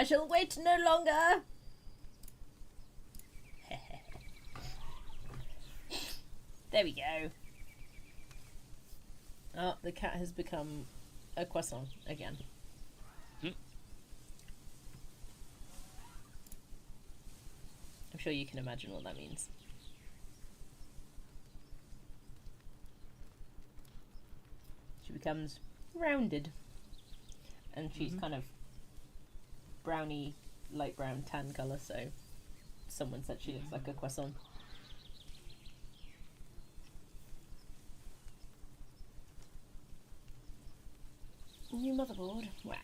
I shall wait no longer. There we go. Oh, the cat has become a croissant again. I'm sure you can imagine what that means. She becomes rounded. And she's kind of browny, light brown, tan colour, so someone said she looks like a croissant. New motherboard. Wah.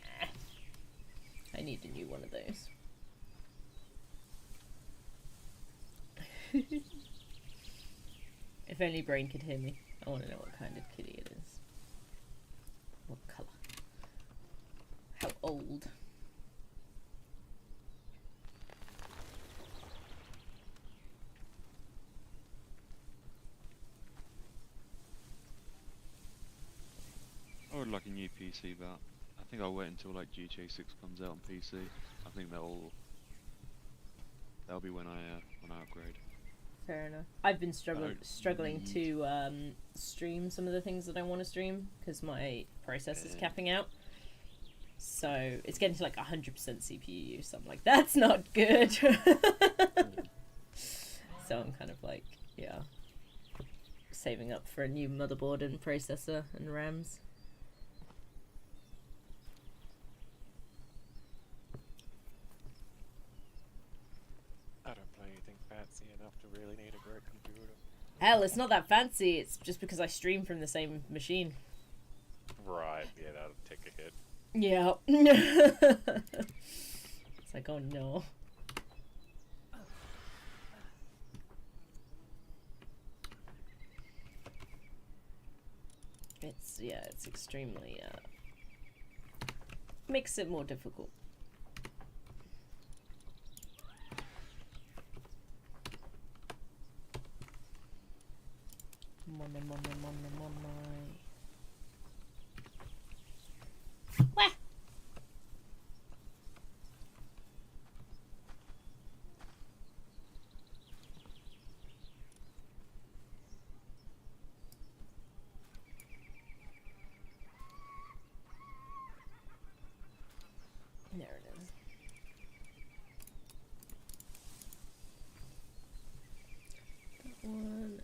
I need a new one of those. If only Brain could hear me. I want to know what kind of kitty it is. What colour? How old? I would like a new PC, but I think I'll wait until like GTA 6 comes out on PC. I think that'll be when I upgrade. Fair enough. I've been struggling to stream some of the things that I want to stream because my processor's capping out. So it's getting to like 100% CPU use. I'm like, that's not good. So I'm kind of like, yeah, saving up for a new motherboard and processor and RAMs. I don't play anything fancy enough to really need a great computer. Hell, it's not that fancy. It's just because I stream from the same machine. Right, yeah, that'll take a hit. Yeah. It's like, oh no. It's extremely, makes it more difficult. Money. Wah! There it is. That one,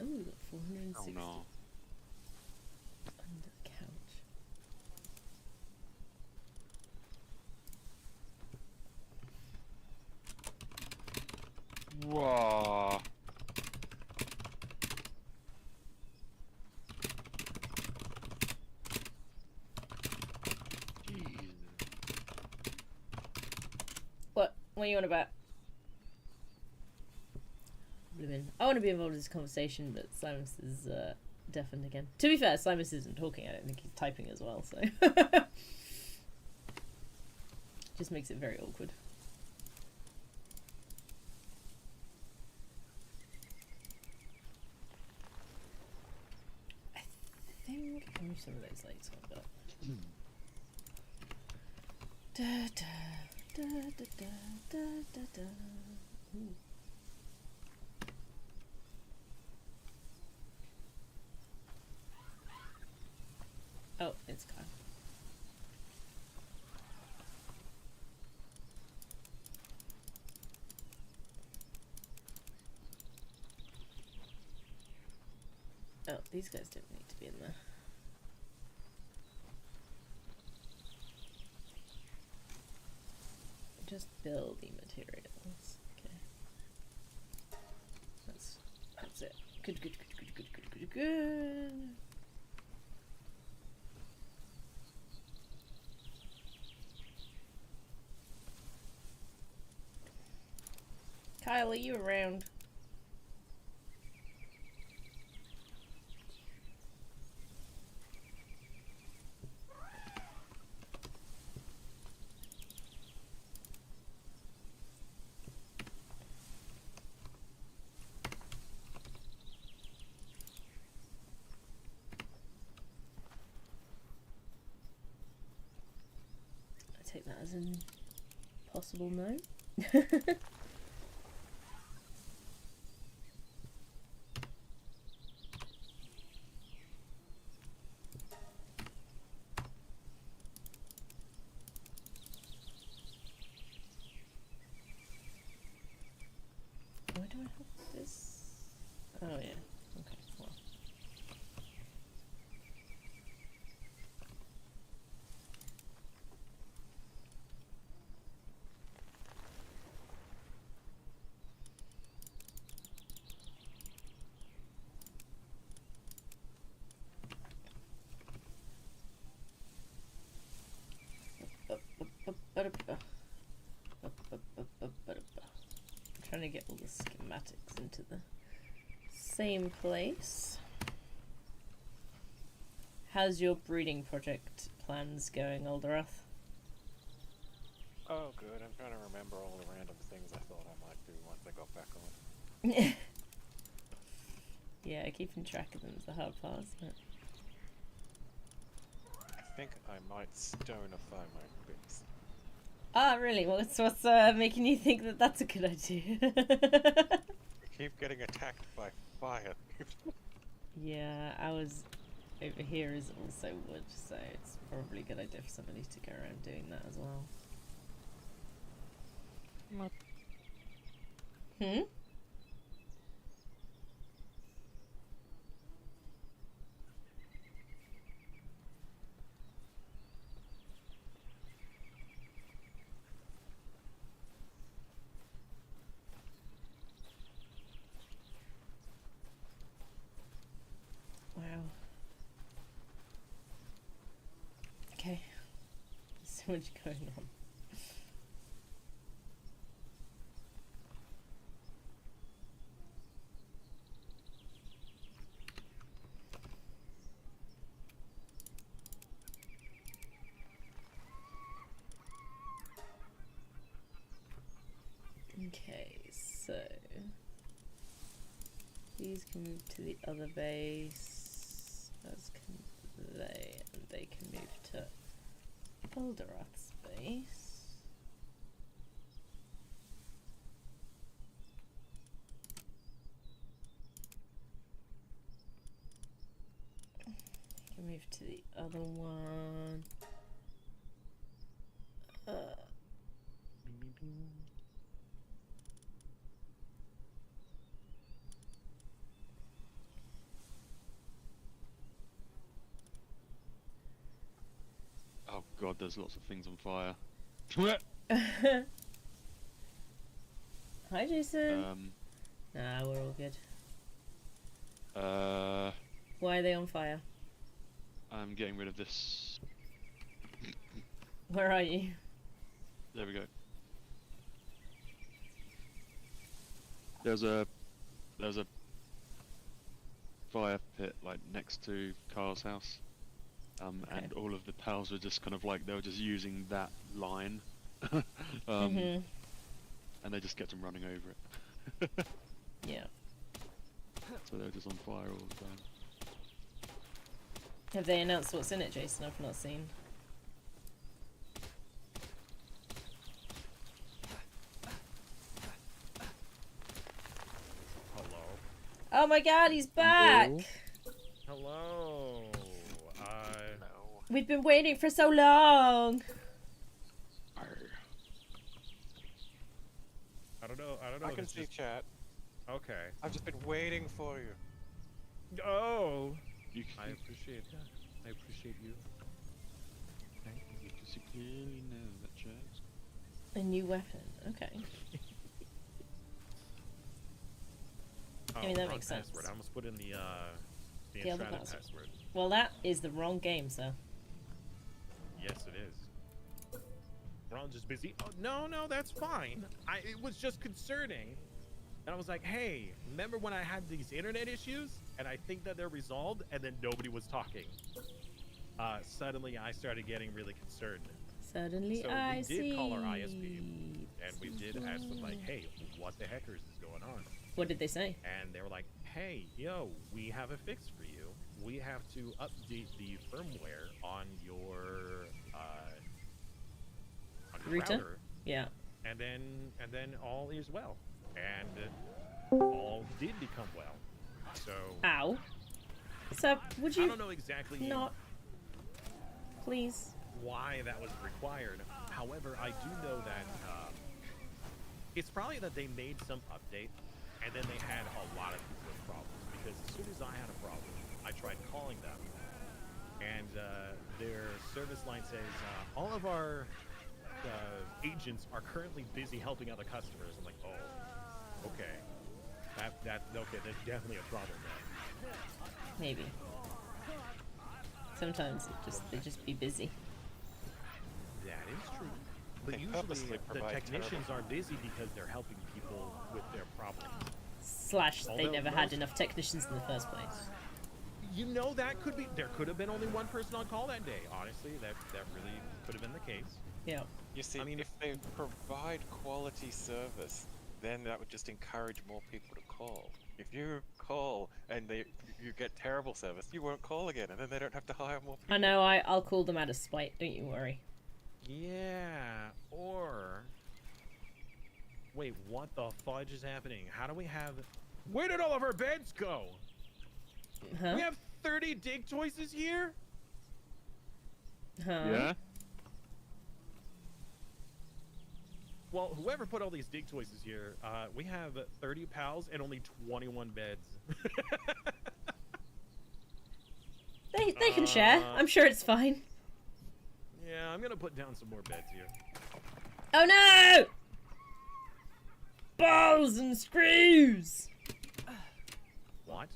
ooh, 460. Oh no. Under the couch. Whoa. What are you on about? I want to be involved in this conversation, but Simus is deafened again. To be fair, Simus isn't talking. I don't think he's typing as well, so just makes it very awkward. I think I wish some of those lights on, but da da da da da da da. Ooh. Oh, it's gone. Oh, these guys don't need to be in there. Just building materials. Okay. That's it. Good. Kyle, are you around? I take that as an possible no. Why do I have this? Oh yeah. Okay. Well. I'm trying to get all the schematics into the same place. How's your breeding project plans going, Alderath? Oh, good. I'm trying to remember all the random things I thought I might do once I got back on. Yeah, keeping track of them is the hard part, isn't it? I think I might stonify my bits. Ah, really? What's making you think that that's a good idea? I keep getting attacked by fire. Yeah, ours over here is also wood, so it's probably a good idea for somebody to go around doing that as well. What? Hmm? Wow. Okay. So much going on. Okay, so these can move to the other base, as can they, and they can move to Alderath's base. Can move to the other one. Oh god, there's lots of things on fire. Hi, Jason. Nah, we're all good. Why are they on fire? I'm getting rid of this. Where are you? There we go. There's a fire pit like next to Carl's house. Okay. And all of the pals were just kind of like, they were just using that line. Mhm. And they just kept them running over it. Yeah. So they were just on fire all the time. Have they announced what's in it, Jason? I've not seen. Hello. Oh my god, he's back! Hello. No. We've been waiting for so long! I don't know. I if can it's see just... chat. Okay. I've just been waiting for you. Oh. You I appreciate that. I appreciate you. you can see clearly now that checks. A new weapon, okay. Oh, I mean, that wrong makes sense. password. I almost put in the The other Enshrouded password. password. Well, that is the wrong game, sir. Yes, it is. Ron's just busy. Oh, no, that's fine. It was just concerning. And I was like, hey, remember when I had these internet issues? And I think that they're resolved, and then nobody was talking. Suddenly, I started getting really concerned. Suddenly So I we see. did call our ISP, and we did ask them, like, hey, what the heckers is going on? What did they say? And they were like, hey, yo, we have a fix for you. We have to update the firmware on your Router? router. Yeah. and then all is well, and all did become well. So Ow. So, would I you don't know exactly not... Please. why that was required. However, I do know that it's probably that they made some update, and then they had a lot of people with problems. Because as soon as I had a problem, I tried calling them, and their service line says all of our agents are currently busy helping other customers. I'm like, oh, okay, okay, there's definitely a problem there. Maybe. Sometimes they just be busy. That is true. But They usually purposely the provide technicians terrible- are busy because they're helping people with their problems. Slash, they Although never had most- enough technicians in the first place. You know, that could be, there could have been only one person on call that day. Honestly, that really could have been the case. Yeah. You see, I mean, if they provide quality service, then that would just encourage more people to call. If you call and you get terrible service, you won't call again, and then they don't have to hire more people. I know, I'll call them out of spite, don't you worry. Yeah, or... Wait, what the fudge is happening? How do we have... Where did all of our beds go? Huh? We have 30 dig choices here? Huh? Yeah. Well, whoever put all these dig choices here, we have 30 pals and only 21 beds. They can share. I'm sure it's fine. Yeah, I'm gonna put down some more beds here. Oh no! Balls and screws! What?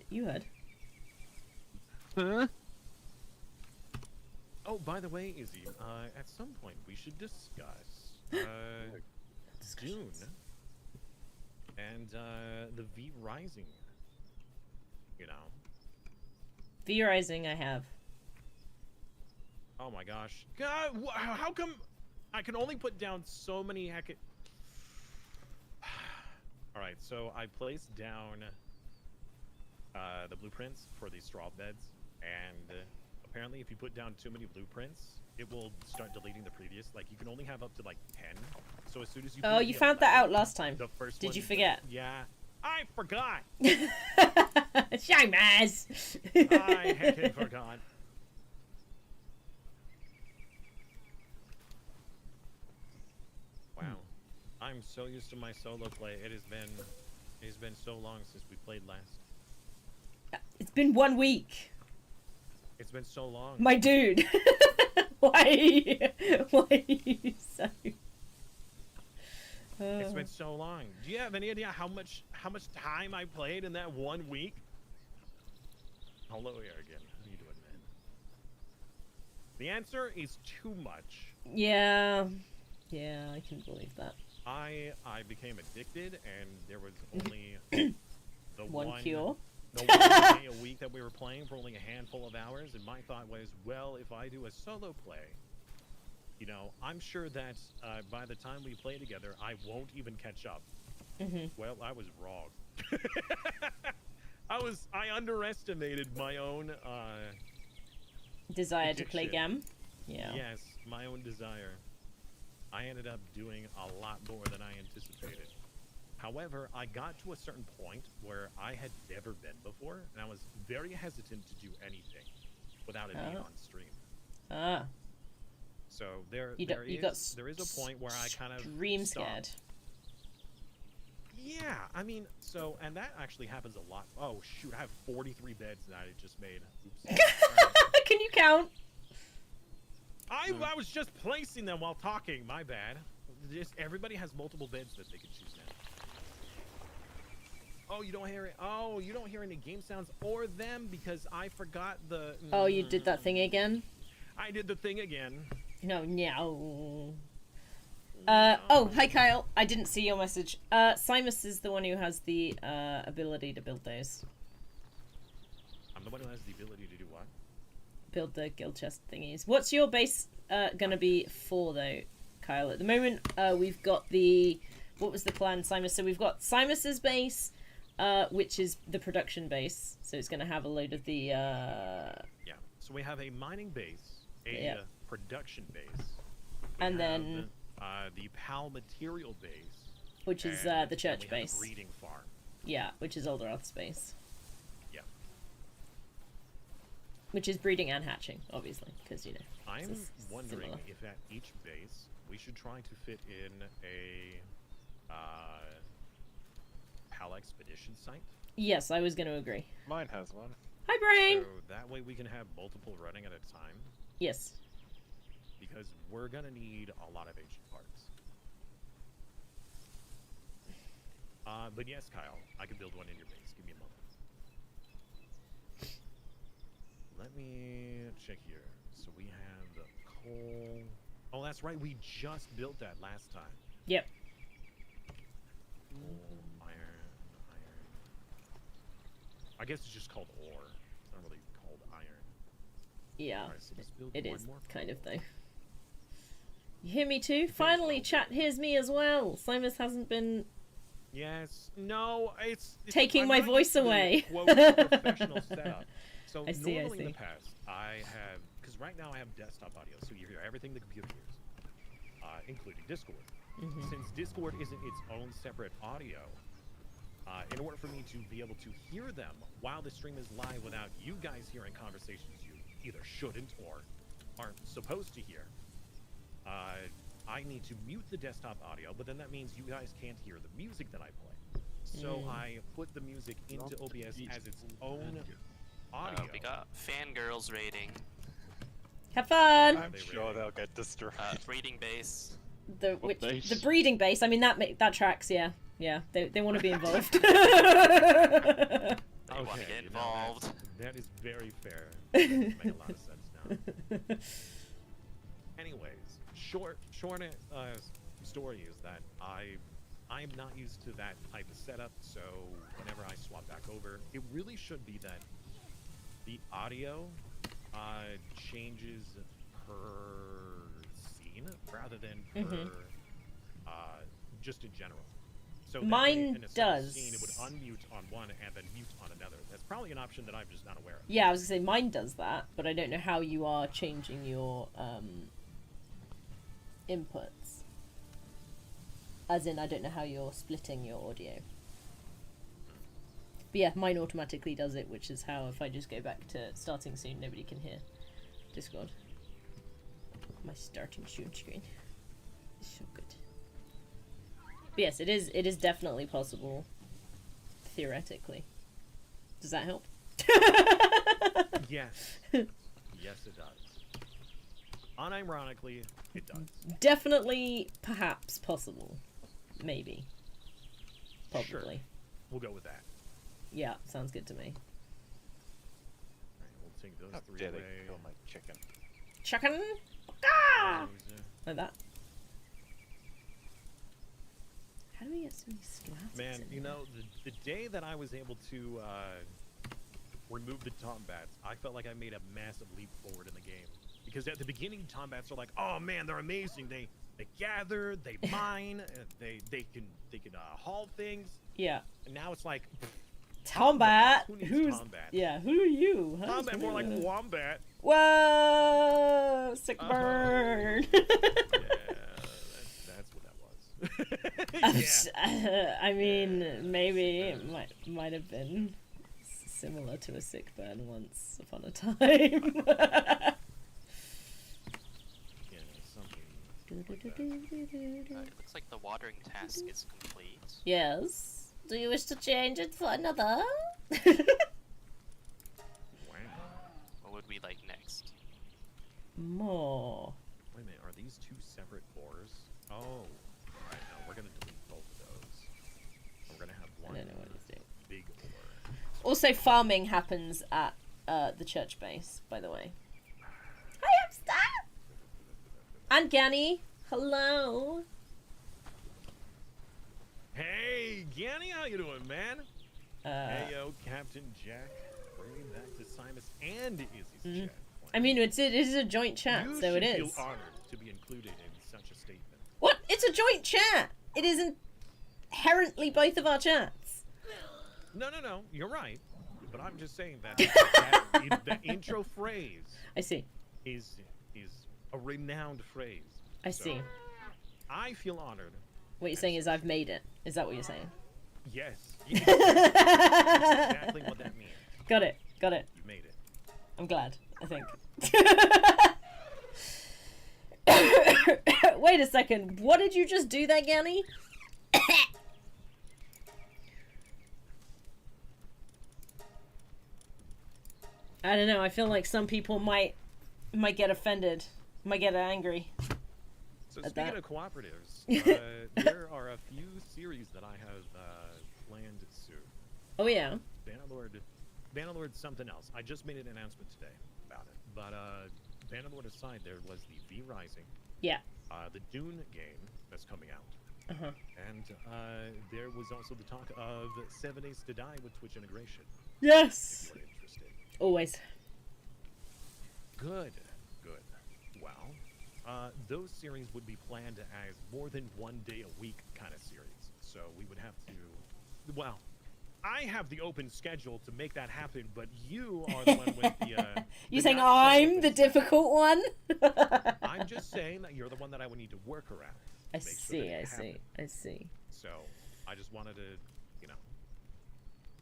You heard. Huh? Oh, by the way, Izzy, at some point we should discuss Dune and the V Rising. You know. V Rising I have. Oh my gosh. God, how come I can only put down so many Alright, so I placed down the blueprints for these straw beds, and apparently if you put down too many blueprints, it will start deleting the previous. Like, you can only have up to like 10. So as soon as you Oh, put you the found that 11, out last time. the first Did one- you forget? Yeah. I forgot! Shamaz! I heckin' forgot. Wow. I'm so used to my solo play. It has been so long since we played last. It's been 1 week. It's been so long. My dude. Why? Why are you so... It's been so long. Do you have any idea how much time I played in that 1 week? Hello, Arrogant. How you doing, man? The answer is too much. Yeah. Yeah, I can believe that. I became addicted, and there was only the One cure? The one day a week that we were playing for only a handful of hours, and my thought was, well, if I do a solo play, you know, I'm sure that by the time we play together, I won't even catch up. Well, I was wrong. I underestimated my own Desire to play addiction. Gam? Yeah. Yes, my own desire. I ended up doing a lot more than I anticipated. However, I got to a certain point where I had never been before, and I was very hesitant to do anything without it being on stream. Ah. So there You is a point where I kind of dream stopped. scared. Yeah, I mean, so, and that actually happens a lot. Oh shoot, I have 43 beds that I just made. Oops. Alright. Can you count? I was just placing them while talking. My bad. Just everybody has multiple beds that they can choose now. Oh, you don't hear it. Oh, you don't hear any game sounds or them because I forgot the. Oh, you did that thing again? I did the thing again. No. Oh, hi Kyle. I didn't see your message. Simus is the one who has the ability to build those. I'm the one who has the ability to do what? Build the guild chest thingies. What's your base gonna be for though, Kyle? At the moment, we've got the... What was the plan, Simus? So we've got Simus's base, which is the production base. So it's gonna have a load of the... Yeah. So we have a mining base, a Yeah. production base, We And have, then- the PAL material base, which is and the then church we have base. the breeding farm. Yeah, which is Alderoth space. Yeah. Which is breeding and hatching, obviously, because, you know. I'm it's wondering similar. if at each base we should try to fit in a PAL expedition site. Yes, I was going to agree. Mine has one. Hi, Brain! So that way we can have multiple running at a time, Yes. because we're gonna need a lot of ancient parts. But yes, Kyle, I can build one in your base. Give me a moment. Let me check here. So we have the coal. Oh, that's right. We just built that last time. Yep. Coal, iron. I guess it's just called ore. It's not really called iron. Yeah. Alright, so let's build It one is, more kind of, coal. though. You hear me too? Finally, chat hears me as well. Simus hasn't been... Yes. No, it's Taking I'm my not voice used to the, away. quote, professional setup. So I see, normally in I the past, I have, because right now I have desktop audio, so you hear everything the computer hears, including Discord. Mhm. Since Discord isn't its own separate audio, in order for me to be able to hear them while the stream is live without you guys hearing conversations you either shouldn't or aren't supposed to hear, I need to mute the desktop audio, but then that means you guys can't hear the music that I play. So I put the music into OBS as its own audio. We got fangirls rating. Have fun! I'm sure they'll get destroyed. Breeding base. The What base? the breeding base. I mean, that tracks, yeah. Yeah, they want to be involved. They want to Okay, get you know, involved. that is very fair. That does make a lot of sense now. Anyways, short story is that I'm not used to that type of setup, so whenever I swap back over, it really should be that the audio changes per scene rather than per just in general. So that way, Mine in a certain does. scene, it would unmute on one and then mute on another. That's probably an option that I'm just not aware of. Yeah, I was gonna say mine does that, but I don't know how you are changing your inputs. As in, I don't know how you're splitting your audio. But yeah, mine automatically does it, which is how if I just go back to starting soon, nobody can hear Discord. My starting soon screen. It's so good. But yes, it is definitely possible. Theoretically. Does that help? Yes. Yes, it does. Unironically, it does. Definitely, perhaps possible. Maybe. Probably. Sure. We'll go with that. Yeah, sounds good to me. Alright, we'll take those How three dare they Oh, away. kill my chicken? Chicken! Ah! Those, Like that. How do we get so many schematics man, in you here? know, the day that I was able to remove the tombats, I felt like I made a massive leap forward in the game. Because at the beginning, tombats are like, oh man, they're amazing. They gather, they mine, they can haul things. Yeah. And now it's like, Tombat! Who needs Who's... Tombat? Yeah, who are you? Huh? combat more like wombat. Whoa! Sick Uh-huh. burn! Yeah, that's what that was. Yeah. I mean, maybe it might have been similar to a sick burn once upon a time. Yeah, something. It looks like the watering task is complete. Yes. Do you wish to change it for another? Wow. What would we like next? More. Wait a minute, are these two separate ores? Oh, right, no, we're gonna delete both of those. We're gonna have I one don't know what he's doing. big ore. Also, farming happens at the church base, by the way. Hi, Hamster! And Ganny. Hello. Hey, Gianni, how you doing, man? Hey, Uh, yo, Captain Jack. Bringing back to Simus and Izzy's chat. I mean, it is a joint chat, you so it should is. feel honored to be included in such a statement. What? It's a joint chat! It is inherently both of our chats. No, you're right. But I'm just saying that the intro phrase I see. is a renowned phrase. I see. I feel honored. What you're saying is I've made it. Is that what you're saying? Yes. That's exactly what that means. Got it. Got it. You made it. I'm glad, I think. Wait a second. What did you just do there, Ganny? I don't know. I feel like some people might get offended, might get angry. So At speaking that. of cooperatives, there are a few series that I have planned soon. Oh yeah. Bannerlord something else. I just made an announcement today about it. But Bannerlord aside, there was the V Rising. Yeah. The Dune game that's coming out. Uh-huh. And there was also the talk of 7 Days to Die with Twitch integration. Yes. If you are interested. Always. Good. Well, those series would be planned as more than 1 day a week kind of series. So we would have to, well, I have the open schedule to make that happen, but you are the one with the. You the saying not so I'm open the schedule. difficult one? I'm just saying that you're the one that I would need to work around. I to make sure that see. it I see. happens. I see. So I just wanted to,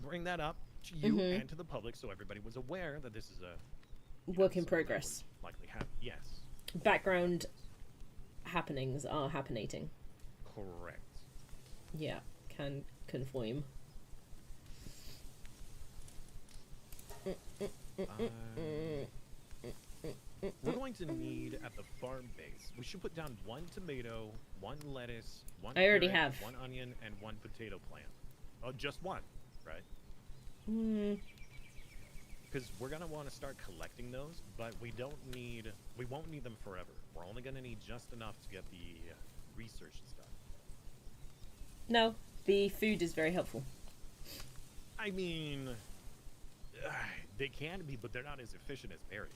bring that up to you and to the public, so everybody was aware that this is a Work in something that would progress. Likely happen. Yes. Background happenings are happening. Correct. Yeah, can confirm. We're going to need at the farm base. We should put down 1 tomato, 1 lettuce, 1 I already carrot, have. 1 onion, and 1 potato plant. Oh, just 1, right? Mm, Because we're gonna want to start collecting those, but we won't need them forever. We're only gonna need just enough to get the research and stuff. no, the food is very helpful. I mean, they can be, but they're not as efficient as berries.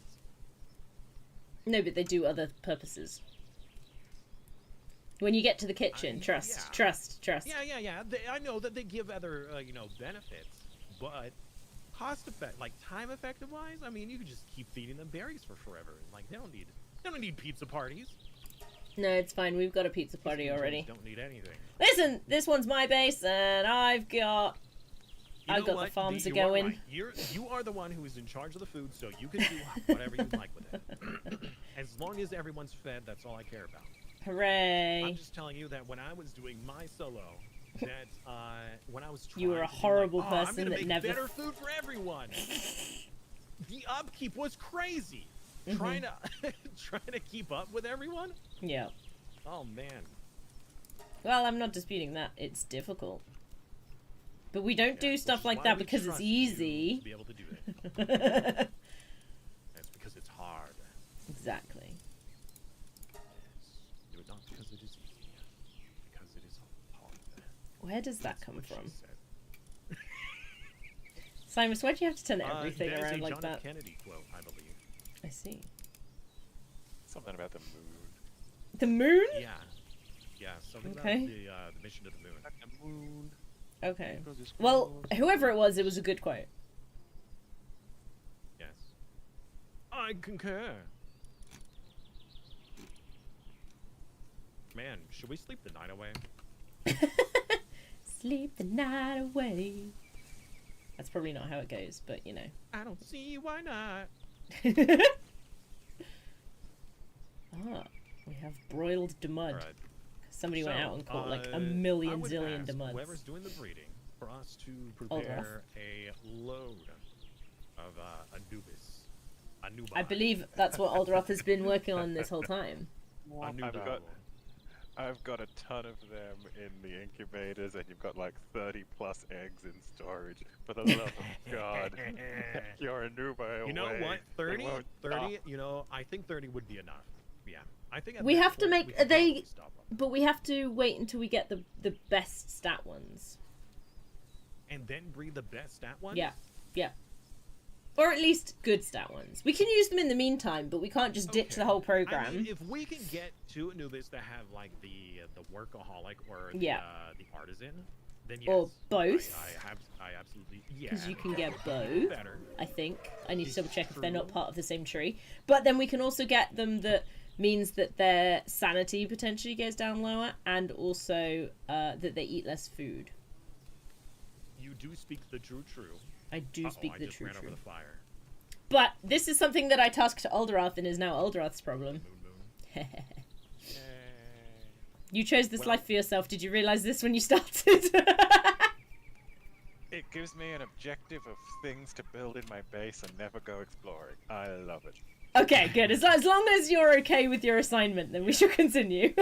No, but they do other purposes. When you get to the kitchen, trust, yeah. trust. Yeah. I know that they give other, benefits, but time effective wise, I mean, you could just keep feeding them berries for forever. Like they don't need pizza parties. No, it's fine. We've got a pizza party These already. don't need anything. Listen, this one's my base, and I've got You I've know got what? the farms You are going. right. You are the one who is in charge of the food, so you can do whatever you like with it. As long as everyone's fed, that's all I care about. Hooray! I'm just telling you that when I was doing my solo, that when I was trying You were a to be horrible like, I'm person gonna that make never- better food for everyone. The upkeep was crazy. Mhm. Trying to keep up with everyone. Yeah. Oh man. Well, I'm not disputing that. It's difficult. But we don't Yeah, do which stuff is like why that we because it's trust you easy. To be able to do it. That's because it's hard. Exactly. Yes. Do it not because it is easy, because it is hard. Where does that That's come what she from? said. Simon, why'd you have to turn everything that is around a like John that? F. Kennedy quote, I believe. I see. Something about the moon. The moon? Yeah, something Okay. about the mission to the moon. The moon. Okay. because it's Well, close. whoever it was a good quote. Yes. I concur. Man, should we sleep the night away? Sleep the night away. That's probably not how it goes, but you know. I don't see why not. Ah, we have broiled demud. All right. Somebody went out and caught like I a million would zillion ask demuds. whoever's doing the breeding for us to Olaf. prepare a load of Anubis. Anubi. I believe that's what Alderoth has been working on this whole time. Anubi. I've got a ton of them in the incubators, and you've got like 30 plus eggs in storage. For the love of God, you're a new You know away. what? They 30? won't 30, stop. I think 30 would be enough. Yeah. I think at We that have to point, make- we could they- probably stop them. But we have to wait until we get the best stat ones. And then breed the best stat one? Yeah. Or at least good stat ones. We can use them in the meantime, but we can't just ditch Okay. the whole program. I mean, if we can get two Anubis that have like the workaholic or the, Yeah. The artisan, then yes. Or both. I absolutely yeah. Because you can get that would be both. Better. I think. I need to It's double check if they're not true. part of the same tree. But then we can also get them that means that their sanity potentially goes down lower, and also that they eat less food. You do speak the true. I do speak I the just true. ran over the fire. But this is something that I tasked to Alderath and is now Alderath's problem. Moon. You chose this Well- life for yourself. Did you realize this when you started? It gives me an objective of things to build in my base and never go exploring. I love it. Okay, good. As long as you're okay with your assignment, then we shall continue.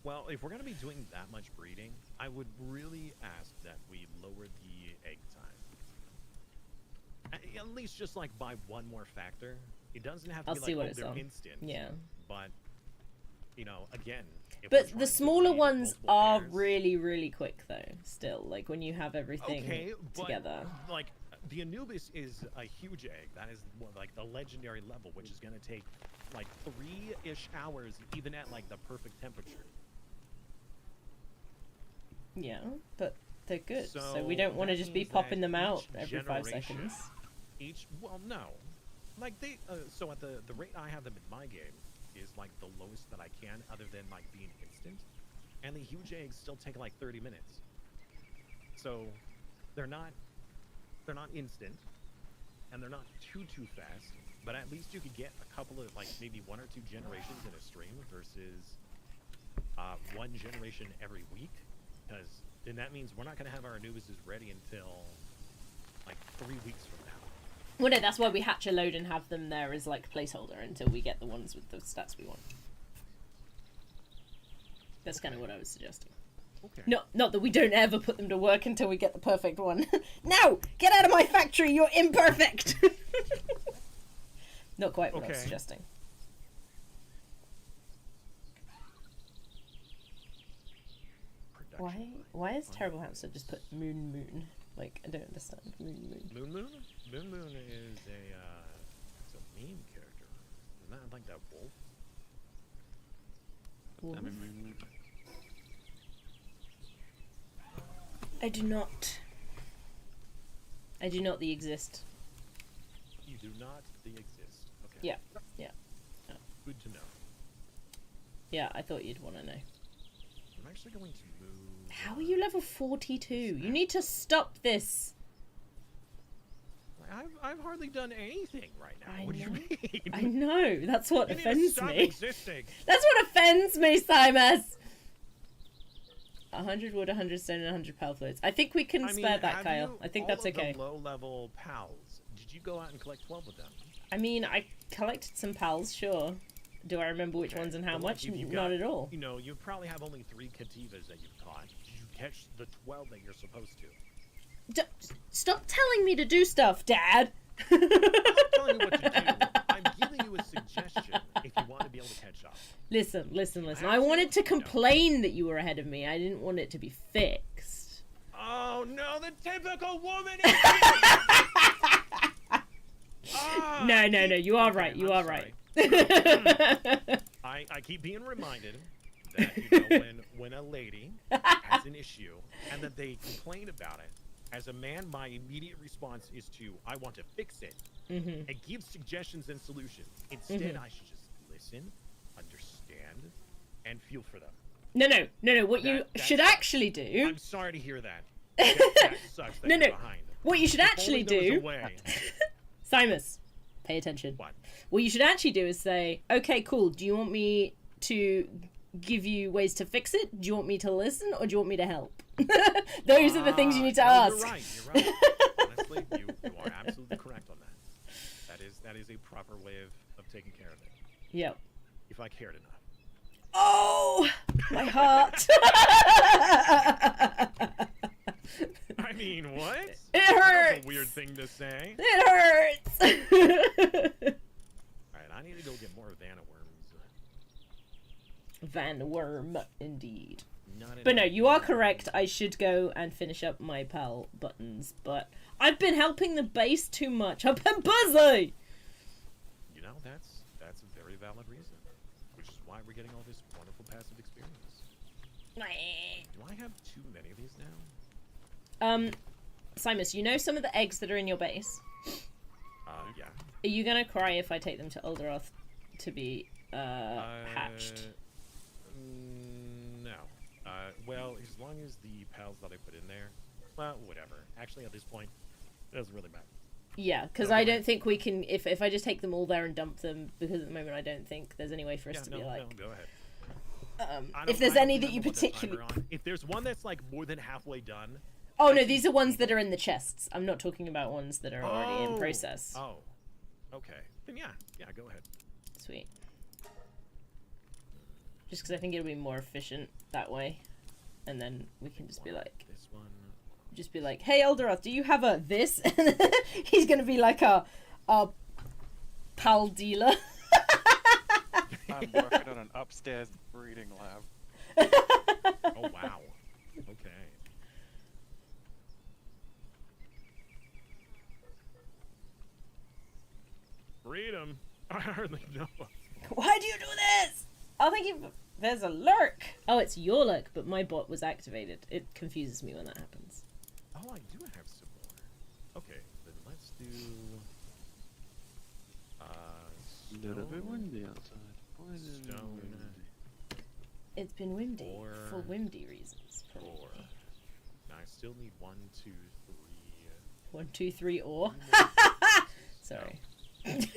Well, if we're going to be doing that much breeding, I would really ask that we lower the egg time. At least just like by one more factor. It doesn't have to I'll be see like, what oh, it's they're on. instant. Yeah. But, you know, again... if we're But trying the to smaller breed ones multiple are pairs- really, really quick, though, still. Like, when you have everything okay, but, together. like, the Anubis is a huge egg. That is, like, the legendary level, which is going to take, like, 3-ish hours, even at, like, the perfect temperature. Yeah, but they're good. So we So don't want to that just be means that popping them out each every 5 generation- seconds. Well, no. Like, they, so at the rate I have them in my game is, like, the lowest that I can, other than, like, being instant. And the huge eggs still take, like, 30 minutes. So, they're not instant, and they're not too fast, but at least you could get a couple of, like, maybe 1 or 2 generations in a stream versus 1 generation every week, because then that means we're not going to have our Anubises ready until, like, 3 weeks from now. Well, no, that's why we hatch a load and have them there as, like, placeholder until we get the ones with the stats we want. That's kind of what I was suggesting. Okay. Not that we don't ever put them to work until we get the perfect one. No! Get out of my factory! You're imperfect! Not quite what I was Okay. suggesting. Why has Terrible Hamster just put Moon? Like, I don't understand. Moon. Moon Moon? Moon Moon is it's a meme character. Isn't that like that wolf? Wolf? I mean, I do not the exist. You do not the exist. Okay. Yeah. Good to know. Yeah, I thought you'd want to know. I'm actually going to move. How are you level 42? You need to stop this. I've hardly done anything right now. I What do you know. mean? I know, that's what You need to offends stop me. existing. That's what offends me, Simus! 100 wood, 100 stone, and 100 power floats. I think we can I mean, spare that, have Kyle. you- I think all that's of okay. The low-level pals. Did you go out and collect 12 of them? I mean, I collected some pals, sure. Do I remember which Okay, ones and how but, like, much? if you Not got- at all. You know, you probably have only 3 Kativas that you've caught. Did you catch the 12 that you're supposed to? Stop telling me to do stuff, Dad! I'm not telling you what to do. I'm giving you a suggestion if you want to be able to catch up. Listen. Have I to? wanted to No. complain that you were ahead of me. I didn't want it to be fixed. Oh no, the typical woman is Ah, No, you are okay, right. You I'm are right. sorry. I keep being reminded that when a lady has an issue and that they complain about it, as a man, my immediate response is to, I want to fix it Mhm. and give suggestions and solutions. Instead, I should just listen, understand, and feel for them. No. What you That should sucks. actually do. I'm sorry to hear that. That sucks that No, you're no. behind. What you should If actually only there was a do. way. Simus, pay attention. What? What you should actually do is say, okay, cool. Do you want me to give you ways to fix it? Do you want me to listen, or do you want me to help? Those are the things you need to no, ask. You're right. Honestly, you are absolutely correct on that. That is a proper way of taking care of it. Yep. If I cared enough. Oh, my heart. I mean, what? It That's hurts. a weird thing to say. It hurts. Alright, I need to go get more Vanna worms. Van Worm, indeed. Not But no, enough. you are correct. I should go and finish up my pal buttons, but I've been helping the base too much. I've been busy. You know, that's a very valid reason. Which is why we're getting all this wonderful passive experience. Do I have too many of these now? Simus, you know some of the eggs that are in your base? Yeah. Are you gonna cry if I take them to Uldaroth to be hatched. No. Well, as long as the pals that I put in there, well, whatever. Actually, at this point, it doesn't really matter. Yeah, because No, I go don't think we can. If I just take them all there and dump them, because at the moment I don't think there's any way for us to be like. No, go ahead. If there's any that you particularly. If there's one that's like more than halfway done. Oh no, these are ones that are in the chests. I'm not talking about ones that are already in process. Oh, okay. Then yeah, go ahead. Sweet. Just because I think it'll be more efficient that way, and then we can just be like. This one. Just be like, hey Eldorath, do you have a this? And he's gonna be like a pal dealer. I'm working on an upstairs breeding lab. Oh wow. Okay. Freedom. I hardly know. Why do you do this? Oh, thank you. There's a lurk. Oh, it's your lurk, but my bot was activated. It confuses me when that happens. Oh, I do have some more. Okay, then let's do. A little bit stone. windy outside. Why is it Stone. windy? It's been windy for Or- windy reasons. Four. Probably. Now I still need 1, 2, 3. 1, 2, 3, or. Sorry. Maybe.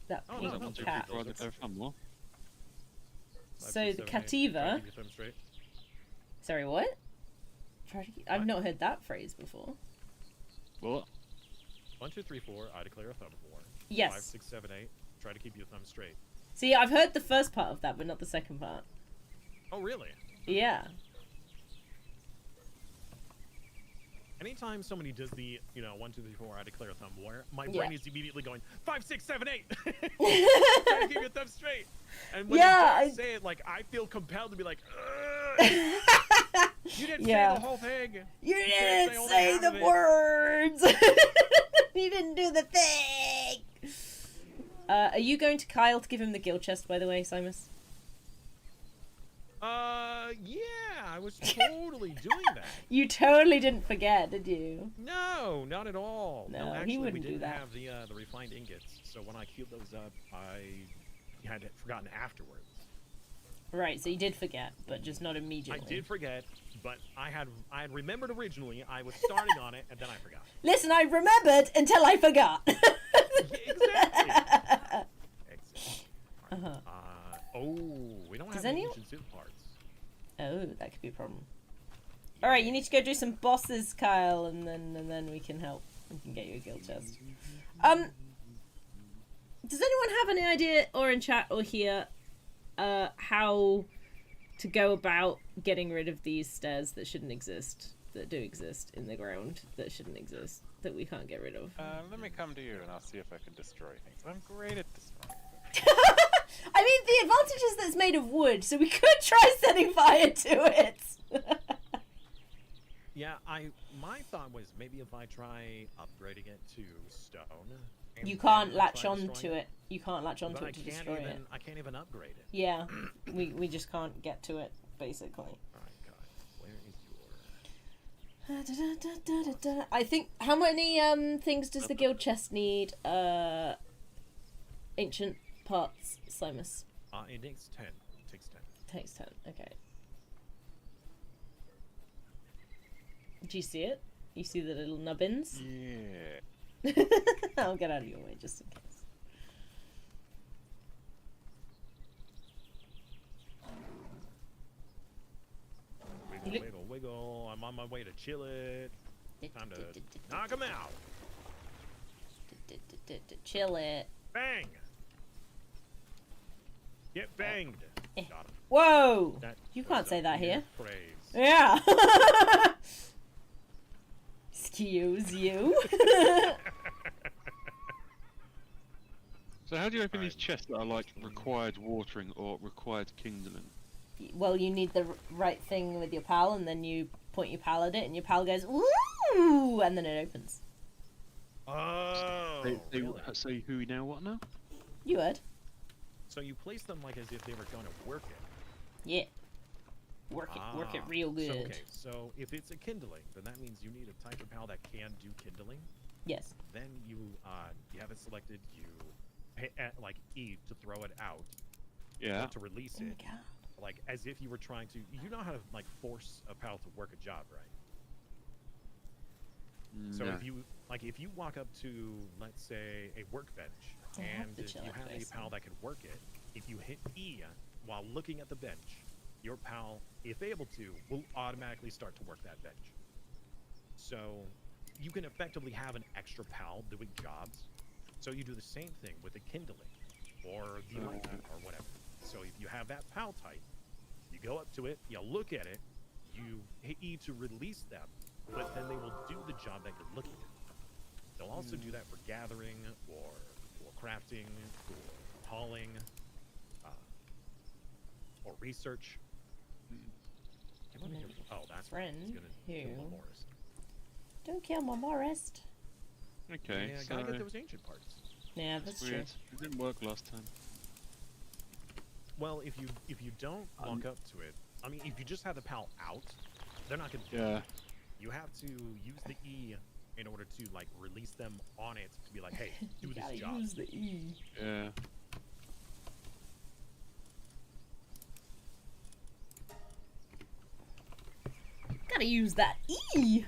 That Oh, pink no, One, two, three, cat. four, I declare fun more. Five, So six, the seven, eight. Cativa. Try to keep them straight. Sorry, what? I've What? not heard that phrase before. What? 1, 2, 3, 4. I declare a thumb war. Yes. 5, 6, 7, 8. Try to keep your thumb straight. See, I've heard the first part of that, but not the second part. Oh, really? Yeah. Anytime somebody does the, 1, 2, 3, 4, I declare a thumb war, my Yeah. brain is immediately going 5, 6, 7, 8. Try to keep your thumb straight. And when Yeah, you say it, like I feel compelled to be like, "Ugh, you didn't Yeah. say the whole thing. You can't didn't say only say half the of it." words. You didn't do the thing. Are you going to Kyle to give him the guild chest, by the way, Simus? Yeah, I was totally doing that. You totally didn't forget, did you? No, not at all. No, he actually, wouldn't we do didn't that. have the refined ingots, so when I queued those up, I had forgotten afterwards. Right, so you did forget, but just not I immediately. did forget, but I had remembered originally. I was starting on it, and then I forgot. Listen, I remembered until I forgot. Exactly. Exactly. Uh-huh. We don't Does have any anyone- ancient synth parts. Oh, that could be a problem. Alright, you need to go do some bosses, Kyle, and then we can help. We can get you a guild chest. Does anyone have any idea, or in chat or here, how to go about getting rid of these stairs that shouldn't exist, that do exist in the ground, that shouldn't exist, that we can't get rid of? Let me come to you and I'll see if I can destroy things. I'm great at destroying things. I mean, the advantage is that it's made of wood, so we could try setting fire to it. Yeah, my thought was maybe if I try upgrading it to stone. and You can't then latch try on destroying to it. You can't latch But onto I it to can't destroy even it. I can't even upgrade it. Yeah, we just can't get to it, basically. Alright, God. Where is your I think, how many things does the guild chest need? Ancient parts, Slimus. it takes 10. It takes 10. Takes 10, okay. Do you see it? You see the little nubbins? Yeah. I'll get out of your way just in case. Wiggle, wiggle, wiggle. I'm on my way to chill it. Time to knock him out. Chill it. Bang! Get banged. Eh. Got him. Whoa! That You was can't a say that here. weird Phrase. Yeah. Excuse you. So how do you open these Alright. chests that are like required watering or required kindling? Well, you need the right thing with your pal, and then you point your pal at it, and your pal goes, "Ooh!" and then it opens. Oh, They really? say who now, what now? You heard? So you place them like as if they were going to work it. Yeah. Work it real good. So, okay, so if it's a kindling, then that means you need a type of pal that can do kindling. Yes. Then you have it selected. You hit like E to throw it out, Yeah. or to release Oh my it, god. like as if you were trying to. You know how to like force a pal to work a job, right? So No. if you walk up to, let's say, a workbench, I have and the you chill have a face pal on. that can work it, if you hit E while looking at the bench, your pal, if able to, will automatically start to work that bench. So you can effectively have an extra pal doing jobs. So you do the same thing with the kindling or the lightning or whatever. So if you have that pal type, you go up to it, you look at it, you hit E to release them, but then they will do the job that you're looking at. They'll also do that for gathering or crafting or hauling or research. Come over here. Oh, that's right. He's Friend gonna kill who- the Morris. Don't kill my Morist. Okay, Yeah, so gotta get those ancient parts. Yeah, that's true. weird. It didn't work last time. Well, if you don't walk up to it, I mean, if you just have the pal out, they're not gonna do Yeah. it. You have to use the E in order to like release them on it to be like, hey, do You this gotta job. use the E. Yeah. Gotta use that E.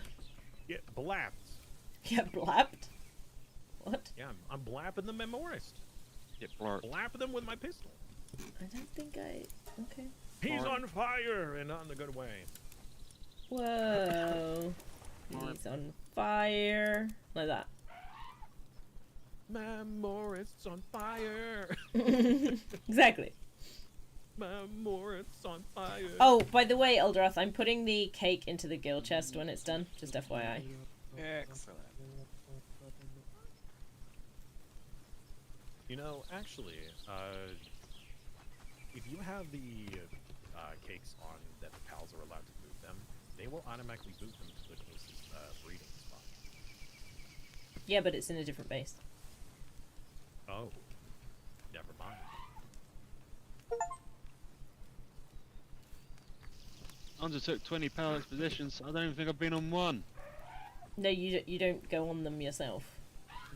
Get blapped. Get blapped. What? Yeah, I'm blapping the memorist. Get blurred. Blapping them with my pistol. I don't think I. Okay. He's Alright. on fire and not in a good way. Whoa. He's on fire. Like that. Memorist's on fire. Exactly. Memorist's on fire. Oh, by the way, Eldrath, I'm putting the cake into the guild chest when it's done. Just FYI. Excellent. You know, actually, if you have the cakes on that the pals are allowed to boot them, they will automatically boot them to the closest breeding spot. Yeah, but it's in a different base. Oh, never mind. Under took 20 power expeditions. I don't even think I've been on one. No, you don't go on them yourself.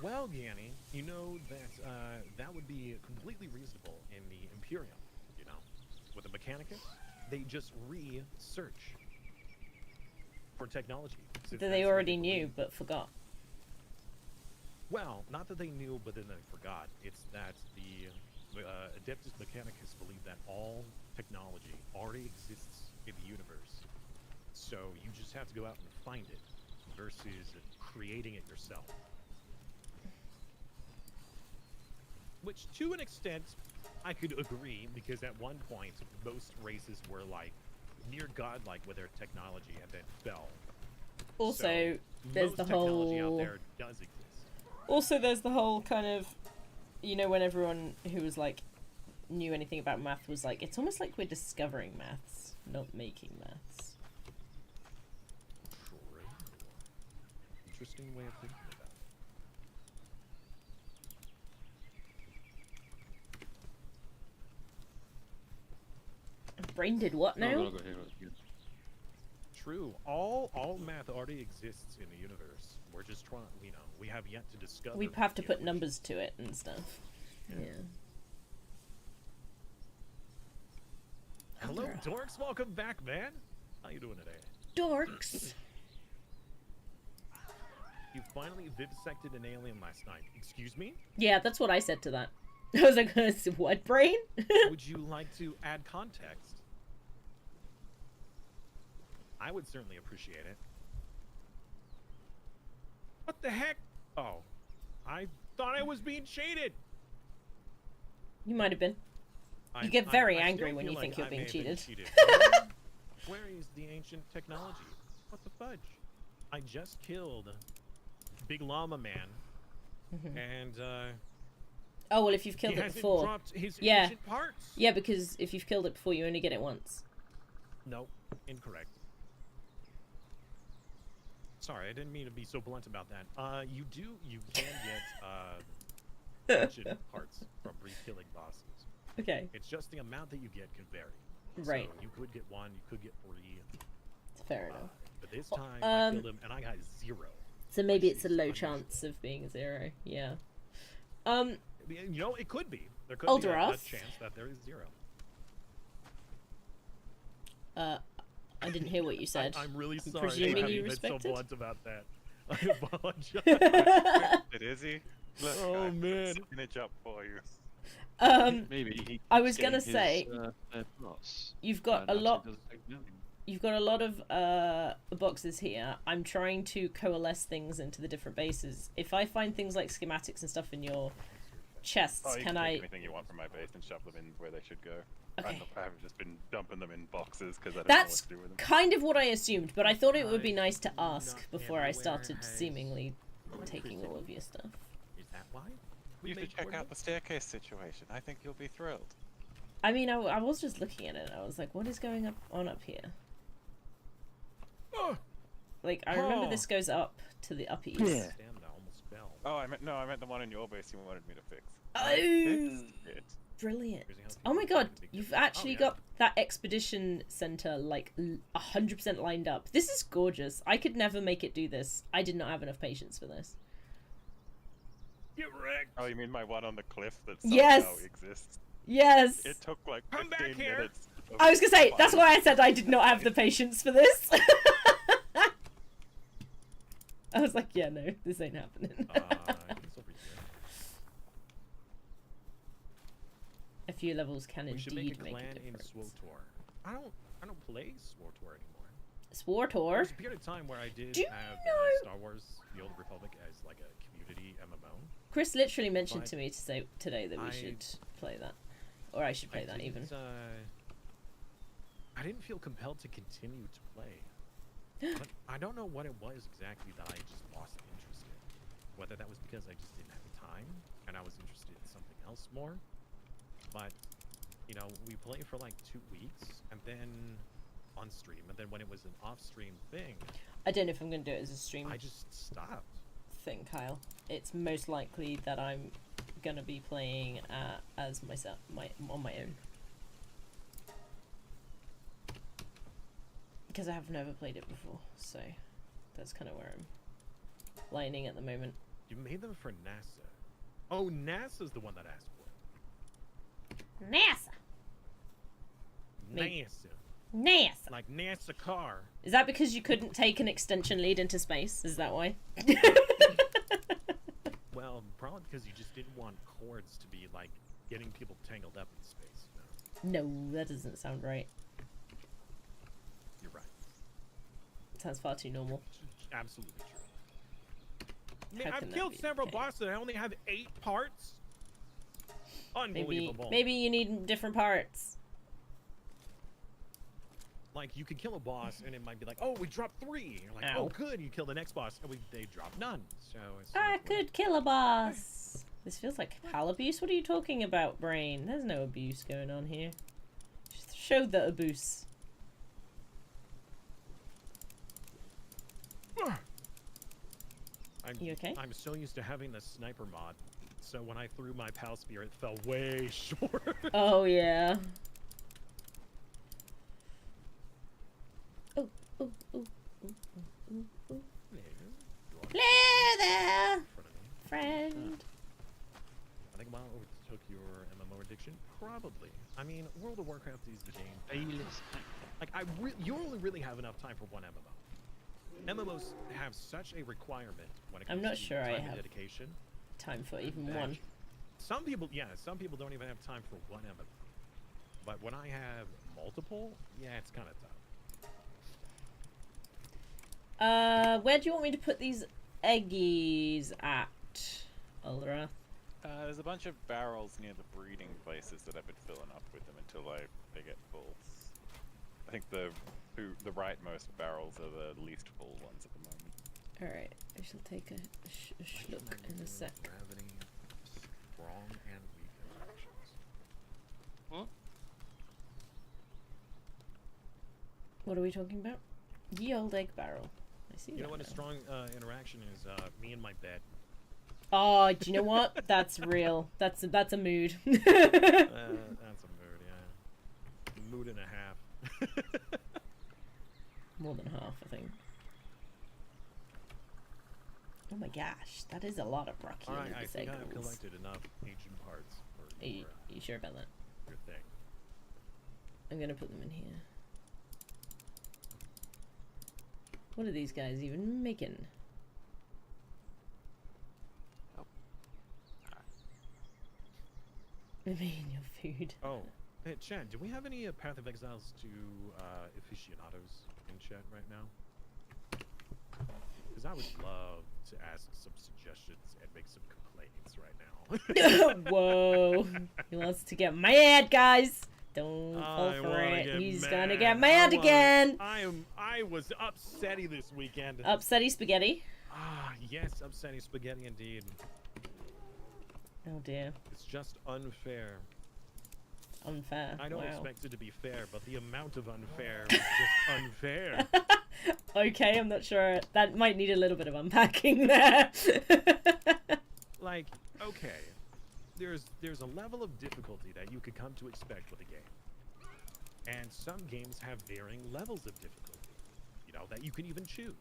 Well, Yanni, you know that that would be completely reasonable in the Imperium. You know, with the Mechanicus, they just research for technology. So That they that's what already knew believe. but forgot. Well, not that they knew, but then they forgot. It's that the Adeptus Mechanicus believe that all technology already exists in the universe. So you just have to go out and find it versus creating it yourself. Which, to an extent, I could agree, because at one point, most races were like near godlike with their technology and then fell. Also, So, there's most the technology whole. out there does exist. Also, there's the whole kind of, you know, when everyone who was like knew anything about math was like, it's almost like we're discovering maths, not making maths. True. Interesting way of thinking about Brain did what Oh, now? God, I've got here. it. True. All math already exists in the universe. We're just trying, you know, we have yet to discover. We have to you know, put which- numbers to it and stuff. Yeah. Hello, Eldrath. dorks. Welcome back, man. How you doing today? Dorks. You finally vivisected an alien last night. Excuse me? Yeah, that's what I said to that. I was like, what, brain? Would you like to add context? I would certainly appreciate it. What the heck? Oh, I thought I was being cheated. You might have been. I- get I- very I angry still when feel you think like you're I being may have been cheated. Where is the ancient technology? What the fudge? I just killed Big Llama Man, and Oh, well, if you've killed he it hasn't before. dropped his Yeah. ancient parts. Yeah, because if you've killed it before, you only get it once. Nope, incorrect. Sorry, I didn't mean to be so blunt about that. You can get ancient parts from re-killing bosses. Okay, It's just the amount that you get can vary. right. So you could get 1, you could get 3. Fair enough. But this time I Um, killed him and I got 0. So maybe it's a which is low unusual. chance of being 0. Yeah. You know, it could be. There could be a Alderath. chance that there is 0. I didn't hear what you said. I'm really sorry. presuming for having you been so respect it? blunt about that. I apologize. It is he? Look, Oh, I put man. signage up for you. Maybe he I was getting gonna his, say, plots, you've got and a actually lot. doesn't take them. You've got a lot of boxes here. I'm trying to coalesce things into the different bases. If I find things like schematics and stuff in your chests, Oh, you can take I? anything you want from my base and shove them in where they should go. Okay. I've just been dumping them in boxes because I don't That's know what to do with them. kind of what I assumed, but I thought it would be nice to Not ask before I everywhere started has seemingly taking all of your stuff. Is that why? We You should made check out the coordinates? staircase situation. I think you'll be thrilled. I mean, I was just looking at it. I was like, what is going on up here? Oh, Like, I remember Huh. this goes up to the upper east. Yeah. damn, that almost fell. Oh, I meant the one in your base you wanted me to fix. Oh, Fixed it. brilliant. Here's how Oh my people god, do the big you've difference. actually Oh, yeah. got that expedition center like 100% lined up. This is gorgeous. I could never make it do this. I did not have enough patience for this. Get wrecked. Oh, you mean my one on the cliff that Yes. somehow exists? Yes! It took like Come back 15 here. minutes. of I was gonna say, that's finding why I said I did not have the patience for this. I was like, yeah, no, this ain't happening. It's over here. A few levels can We should indeed make a make clan a in difference. SWOTOR. I don't play SWOTOR anymore. Swartor? There's a period of time where I did Do you have know- Star Wars: The Old Republic as like a community MMO. Chris literally mentioned But to me today that we I- should play that. Or I should play that even. I didn't feel compelled to continue to play. But I don't know what it was exactly that I just lost interest in. Whether that was because I just didn't have time and I was interested in something else more. But, you know, we played for like 2 weeks and then on stream. And then when it was an off stream thing, I don't know if I'm going to do it as a stream I just stopped. thing, Kyle. It's most likely that I'm going to be playing as myself, on my own. Because I have never played it before, so that's kind of where I'm lining at the moment. You made them for NASA. Oh, NASA's the one that asked for it. NASA! Me- NASA. NASA! Like NASA car. Is that because you couldn't take an extension lead into space? Is that why? Well, probably because you just didn't want cords to be like getting people tangled up in space. You know? No, that doesn't sound right. You're right. It sounds far too normal. Absolutely true. I mean, How can I've that killed be several okay? bosses. I only have 8 parts. Maybe, Unbelievable. maybe you need different parts. Like you could kill a boss and it might be like, oh, we dropped 3. You're like, Ow. oh, good. You kill the next boss and they drop none. So it's I like, could kill a boss. This feels like pal abuse. What are you talking about, brain? There's no abuse going on here. Just show the abuse. You okay? I'm so used to having the sniper mod. So when I threw my pal spear, it fell way short. Oh yeah. Oh, oh, oh, oh, oh, oh. Hello there, In front of me. friend. I think WoW overtook your MMO addiction. Probably. I mean, World of Warcraft is the game. Like, you only really have enough time for one MMO. MMOs have such a requirement when it comes I'm not to sure I time and have dedication. Time for even that one. Some people don't even have time for one MMO. But when I have multiple, yeah, it's kind of tough. Where do you want me to put these eggies at, Alderath? There's a bunch of barrels near the breeding places that I've been filling up with them until they get full. I think the rightmost barrels are the least full ones at the moment. Alright, I shall take a look in a sec. Gravity, strong and weak interactions. What? What are we talking about? Ye old egg barrel. I see You that know what a now. strong interaction is? Me and my bed. Oh, do you know what? That's real. That's a mood. That's a mood, yeah. Mood and a half. More than half, I think. Oh my gosh, that is a lot of All right, I brachioid think I've segments. collected enough ancient parts for Are you sure about that? your thing. I'm gonna put them in here. What are these guys even making? Maybe in your food. Oh, hey, Chad, do we have any Path of Exiles to aficionados in chat right now? Because I would love to ask some suggestions and make some complaints right now. Whoa. He wants to get mad, guys. Don't fall I for wanna it. get He's mad. gonna get mad again. I was upsetty this weekend. Upsetty spaghetti. Ah, yes, upsetty spaghetti indeed. Oh dear. It's just unfair. Unfair. I don't Wow. expect it to be fair, but the amount of unfair is just unfair. Okay, I'm not sure. That might need a little bit of unpacking there. Like, okay, there's a level of difficulty that you could come to expect with a game. And some games have varying levels of difficulty, you know, that you can even choose.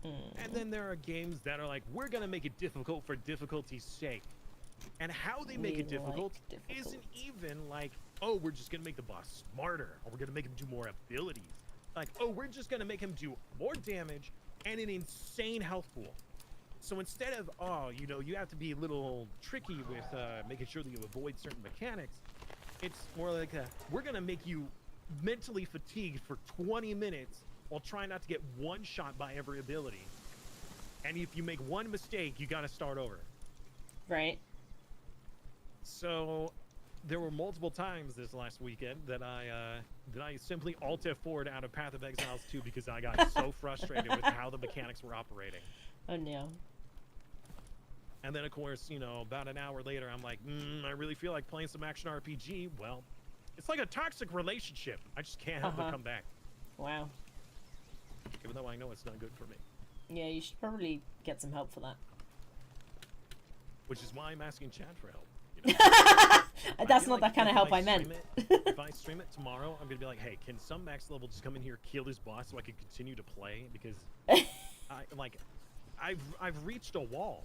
And then there are games that are like, we're gonna make it difficult for difficulty's sake. And how they make We it difficult like isn't difficult. even like, oh, we're just gonna make the boss smarter, or we're gonna make him do more abilities. Like, oh, we're just gonna make him do more damage and an insane health pool. So instead of, oh, you know, you have to be a little tricky with making sure that you avoid certain mechanics, it's more like we're gonna make you mentally fatigued for 20 minutes while trying not to get one shot by every ability. And if you make one mistake, you gotta start over. Right. So there were multiple times this last weekend that I simply Alt F4'd out of Path of Exiles 2 because I got so frustrated with how the mechanics were operating. Oh no. And then, of course, you know, about an hour later, I'm like, I really feel like playing some action RPG. Well, it's like a toxic relationship. I just can't help but come back, Wow. even though I know it's not good for me. Yeah, you should probably get some help for that. Which is why I'm asking Chad for help. You know? That's not that kind of help I meant. If I stream it tomorrow, I'm gonna be like, hey, can some max level just come in here, kill this boss, so I can continue to play? Because I've reached a wall.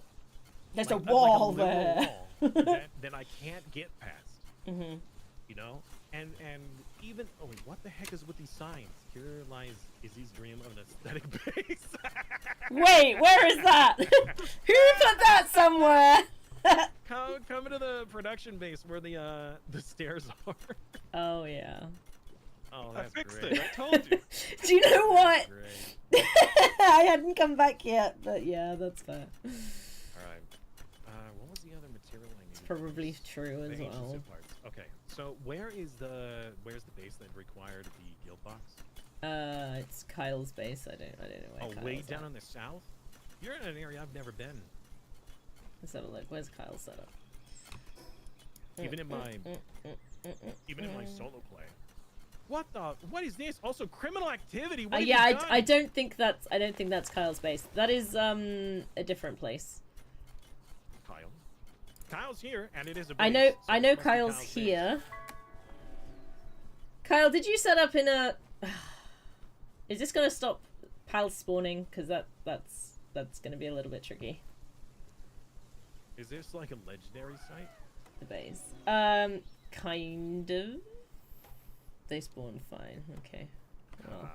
There's Like, a wall like a there. literal wall that I can't get past. Mhm. You know, and even wait, what the heck is with these signs? Here lies Izzy's dream of an aesthetic base. Wait, where is that? Who put that somewhere? Come to the production base where the stairs are. Oh yeah. Oh, I that's fixed great. it. I told you. Do you know what? Great. I hadn't come back yet, but yeah, that's fair. All right. What was the other material I needed? Probably true The as ancient well. zip parts. Okay, so where's the base that required the guild box? It's Kyle's base. I don't know where Oh, Kyle's way at. down in the south. You're in an area I've never been. Let's have a look. Where's Kyle's setup? Even in my solo play. What is this? Also criminal activity. What have Yeah, you done? I don't think that's Kyle's base. That is a different place. Kyle's here, and it is a base, I know so I it know must be Kyle's base. here. Kyle, did you set up in a? Is this gonna stop pals spawning? Because that's gonna be a little bit tricky. Is this like a legendary site? The base. Kind of. They spawn fine. Okay. Well.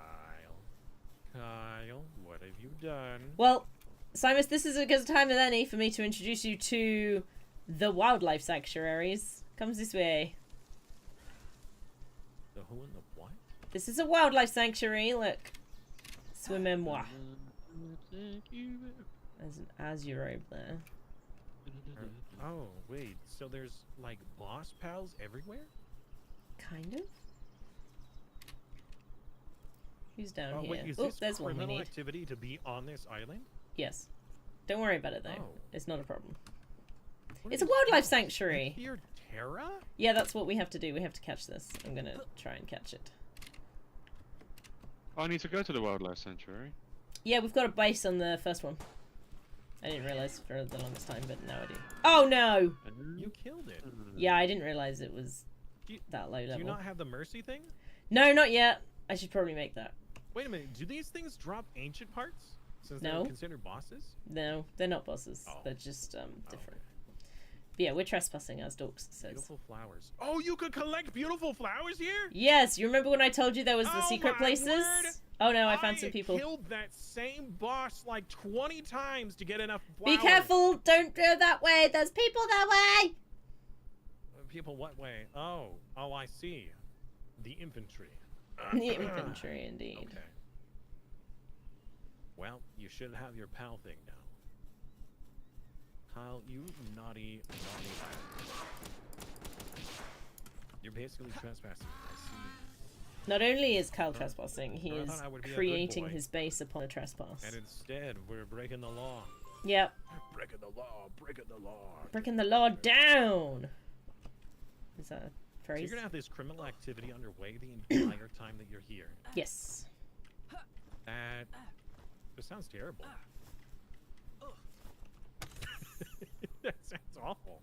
Kyle, what have you done? Well, Simus, this is a good time as any for me to introduce you to the wildlife sanctuaries. Comes this way. The who and the what? This is a wildlife sanctuary. Look. Swim moi. There's an azure robe there. Oh, wait. So there's like boss pals everywhere? Kind of. Who's down Oh, here? wait, is Oh, this there's one we criminal need. activity to be on this island? Yes. Don't worry about it though. Oh. It's not a problem. What It's a is wildlife this? sanctuary. Fear Terra? Yeah, that's what we have to do. We have to catch this. I'm gonna try and catch it. I need to go to the wildlife sanctuary. Yeah, we've got a base on the first one. I didn't realize for the longest time, but now I do. Oh no! You killed it. Yeah, I didn't realize it was Do you- that low Do level. you not have the mercy thing? No, not yet. I should probably make that. Wait a minute. Do these things drop ancient parts? Since No. they're considered bosses? No, they're not bosses. Oh. They're just Oh, different. okay. But yeah, we're trespassing, as Dorks says. Beautiful flowers. Oh, you could collect beautiful flowers here? Yes, you remember when I told you there was the Oh secret my places? word! Oh no, I found some people. killed that same boss like 20 times to get enough flowers. Be careful! Don't go that way! There's people that way! People what way? Oh, I see. The infantry. The infantry, indeed. Okay. Well, you should have your pal thing now. Kyle, you naughty, naughty lad. You're basically trespassing. I see. Not only is Kyle trespassing, he I is thought I would be a good creating boy. his base upon a trespass. And instead, we're breaking the law. Yep. Breaking the law, breaking the law. Breaking the law down! Is that a So phrase? you're gonna have this criminal activity underway the entire time that you're here. Yes. That sounds terrible. That sounds awful.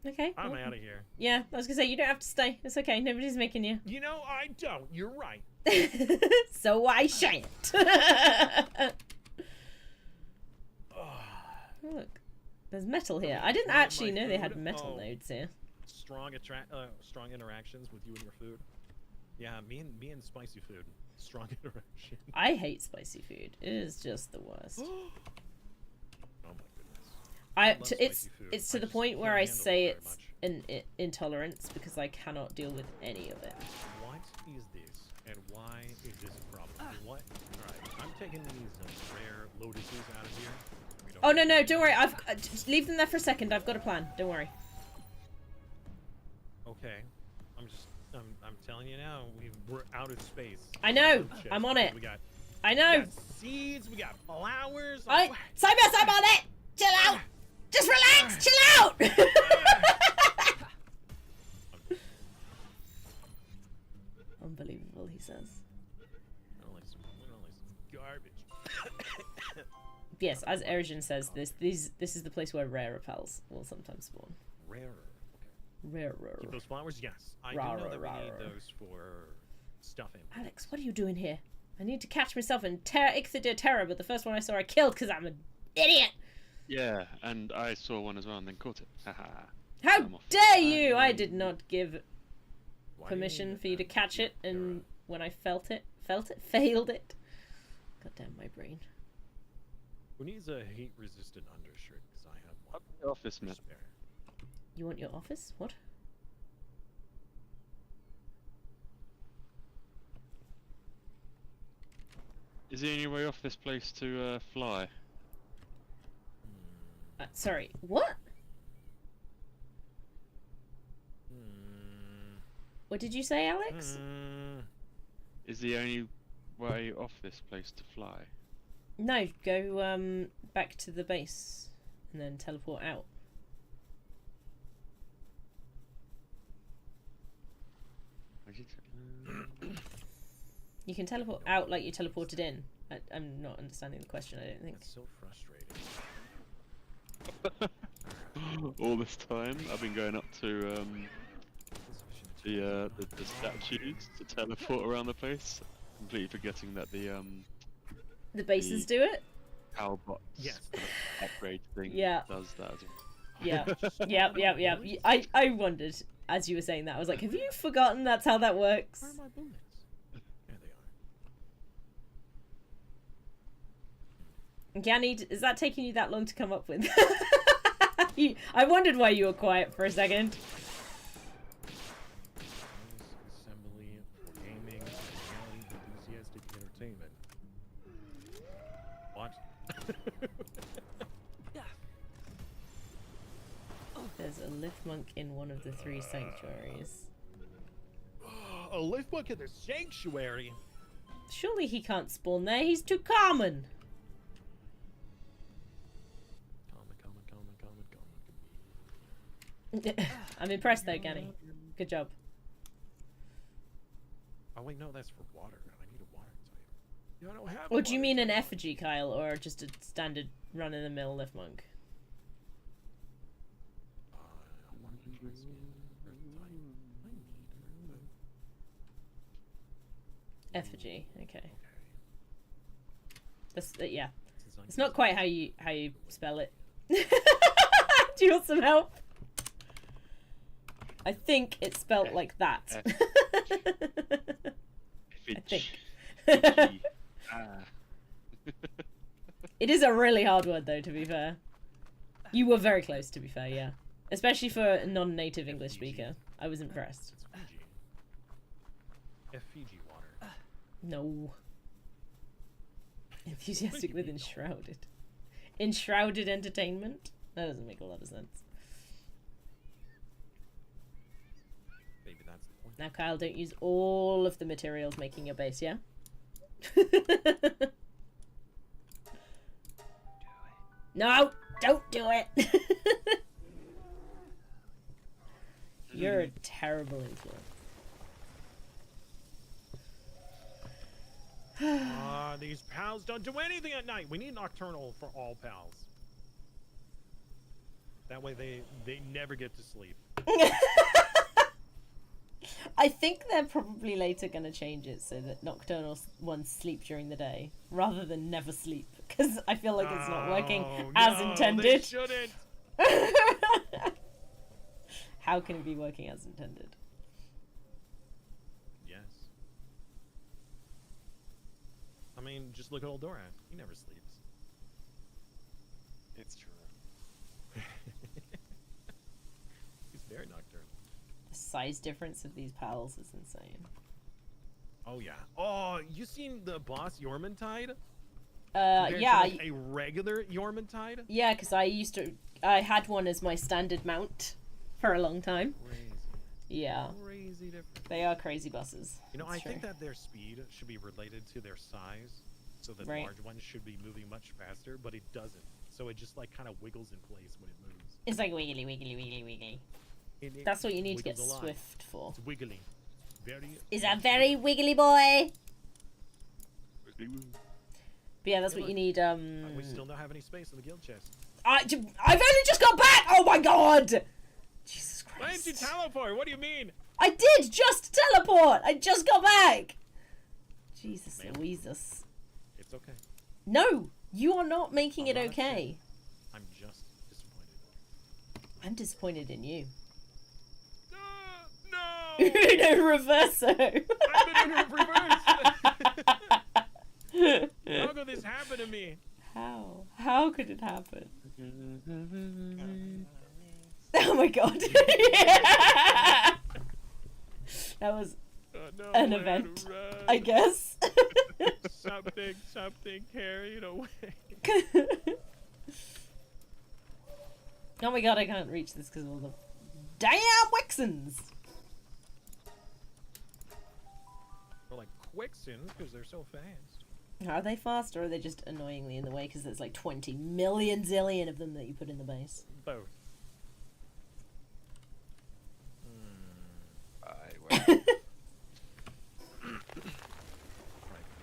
Okay. I'm well, out of here. yeah, I was gonna say, you don't have to stay. It's okay, nobody's making you. You know, I don't. You're right. So I shan't. Look, there's metal here. I didn't actually know they had metal nodes here. Strong interactions with you and your food. Yeah, me and spicy food. Strong interaction. I hate spicy food. It is just the worst. Oh my goodness. love It's spicy food. it's to I the just point where can't I handle say it very it's an intolerance because I cannot deal with any of it. What is this, and why is this a problem? What? All right, I'm taking these rare lotuses out of here. We don't Oh no need no! them. Don't worry. I've just leave them there for a second. I've got a plan. Don't worry. Okay, I'm telling you now, we're out of space. I know. Chest. I'm on it. We got I know. seeds. We got flowers. I Cybus, I'm on it. Chill out. Just relax. Chill out. Unbelievable, he says. I don't like some garbage. Yes, as Erigin says, this is the place where rare repels will sometimes spawn. Rarer. Rarer. Keep those flowers? Yes. I do Rawr, know that we rawr. need those for stuffing. Alex, what are you doing here? I need to catch myself in Ixodir Terror, but the first one I saw I killed because I'm an idiot. Yeah, and I saw one as well and then caught it. Haha. How I'm off. dare you! I did not give Why do permission need for you to that? catch it, You're and when I failed it. God damn my brain. Who needs a heat-resistant undershirt? Because I have one. Up in the office, to man. spare. You want your office? What? Is there any way off this place to fly? Sorry, what? Hmm. What did you say, Alex? Is the only way off this place to fly? No, go back to the base and then teleport out. You can teleport out like you teleported in. I'm not understanding the question, I don't think. That's so frustrating. All this time, I've been going up to the statues to teleport around the place, completely forgetting that the bases do it? power box Yes. upgrade thing Yeah. does that as well. Yeah. Yep. I wondered as you were saying that. I was like, have you forgotten that's how that works? Where are my bullets? There they are. Ganny, is that taking you that long to come up with? I wondered why you were quiet for a second. Assembly for gaming, reality, enthusiastic entertainment. What? There's a lift monk in one of the 3 sanctuaries. A lift book in the sanctuary. Surely he can't spawn there. He's too common. I'm impressed though, Ganny. Good job. Oh wait, no, that's for water. I need a water type. Yeah, I don't have. Or do you mean an effigy, Kyle, or just a standard run-of-the-mill lift monk? I want to try skin. Earth type. I need earth. Effigy, okay. That's yeah. Since I'm It's not quite how you spell it. Do you want some help? I think it's spelled like that. I think. It is a really hard word, though, to be fair. You were very close, to be fair, yeah. Especially for a non-native English speaker. I was impressed. It's Fiji. Fiji water. No. Enthusiastic with enshrouded. Enshrouded entertainment? That doesn't make a lot of sense. Maybe that's the point. Now, Kyle, don't use all of the materials making your base, yeah? No! Don't do it! You're a terrible influence. These pals don't do anything at night. We need nocturnal for all pals. That way they never get to sleep. I think they're probably later going to change it so that nocturnal ones sleep during the day rather than never sleep, because I feel like it's not working as intended. They shouldn't. How can it be working as intended? Yes. I mean, just look at old Doran. He never sleeps. It's true. He's very nocturnal. The size difference of these pals is insane. Oh yeah. Oh, you seen the boss Yormantide? Yeah. To, like, a regular Yormantide? Yeah, because I had one as my standard mount for a long time. Crazy. Yeah. Crazy difference. They are crazy bosses. You know, That's I think true. that their speed should be related to their size, so that Right. large ones should be moving much faster, but it doesn't. So it just like kind of wiggles in place when it moves. It's like wiggly, wiggly, wiggly, wiggly. It That's what you need to get wiggles a lot. Swift for. It's wiggly. Very. Is a very wiggly boy. But yeah, that's Yeah, what you look. need. We still don't have any space in the guild chest. I've only just got back. Oh my god! Jesus Christ! Why didn't you teleport? What do you mean? I did just teleport. I just got back. Jesus Ma'am. Louises. It's okay. No, you are not making it I'm not okay. I'm just disappointed. I'm disappointed in you. No! Uno reverso. I've been in reverse. How could this happen to me? How? How could it happen? Oh my god. Yeah. That was No an way to event, run. I guess. something carried away. Oh my god, I can't reach this because of all the damn Wixens. Or like quicksand because they're so fast. Are they fast or are they just annoyingly in the way because there's like 20 million zillion of them that you put in the base? Both. Right. Right.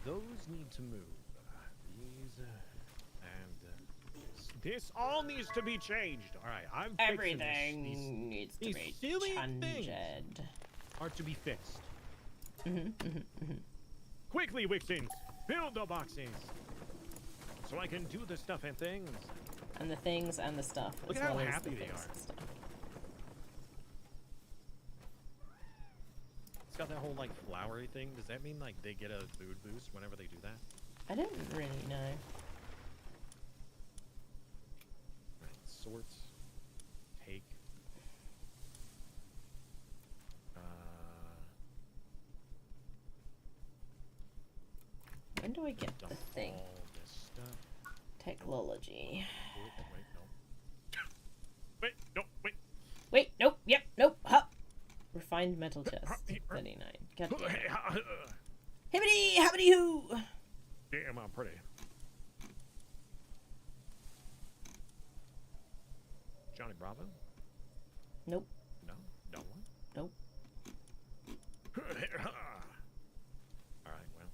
Those need to move. These and this all needs to be changed. All right, I'm fixing Everything this. needs to these be silly things. changed. Are to be fixed. Mhm. Quickly, Wixens, build the boxes so I can do the stuff and things. And the things and the stuff. Look as at how well as happy the they things are. and stuff. It's got that whole like flowery thing. Does that mean like they get a food boost whenever they do that? I don't really know. Right. Sorts. Take. When do I get Dump the thing? all this stuff. Technology. Wait, no. Wait, no, wait. Wait, nope, yep, nope, hup. Refined metal chest. 39. God damn it. Hibbity, habbity hoo! Damn, I'm pretty. Johnny Bravo? Nope. No, no one. Nope. All right, well,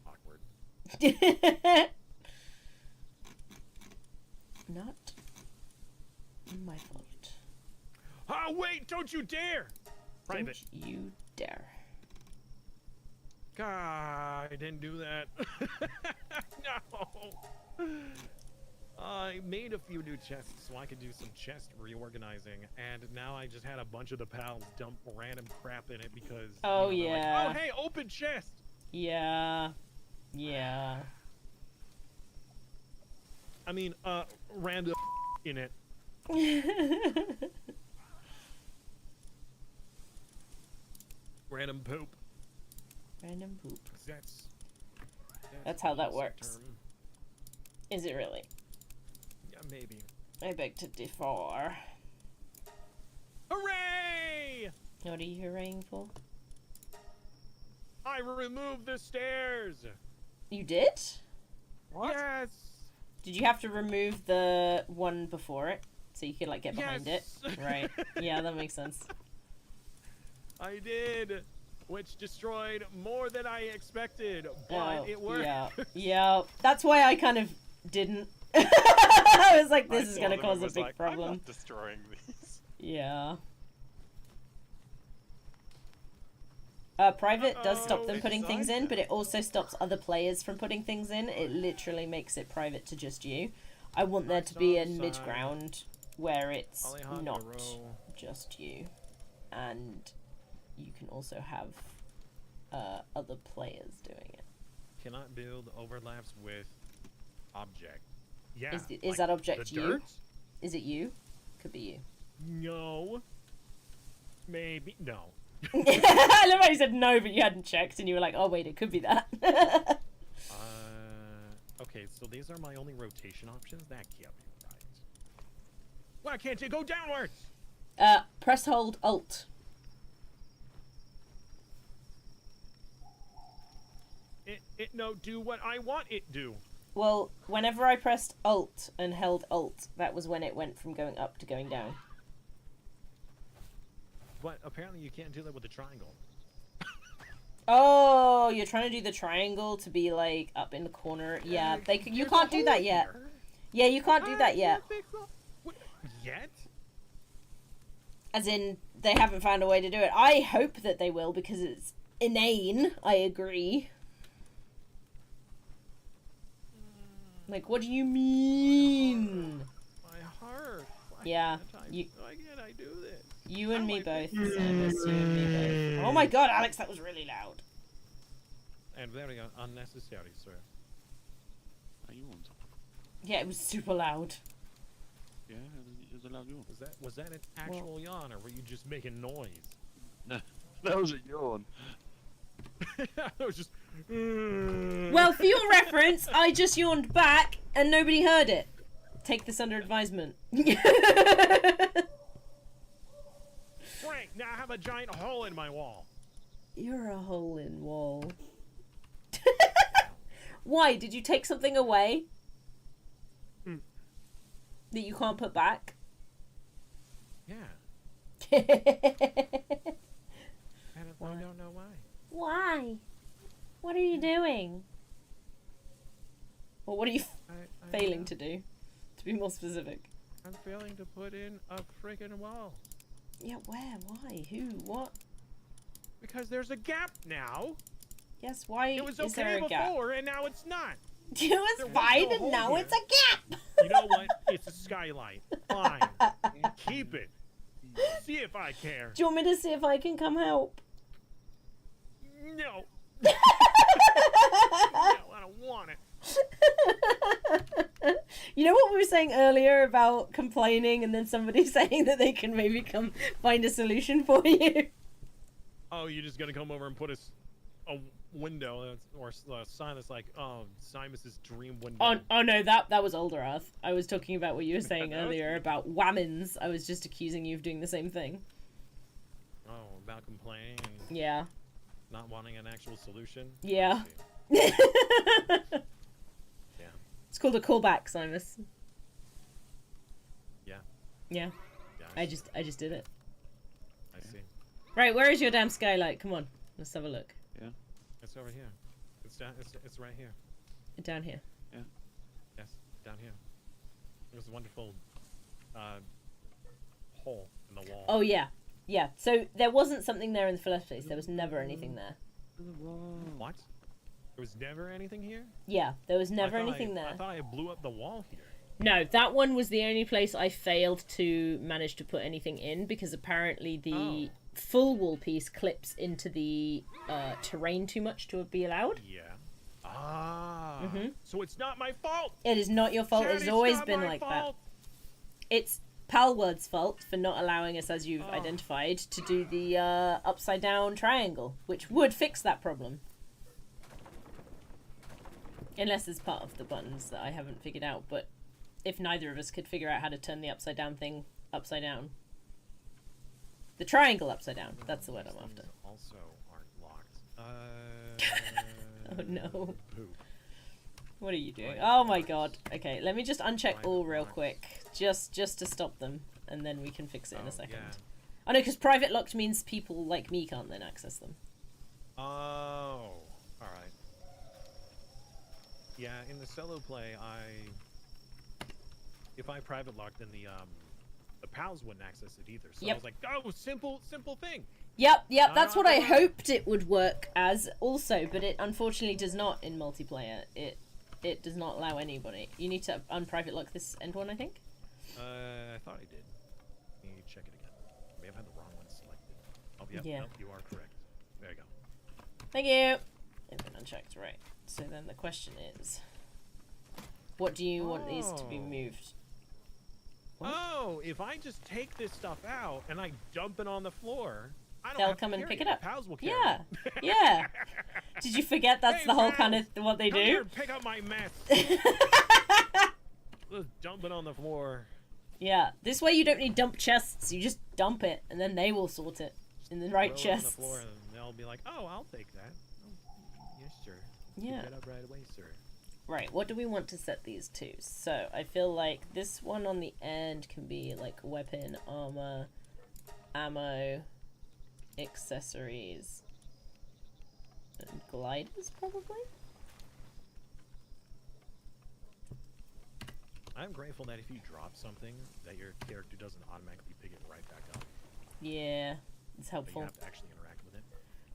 awkward. Not my fault. Oh wait! Don't you dare! Private. Don't you dare. God, I didn't do that. No. I made a few new chests so I could do some chest reorganizing, and now I just had a bunch of the pals dump random crap in it because. Oh, they're like, yeah. oh, hey, open chest. Yeah. Yeah. I mean, random in it. Random poop. Random poop. That's how that the works. term. Is it really? Yeah, maybe. I beg to differ. Hooray! What are you hurraying for? I removed the stairs. You did? What? Yes. Did you have to remove the one before it so you could like get behind it? Yes. Right. Yeah, that makes sense. I did, which destroyed more than I expected, but it worked. Yeah. Yeah. That's why I kind of didn't. I was like, this is saw gonna them and cause a was big like, I'm problem. not destroying these. Yeah. Private does stop them they putting things designed in, but it. it also stops other players from putting things in. It literally makes it private to just you. I want there to be a Nice mid-ground where it's Alejandro. not just you. And you can also have other players doing it. Cannot build overlaps with object. Yeah. Is like that object the you? dirt? Is it you? Could be you. No. Maybe no. I love how you said no, but you hadn't checked, and you were like, "Oh wait, it could be that." Okay, so these are my only rotation options. That can't be right. Why can't you go downwards? Press hold Alt. It no do what I want it do. Well, whenever I pressed Alt and held Alt, that was when it went from going up to going down. But apparently you can't do that with the triangle. Oh, you're trying to do the triangle to be like up in the corner. Yeah, you There's can't a do that hole yet. here. Yeah, you can't do that yet. What? Yet? As in, they haven't found a way to do it. I hope that they will because it's inane. I agree. Like, what do you mean? My heart. Why Yeah, can't you- Why can't I do this? You and How me am I both. Samus, you and me both. Oh my god, Alex, that was really loud. And very unnecessary, sir. Are you on? Yeah, it was super loud. Yeah, it was a loud yawn. Was that an actual yawn, or were you just making noise? No, that was a yawn. I was just. Well, for your reference, I just yawned back and nobody heard it. Take this under advisement. Frank, now I have a giant hole in my wall. You're a hole in wall. Why? Did you take something away? Hmm. That you can't put back? Yeah, Why? I don't know why. What are you doing? Or what are you I failing to do? To be more specific. I'm failing to put in a freaking wall. Yeah, where? Why? Who? What? Because there's a gap now. Yes, why It was is there okay a gap? before, and now it's not. It There was was fine, no and hole now here. it's a gap. You know what? It's a skylight. Fine. Keep it. See if I care. Do you want me to see if I can come help? No. No, I don't want it. You know what we were saying earlier about complaining and then somebody saying that they can maybe come find a solution for you? Oh, you're just gonna come over and put a window or a sign that's like, oh, Simus's dream window. Oh no, that was Older Earth. I was talking about what you were saying That was earlier me. about whammons. I was just accusing you of doing the same thing. Oh, about complaining and Yeah. not wanting an actual solution. Yeah. I see. It's called a callback, Simus. Yeah. Yeah. Yeah, I just did it. I see. Right, where is your damn skylight? Come on, let's have a look. It's over here. It's down. It's right here. Down here. Yes, down here. There's a wonderful hole in the wall. Oh yeah, yeah. So there wasn't something there in the first place. There was never anything there. What? There was never anything here? Yeah, there was never I thought anything I there. thought I blew up the wall here. No, that one was the only place I failed to manage to put anything in because apparently the full wall piece clips into the terrain too much to be allowed. Yeah. Ah. Mhm. So it's not my fault. It is not your fault. Chad, It's always not been my like fault. that. It's Palworld's fault for not allowing us, as you've identified, to do the upside down triangle, which would fix that problem. Unless it's part of the buttons that I haven't figured out, but if neither of us could figure out how to turn the upside down thing upside down. The triangle upside down. That's the word I'm after. Also aren't locked. Oh no. Boo. What are you doing? Oh my god. Okay, let me just uncheck all real quick. Just to stop them, and then we can fix it in a second. Yeah. Oh no, because private locked means people like me can't then access them. Oh. Alright. Yeah, in the solo play, if I private locked, then the pals wouldn't access it either. So Yep. I was like, oh, simple thing. Yep, that's what I hoped it would work as also, but it unfortunately does not in multiplayer. It does not allow anybody. You need to unprivate lock this end one, I think. I thought I did. Let me check it again. I may have had the wrong one selected. Oh, yep, Yeah. nope, you are correct. There you go. Thank you. It's been unchecked, right. So then the question is, what do you want these to be moved? What? Oh, if I just take this stuff out and I dump it on the floor, I don't They'll have to come and carry pick it up. Pals will carry Yeah, it. yeah. Did you forget that's Hey, the whole pals, kind of what they Come do? here and pick up my mess. Just dump it on the floor. Yeah, this way you don't need dump chests. You just dump it, and then they will sort it in the right Throw it on chests. the floor and they'll be like, oh, I'll take that. Oh, yes, sir. Yeah. Pick that up right away, sir. Right, what do we want to set these to? So, I feel like this one on the end can be like weapon, armor, ammo, accessories, and gliders, probably? I'm grateful that if you drop something, that your character doesn't automatically pick it right back up. Yeah, it's But helpful. you have to actually interact with it.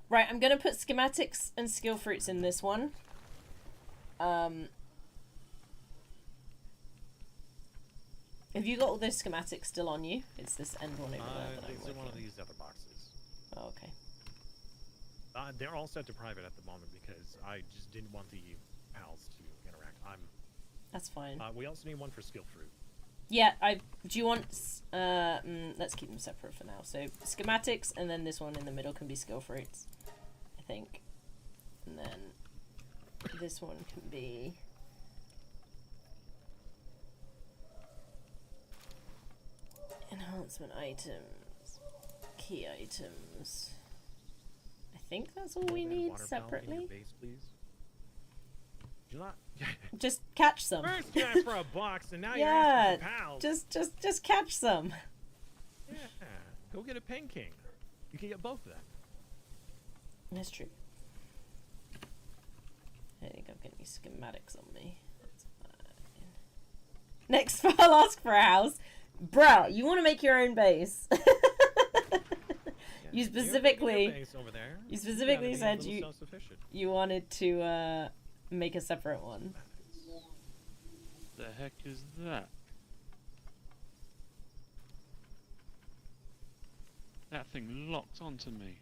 Right, I'm gonna put schematics and skill fruits in this one. Have you got all those schematics still on you? It's this end one over there that I'm It's in one of working these other boxes. on. Oh, okay. They're all set to private at the moment because I just didn't want the pals to interact. That's fine. We also need one for skill fruit. Yeah, do you want, let's keep them separate for now. So, schematics, and then this one in the middle can be skill fruits, I think. And then this one can be... enhancement items, key items. I think that's all we That need water fountain in your separately. base, please. You're not. Just catch some. First you asked for a box, and now you're Yeah, asking for pals. just catch some. Yeah. Go get a Pen King. You can get both of them. That's true. I think I've got any schematics on me. That's fine. Next I'll ask for a house. Bruh, you want to make your own base. You specifically- Your base over there. you specifically gotta be a said little you- self-sufficient. You wanted to make a separate one. The heck is that? That thing locked onto me.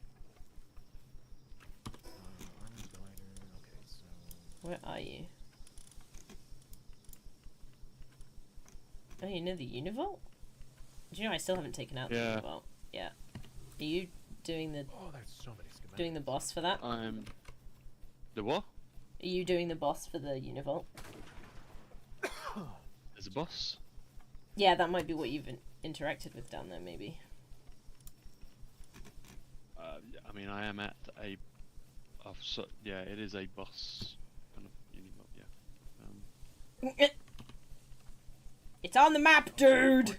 Armor glider. Okay, so Where are you? Oh, you're near the Univault? Do you know I still haven't taken out Yeah. the Univault? Yeah. Are you doing the there's so many schematics. doing the boss for that? Are I'm. The what? you doing the boss for the Univault? There's a boss? Yeah, that might be what you've interacted with down there, maybe. I mean, I am at a. Yeah, it is a boss. Kind of. Yeah. It's on the map, dude!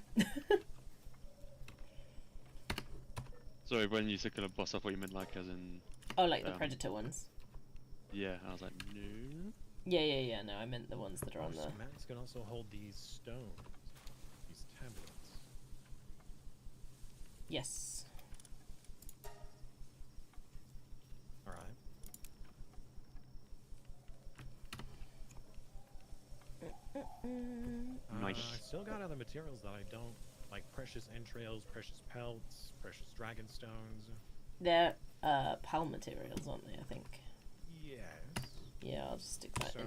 Sorry, when you said kind of boss, I thought you meant like as in. Oh, like the Predator ones. Yeah, I was like, no. Yeah, no, I meant the ones that are on the... Schematics can also hold these stones, these tablets. Yes. All right. Nice. I still got other materials that I don't like: precious entrails, precious pelts, precious dragon stones. They're PAL materials, aren't they? I think. Yes. Yeah, I'll just stick that So, in.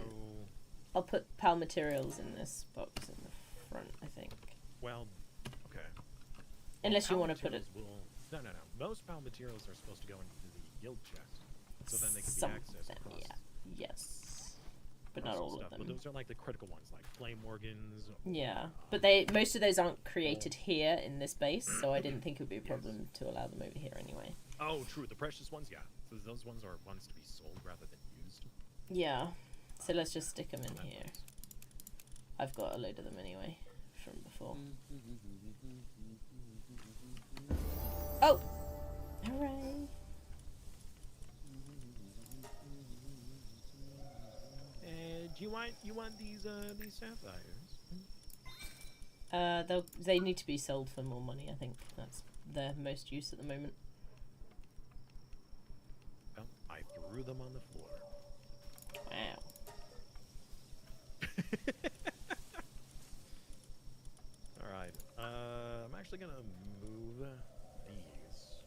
I'll put PAL materials in this box in the front, I think. well, okay. Unless you PAL want to put it. materials No. Most PAL materials are supposed to go into the guild chest, so then they can Some be of accessed them, across. yeah. Yes. But across not some all stuff. of But them. those are like the critical ones, like flame organs. Yeah, but most of those aren't created here in this base, so I didn't think it would be a problem to allow them over here anyway. Oh, true. The precious ones, yeah. So those ones are ones to be sold rather than used. Yeah, so let's just stick them in That's here. nice. I've got a load of them anyway from before. Oh! Hooray! Do you want these sapphires? They need to be sold for more money. I think that's their most use at the moment. Well, I threw them on the floor. Wow. Alright, I'm actually gonna move these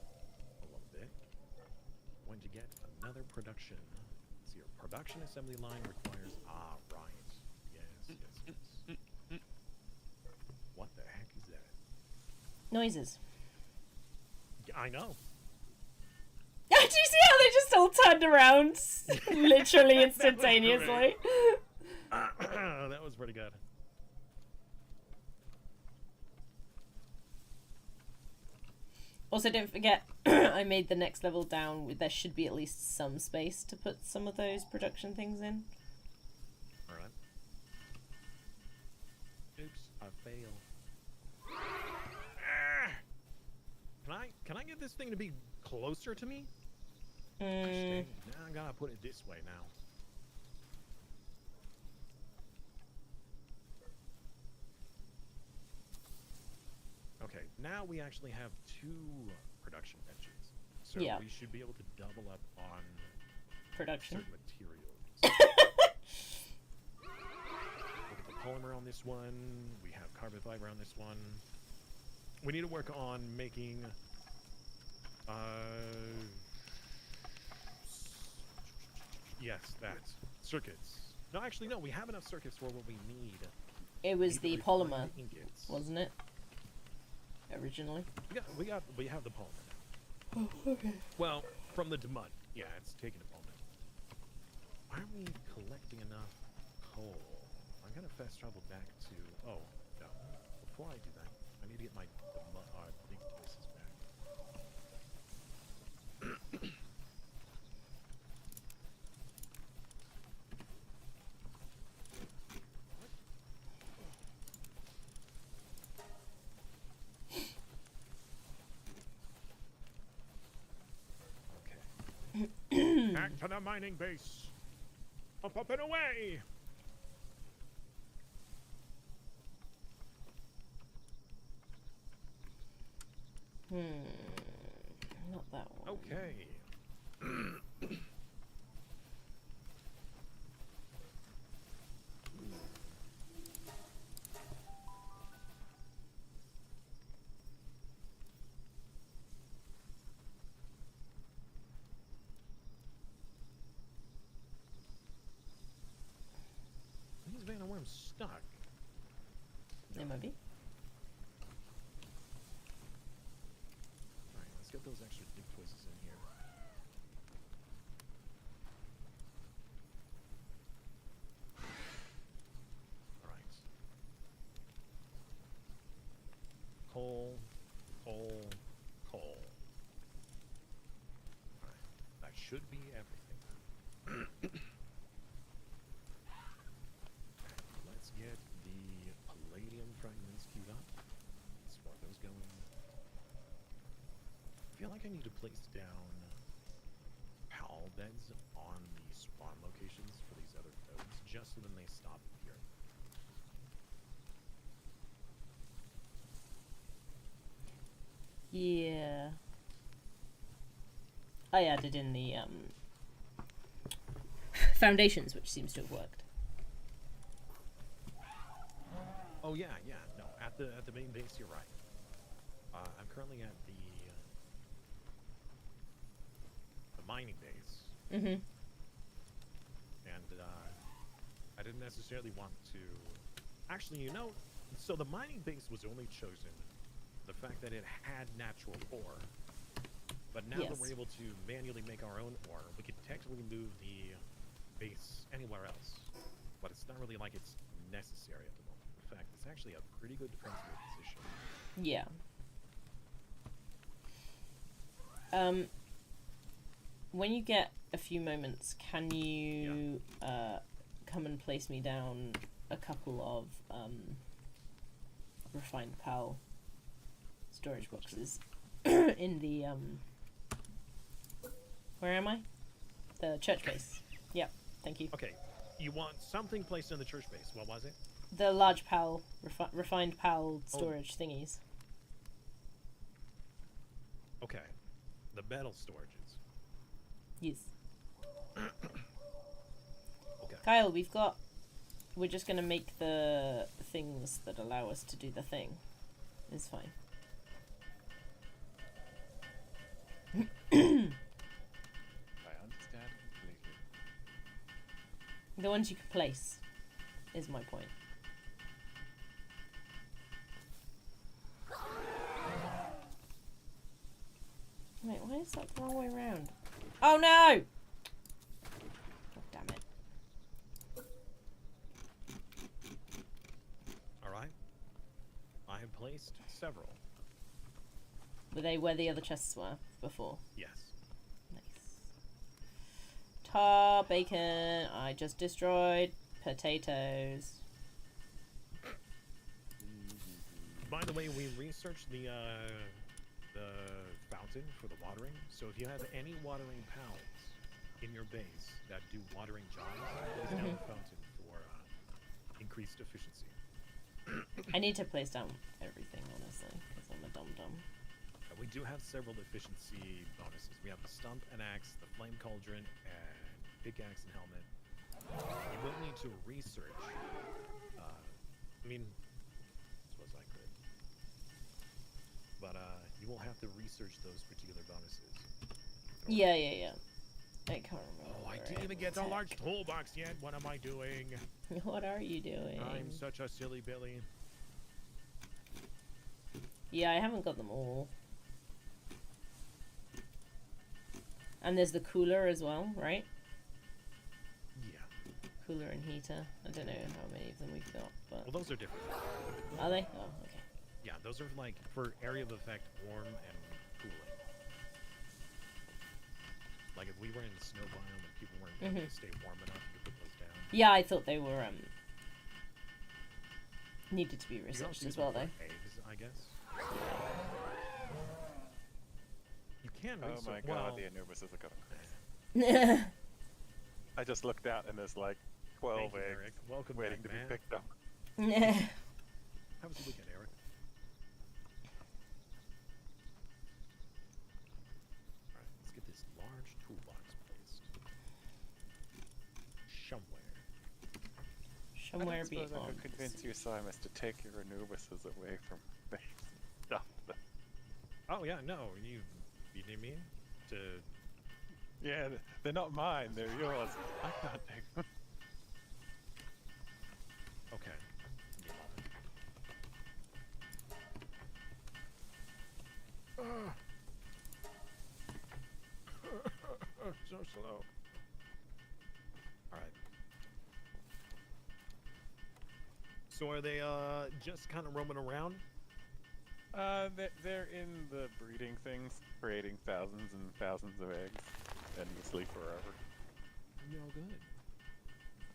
a little bit. When you get another production. So your production assembly line requires, right. Yes. What the heck is that? Noises. I know. Did you see how they just all turned around? Literally instantaneously. That was pretty good. Also, don't forget, I made the next level down. There should be at least some space to put some of those production things in. Alright. Oops, I failed. Can I get this thing to be closer to me? Now I gotta put it this way now. Okay, now we actually have 2 production benches. So Yeah. we should be able to double up on Production. certain materials. Look at the polymer on this one. We have carbon fiber on this one. We need to work on making yes, that. Circuits. No, actually no, we have enough circuits for what we need. It was We the need to refine polymer, the ingots. wasn't it? Originally. We have the polymer now. Oh, okay. Well, from the mud. Yeah, it's taken a moment. Why aren't we collecting enough coal? I'm gonna fast travel back to. Oh no! Before I do that, I need to get my big devices back. Okay. Back to the mining base. Up and away. Not that one. Okay. These Vanderworms stuck. There might be. Alright, let's get those extra dig twists in here. Alright. Coal, coal, coal. Alright, that should be everything. Let's get the palladium fragments queued up. Let's want those going. I feel like I need to place down PAL beds on the spawn locations for these other nodes, just so then they stop appearing. Yeah. I added in the foundations, which seems to have worked. Oh yeah, yeah. No, at the main base, you're right. I'm currently at the mining base, Mm-hmm. and I didn't necessarily want to. Actually, you know, so the mining base was only chosen the fact that it had natural ore. But now that Yes. we're able to manually make our own ore, we could technically move the base anywhere else. But it's not really like it's necessary at the moment. In fact, it's actually a pretty good defensible position. Yeah. When you get a few moments, can you come and place me down a couple of refined PAL storage boxes in the where am I? The church base. Yep. Thank you. Okay, you want something placed in the church base. What was it? The large PAL refined PAL storage thingies. Okay, the metal storages. Yes. Okay. Kyle, we're just gonna make the things that allow us to do the thing. It's fine. I understand completely. The ones you can place is my point. Wait, why is that the wrong way around? Oh no! Oh, damn it. Alright. I have placed several. Were they where the other chests were before? Yes. Nice. Tar, bacon, I just destroyed. Potatoes. By the way, we researched the fountain for the watering. So if you have any watering pals in your base that do watering jobs, place down the fountain for increased efficiency. I need to place down everything, honestly, because I'm a dum-dum. We do have several efficiency bonuses. We have the stump and axe, the flame cauldron, and pickaxe and helmet. You will need to research. I mean, suppose I could. But you will have to research those particular bonuses. Yeah. I can't remember. Oh, I where didn't even get the tech. large toolbox yet. What am I doing? What are you doing? I'm such a silly Billy. Yeah, I haven't got them all. And there's the cooler as well, right? Yeah. Cooler and heater. I don't know how many of them we've got, but Well, those are different. are they? Oh, okay. Yeah, those are like for area of effect, warm and cooling. Like if we were in the snow biome and people weren't able to stay warm enough, you put those down. Yeah, I thought they were needed to be You can researched also as use well, them though. for eggs, I guess. You can Oh research. my god, well, the Anubis is a good. Yeah. I just looked out and there's like 12 thank you, eggs Eric. Welcome waiting back, to man. be picked up. How was the weekend, Eric? Alright, let's get this large toolbox placed. Somewhere. Somewhere I don't suppose I beyond. could convince you, Simus, to take your Anubises away from me. Stop them. Oh yeah, no, you need me to. Yeah, they're not mine, they're yours. I can't take them. Okay. So slow. Alright. So are they just kind of roaming around? They're in the breeding things, creating thousands and thousands of eggs, endlessly forever. No good.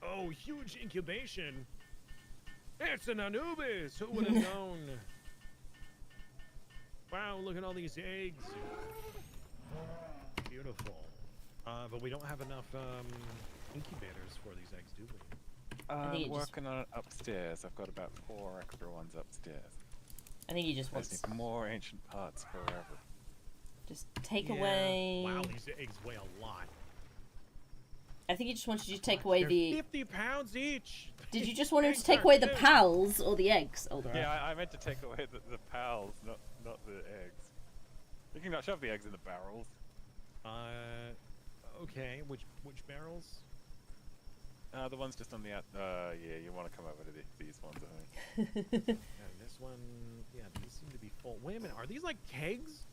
Oh, huge incubation! It's an Anubis! Who would have known? Wow, look at all these eggs. Beautiful. But we don't have enough incubators for these eggs, do we? think I'm it just- working on it upstairs. I've got about 4 extra ones upstairs. I think he just I wants just need more ancient parts forever. just take Yeah. away. Wow, these eggs weigh a lot. I think he just wanted you to take What? away They're the... 50 pounds each. Did you just want him to Eggs take are away the too. pals or the eggs? Oh, they're Yeah, I meant to take away the pals, not the eggs. You can not shove the eggs in the barrels. Okay. Which barrels? The ones just on the out. Yeah, you want to come over to these ones, I think. Yeah, this one. Yeah, these seem to be full. Wait a minute. Are these like kegs?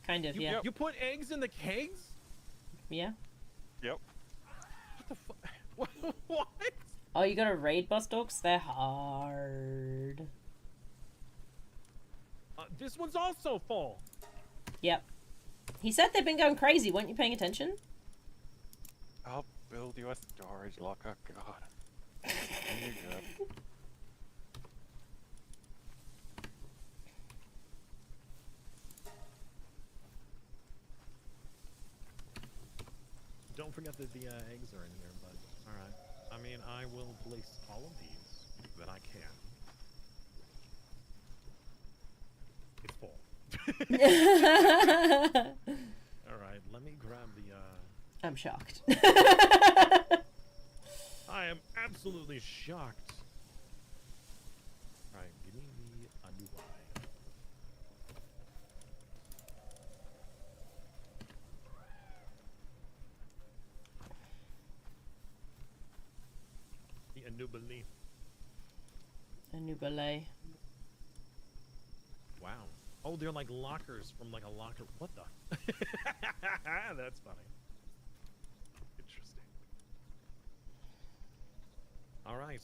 Kind of, You, yeah. You put eggs in the kegs? Yeah. Yep. What the fuck? What? Oh, you got to raid boss dogs? They're hard. This one's also full. Yep. He said they've been going crazy. Weren't you paying attention? I'll build you a storage locker. God. There you go. Don't forget that the eggs are in here, but alright. I mean, I will place all of these that I can. It's full. Alright, let me grab the, I'm shocked. I am absolutely shocked. Alright, give me the Anubai. The Anubali. A new ballet. Wow. Oh, they're like lockers from like a locker. What the? That's funny. Interesting. All right.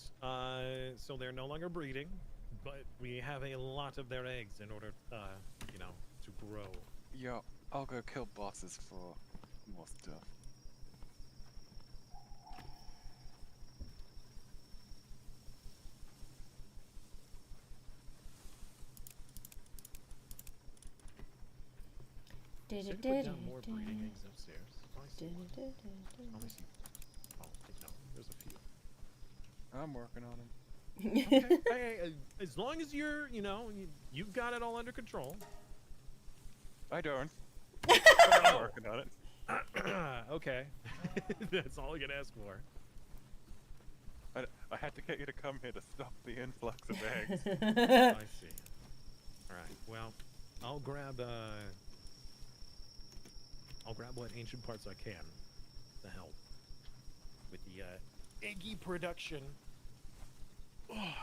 So they're no longer breeding, but we have a lot of their eggs in order, you know, to grow. Yo, I'll go kill bosses for more stuff. Should I put down more breeding eggs upstairs? Oh, I see one. Oh, I see. Oh, no, there's a few. I'm working on them. Okay. Hey, as long as you're, you know, you've got it all under control. I don't. But I'm working on it. Okay. That's all I can ask for. I had to get you to come here to stop the influx of eggs. I see. Alright, well, I'll grab what ancient parts I can to help with the eggy production. Power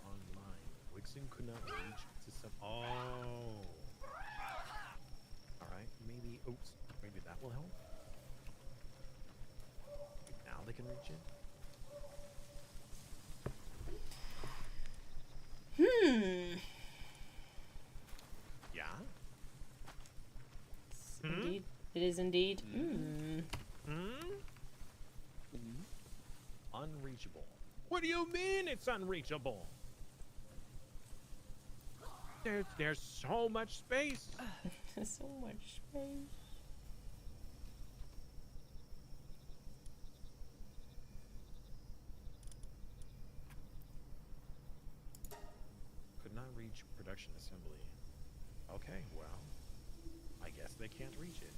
online. Wixen could not reach to some. Oh. Alright, maybe. Oops. Maybe that will help. Now they can reach it. Yeah. Indeed. It is indeed. Unreachable. What do you mean it's unreachable? There's so much space. There's so much space. Could not reach production assembly. Okay, well, I guess they can't reach it.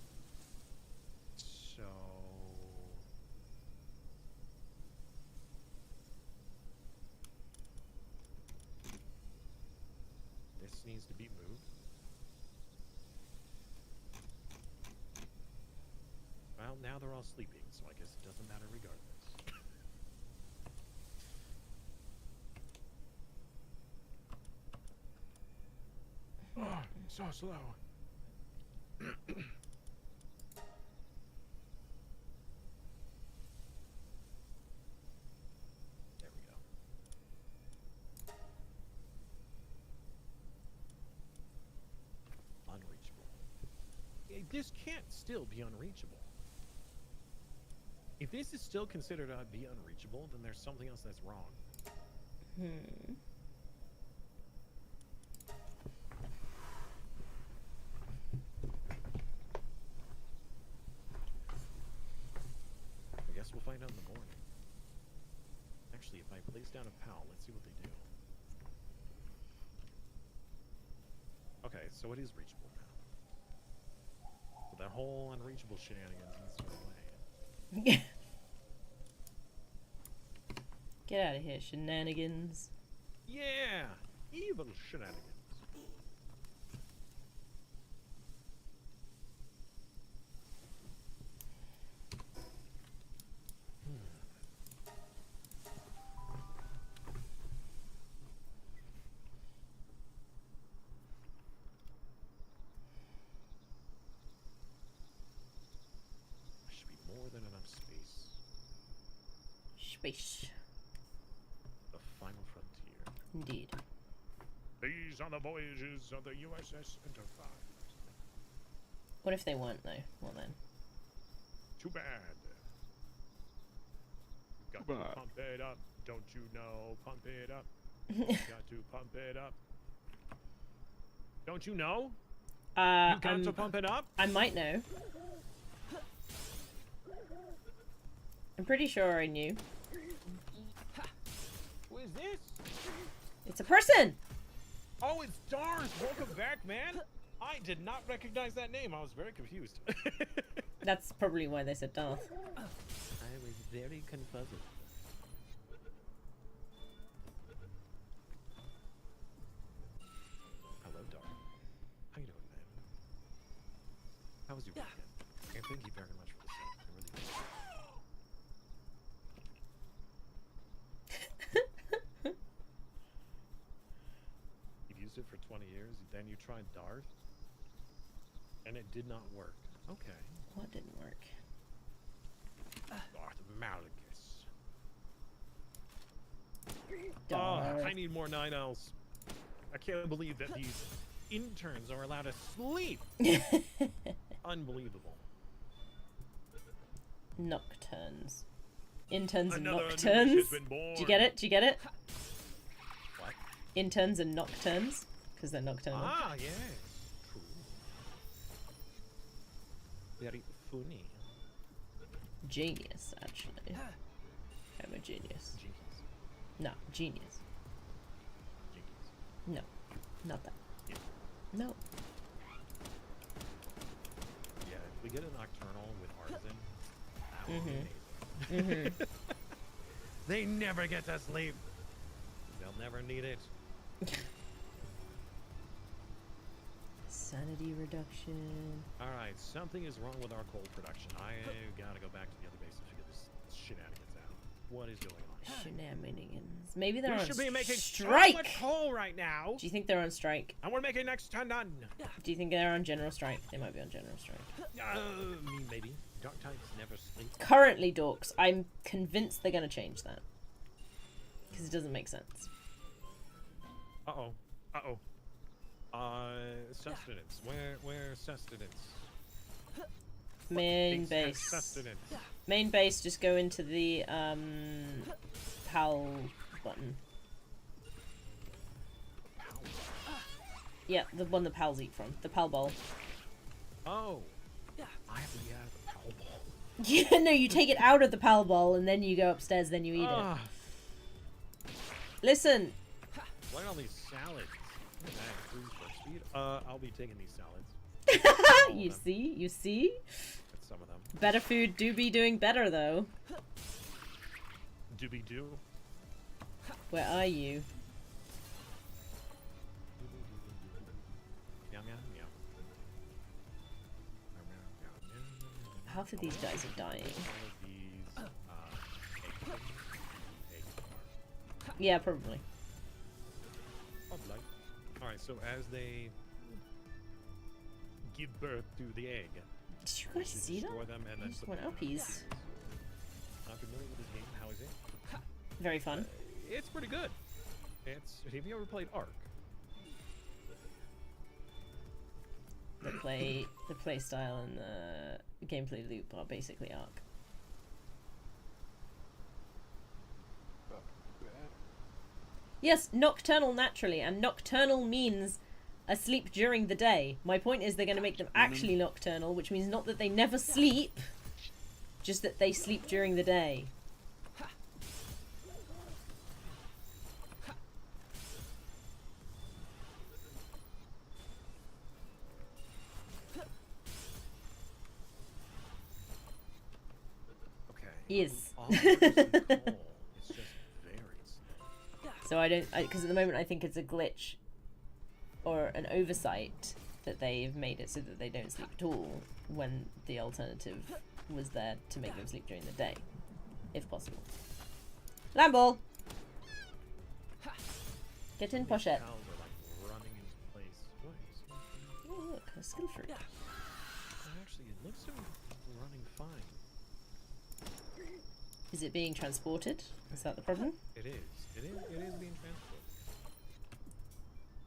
So... this needs to be moved. Well, now they're all sleeping, so I guess it doesn't matter regardless. Oh, so slow. There we go. Unreachable. This can't still be unreachable. If this is still considered to be unreachable, then there's something else that's wrong. I guess we'll find out in the morning. Actually, if I place down a pal, let's see what they do. Okay, so it is reachable now. So that whole unreachable shenanigans needs to go away. Get out of here, shenanigans. Yeah! Evil shenanigans. There should be more than enough space. Space. The final frontier. Indeed. These are the voyages of the USS Enterprise. What if they weren't, though? Well, then. Too bad. Got Too to bad. pump it up. Don't you know? Pump it up. Got to pump it up. Don't you know? You got to pump it up? I might know. I'm pretty sure I knew. Who is this? It's a person! Oh, it's Darth! Welcome back, man! I did not recognize that name. I was very confused. That's probably why they said Darth. I was very confused. Hello, Darth. How you doing, man? How was your weekend? And thank you very much for the set. I really You've used it for 20 years, then you tried Darth, and it did not work. Okay. What didn't work? Darth Malgus. Darth. I need more 9Ls. I can't believe that these interns are allowed to sleep. Unbelievable. Nocturnes. Interns and Another nocturnes. Anubis has been born. Do you get it? Do you get it? What? Interns and nocturnes. Because they're nocturnal. Ah, yes. True. Very funny. Genius, actually. I'm a genius. Genius. No, genius. Genius. No, not that. Yeah. No. Yeah, if we get a nocturnal with artisan, that would be Mhm. amazing. Mhm. They never get to sleep. They'll never need it. Sanity reduction. Alright, something is wrong with our coal production. I gotta go back to the other base and figure this shenanigans out. What is going on? Shenanigans. Maybe they're We on should be making so strike. much coal right now. Do you think they're on strike? And we're making next to none. Do you think they're on general strike? They might be on general strike. Maybe. Dark types never sleep. Currently, dorks. I'm convinced they're going to change that. Because it doesn't make sense. Uh-oh. Uh-oh. Sustenance. Where sustenance? Main Things have base. Sustenance. Main base, just go into the, PAL button. Yeah, the one the PALs eat from. The PAL bowl. Oh. I have to get out of the power ball. Yeah, no, you take it out of the PAL bowl and then you go upstairs, then you eat it. Listen. Look at all these salads. Look at that. Food for speed. I'll be taking these salads. You see? You see? That's some of them. Better food do be doing better, though. Doobie doo. Where are you? Meow meow meow. Meow, meow, meow, meow, meow. Half of these guys are dying. All of these, egg Yeah, probably. Alright, so as they give birth to the egg, Did you we guys should see that? destroy them and I then just put went them in uppies. cubes. Not familiar with this game. How is it? Very fun. It's pretty good. It's. Have you ever played Ark? The play style and the gameplay loop are basically Arc. Yes, nocturnal naturally, and nocturnal means asleep during the day. My point is they're going to make them actually nocturnal, which means not that they never sleep, just that they sleep during the day. Yes. Oh, it's just very slow. So I don't, because at the moment I think it's a glitch or an oversight that they've made it so that they don't sleep at all when the alternative was there to make them sleep during the day, if possible. Lamball! Get in, These Pochette. cows are like running into place. What is? Oh, look, a skill fruit. Actually, it looks to be running fine. Is it being transported? Is that the problem? It is. It is being transported.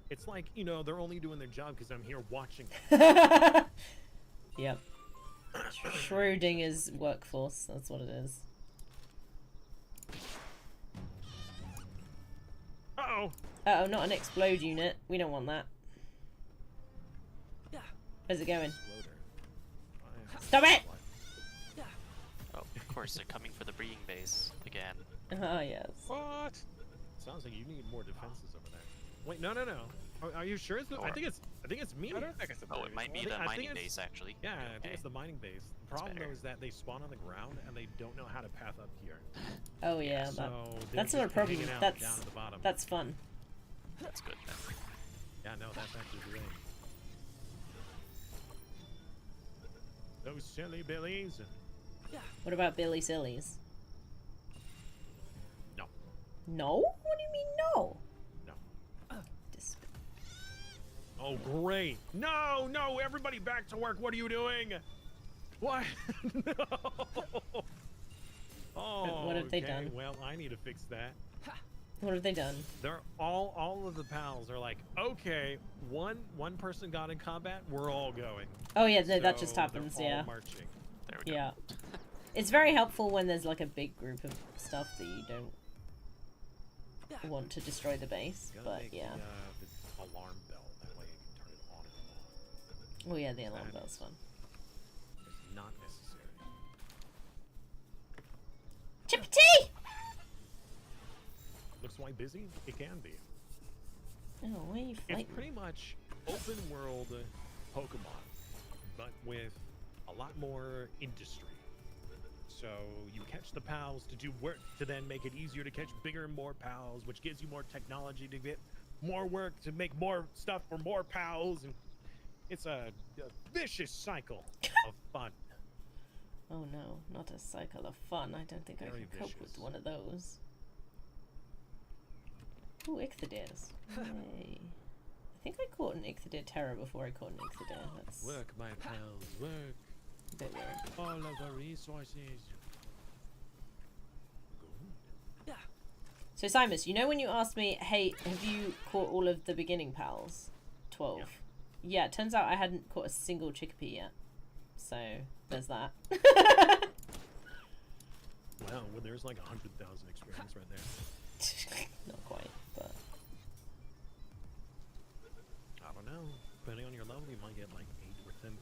It's like, you know, they're only doing their job because I'm here watching it. Yep. Schrodinger's workforce, that's what it is. Uh-oh! Uh-oh, not an explode unit. We don't want that. Where's it going? Exploder. Stop it! Oh, of course, they're coming for the breeding base again. Oh, yes. What? Sounds like you need more defenses over there. Wait, no. Are you sure? I think it's me. I don't think it's a Oh, it might be I the think mining it's- base, actually. Yeah, I think Okay. it's the mining base. The problem better. though is that they spawn on the ground and they don't know how to path up here. Oh, yeah. So they're That's not a just problem. hanging out That's down at the bottom. that's fun. That's good then. Yeah, no, that's actually great. Those silly billies. What about Billy Sillies? No. No? What do you mean no? No. Dis- Oh, great. No, everybody back to work. What are you doing? What? No. Oh, What have they okay, done? Well, I need to fix that. What have they done? They're all of the pals are like, okay, one person got in combat, we're all going. Oh, yeah, no, that So just they're happens, all yeah. marching. There we go. Yeah. It's very helpful when there's like a big group of stuff that you don't want to destroy the base, Gotta but make yeah. the alarm bell. That way you can turn it on and off. Oh, yeah, the alarm That bell's is- fun. It's not necessary. Chippity! Looks like busy? It can be. Oh, why are you It's fighting? pretty much open world Pokemon, but with a lot more industry. So you catch the pals to do work to then make it easier to catch bigger and more pals, which gives you more technology to get more work to make more stuff for more pals, and it's a vicious cycle of fun. Oh no, not a cycle of fun. I don't think I Very can cope with vicious. one of those. Ooh, Ichthydirs. Yay. I think I caught an Ichthydir Terror before I caught an Ichthydir. That's Work, my pals, work. a bit weird. All of the resources. Good. So, Simus, you know when you asked me, hey, have you caught all of the beginning pals? 12. Yeah, it turns out I hadn't caught a single Chickpea yet. So, there's that. Wow, well, there's like 100,000 experience right there. Not quite, but... I don't know. Depending on your level, you might get like 8 or 10,000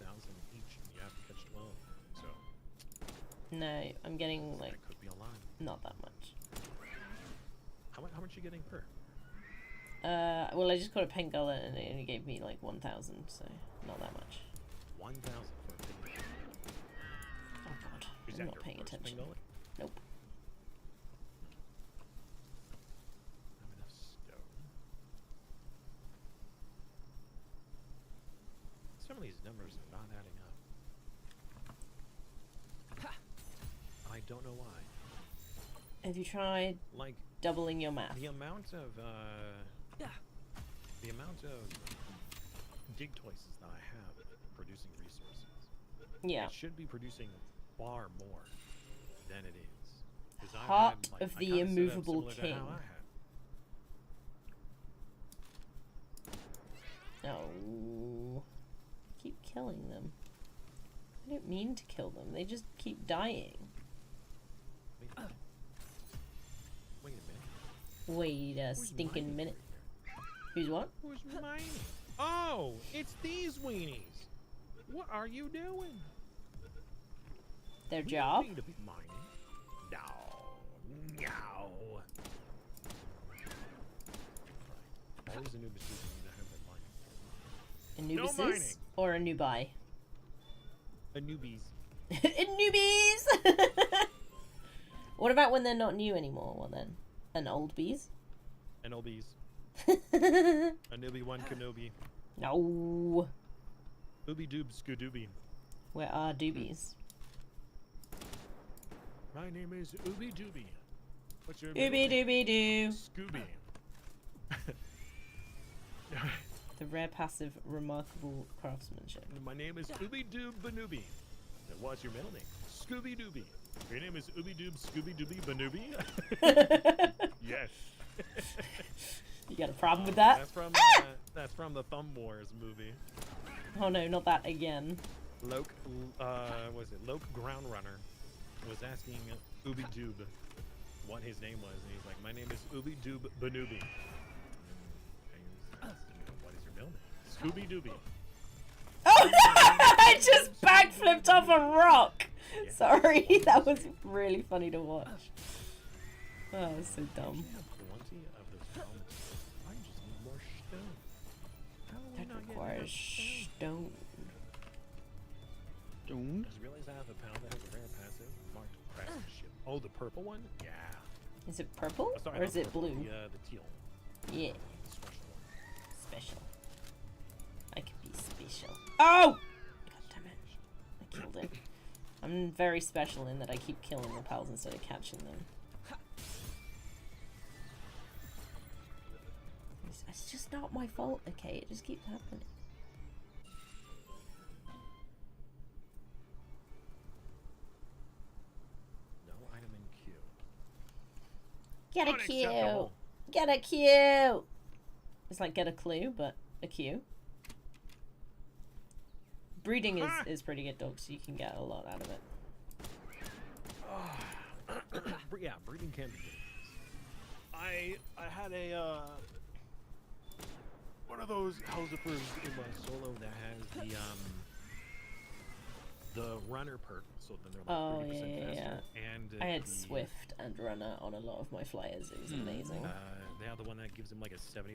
each, and you have to catch 12. So No, I'm getting, like, that could be a lot. not that much. How much you getting per? Well, I just caught a Pengullet and it only gave me, like, 1,000, so not that much. 1,000 for a ping. Oh god, Is I'm that not your paying first attention. Pingullet? Nope. Have enough stone. Some of these numbers are not adding up. I don't know why. Have you tried Like doubling your math? the amount of dig toises that I have producing resources. Yeah. It should be producing far more than it is. 'Cause I've Heart had, like, of I the kinda set up immovable similar to king. how I had. No. Keep killing them. I don't mean to kill them. They just keep dying. Wait a minute. Wait a Who's stinking mining minute. over here? Who's what? Who's mining? Oh, it's these weenies. What are you doing? Their We job? don't need to be mining. No. Always a new decision to have them mining. Anubises? No mining. Or a nubai? A newbies. Newbies! What about when they're not new anymore? What then? An old bees? And Obies. An Obi-Wan Kenobi. No. Ooby Doob Scoodoobie. Where are doobies? My name is Ooby Dooby. What's your Ooby dooby doo. Scooby. The rare passive remarkable craftsmanship. My name is Ooby Doob Banooby. And what's your middle name? Scooby Dooby. Your name is Ooby Doob Scooby Dooby Banooby? Yes. You got a problem with that? That's from the Thumb Wars movie. Oh no, not that again. Loke Groundrunner was asking Ooby Doob what his name was, and he's like, my name is Ooby Doob Banooby. What is your middle name? Scooby Dooby. Oh no! I just backflipped off a rock! Yeah. Sorry, that was really funny to watch. Oh, it's so dumb. Plenty of those problems. I just need more stone. How will we That not get requires enough stone? stone. Don't. Just realized I have a pound that has a rare passive marked craftsmanship. Oh, the purple one? Yeah. Is it purple? Oh, sorry, Or not is it purple, blue? The teal. Yeah, The special one. special. I could be special. Oh! God damn it. I killed it. I'm very special in that I keep killing the pals instead of catching them. It's just not my fault, okay? It just keeps happening. No item in queue. Get a cue! Unacceptable. Get a cue! It's like get a clue, but a cue. Breeding is pretty good, dogs. You can get a lot out of it. Yeah, breeding can be good. I had a one of those Helsifers in my solo that has the runner perk, so then they're like 30% faster. And I had the, Swift and Runner on a lot of my flyers. It was amazing. they have the one that gives them like a 75%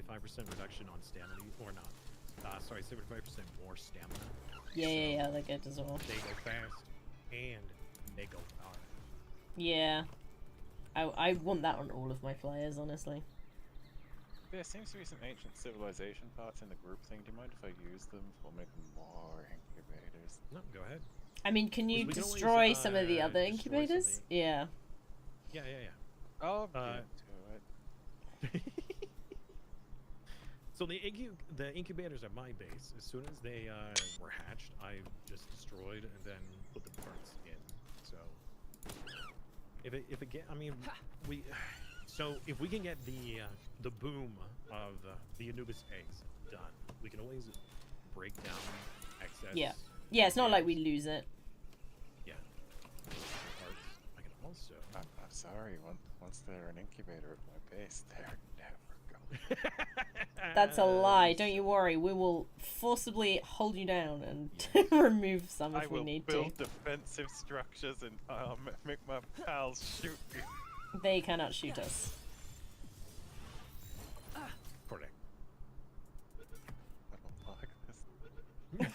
reduction on stamina, or not. Sorry, 75% more stamina. Yeah, they're good as well. They go fast and they go far. Yeah. I want that on all of my flyers, honestly. There seems to be some ancient civilization parts in the group thing. Do you mind if I use them for making more incubators? No, go ahead. I mean, can you We can always, destroy some of the other destroy incubators? something. Yeah. Oh, I'm Uh, getting to it. So the incubators at my base, as soon as they were hatched, I just destroyed and then put the parts in. So if it get, I mean, if we can get the boom of the Anubis eggs done, we can always break down excess. Yeah, it's not like we lose it. Yeah. Parts. I can also. I'm sorry. Once they're an incubator at my base, they're never going. That's a lie. Don't you worry. We will forcibly hold you down and remove some if we need I will build to. defensive structures and make my pals shoot me. They cannot shoot us. Correct. I don't like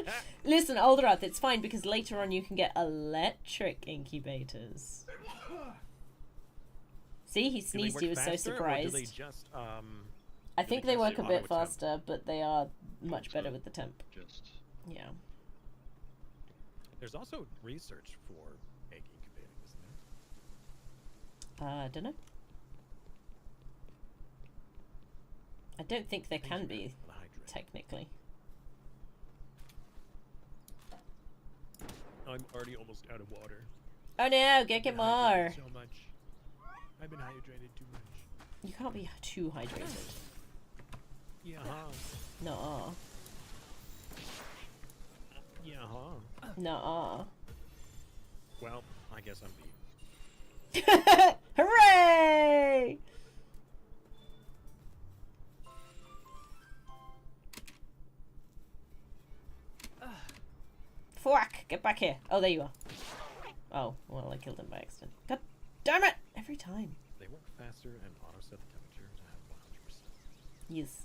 this. Listen, Oldrath, it's fine because later on you can get electric incubators. See, he sneezed. He was so surprised. Or do they just, I think they just work a auto bit attempt? faster, but they are much better with the temp. Just. Yeah. There's also research for egg incubating, isn't there? I don't know. I don't think there can be, technically. I'm already almost out of water. Oh no, get I've been more! hydrated So much. I've been hydrated too much. You can't be too hydrated. Yeah. Nuh-uh. Yeah. Nuh-uh. Well, I guess I'm beat. Hooray! Fuck! Get back here. Oh, there you are. Oh, well, I killed him by accident. God damn it! Every time. They work faster and auto set the temperature to have 100%. Yes.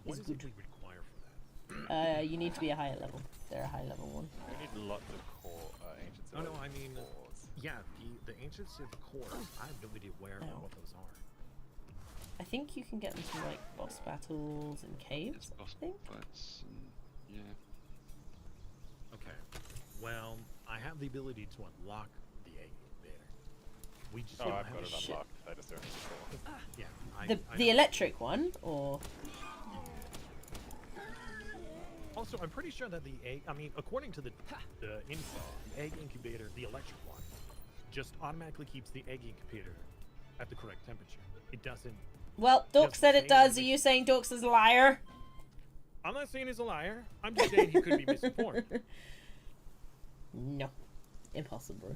What It's does good. it require for that? You need to be a higher level. They're a high level one. We need lots of core ancient Oh no, civilization I mean, cores. Yeah, the ancient Sith cores. I have no idea where or what those are. I think you can get them from like boss battles and caves. It's boss I think. fights and yeah. Okay. Well, I have the ability to unlock the egg incubator. We just Oh, don't I've have got the it shit. unlocked. I just don't before. Yeah. The know. electric one, or Also, I'm pretty sure that the egg. I mean, according to the info, the egg incubator, the electric one, just automatically keeps the egg incubator at the correct temperature. It doesn't. well, Dork Just said it saying does. Are that- you saying Dork's is a liar? I'm not saying he's a liar. I'm just saying he could be misinformed. No, impossible.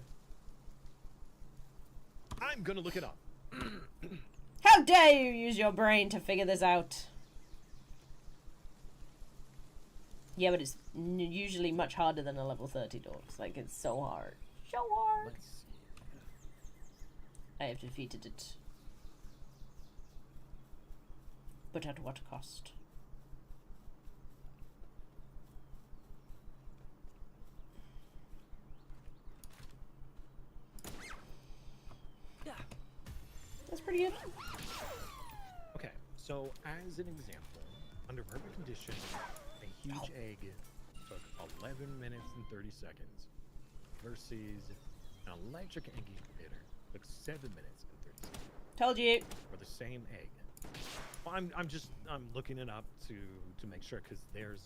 I'm gonna look it up. How dare you use your brain to figure this out? Yeah, but it's usually much harder than a level 30 Dorks. Like, it's so hard. So hard. Let's see. I have defeated it. But at what cost? That's pretty good. Okay, so as an example, under perfect conditions, a huge egg took 11 minutes and 30 seconds versus an electric egg incubator took 7 minutes and 30 seconds Told you. for the same egg. Well, I'm looking it up to make sure because there's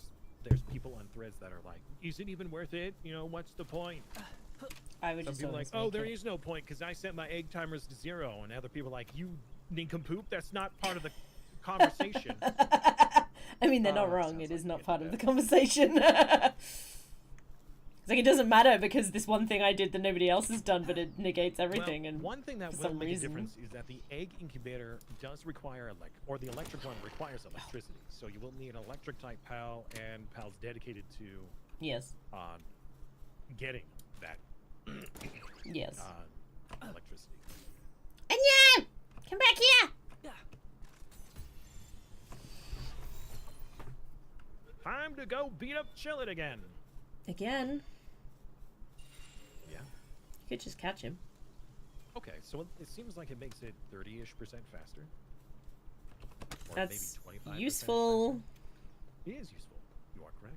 people on threads that are like, is it even worth it? You know, what's the point? I would Some just people are like, always oh, there make it. is no point because I set my egg timers to 0, and other people are like, you nincompoop, that's not part of the conversation. I mean, they're not Oh, wrong. sounds It like is you not get part of that. the conversation. It's like, it doesn't matter because this one thing I did that nobody else has done, but it negates everything. Well, And one thing that for will some make reason- a difference is that the egg incubator does require the electric one requires electricity. So you will need an electric type PAL and PALs dedicated to yes, getting that yes. electricity. Anya! Come back here! Time to go beat up Chillet again. Again? Yeah. You could just catch him. Okay, so it seems like it makes it 30-ish% faster. Or That's maybe 25% useful. faster. It is useful. You are correct.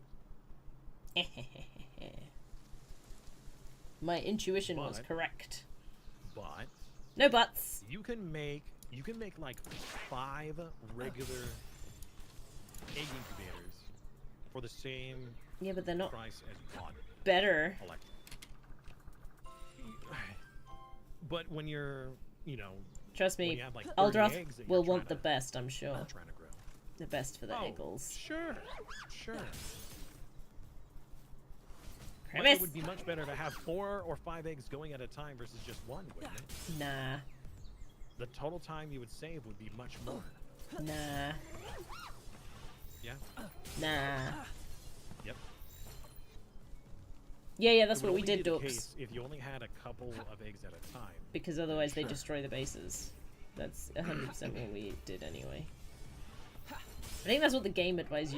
My intuition was But- correct. But No buts. you can make like 5 regular egg incubators for the same Yeah, but they're not price as one better. electric. But when you're, Trust when me, you have like 30 Aldroth eggs that will you're want the trying best, I'm sure. trying to grow. The best for the eggles. Sure. But Premise? it would be much better to have 4 or 5 eggs going at a time versus just one, wouldn't it? Nah. The total time you would save would be much more. Nah. Yeah? Nah. Yep. Yeah, that's It would what we only did, be the Dorks. case if you only had a couple of eggs at a time. Because otherwise they Sure. destroy the bases. That's 100% what we did anyway. I think that's what the game advises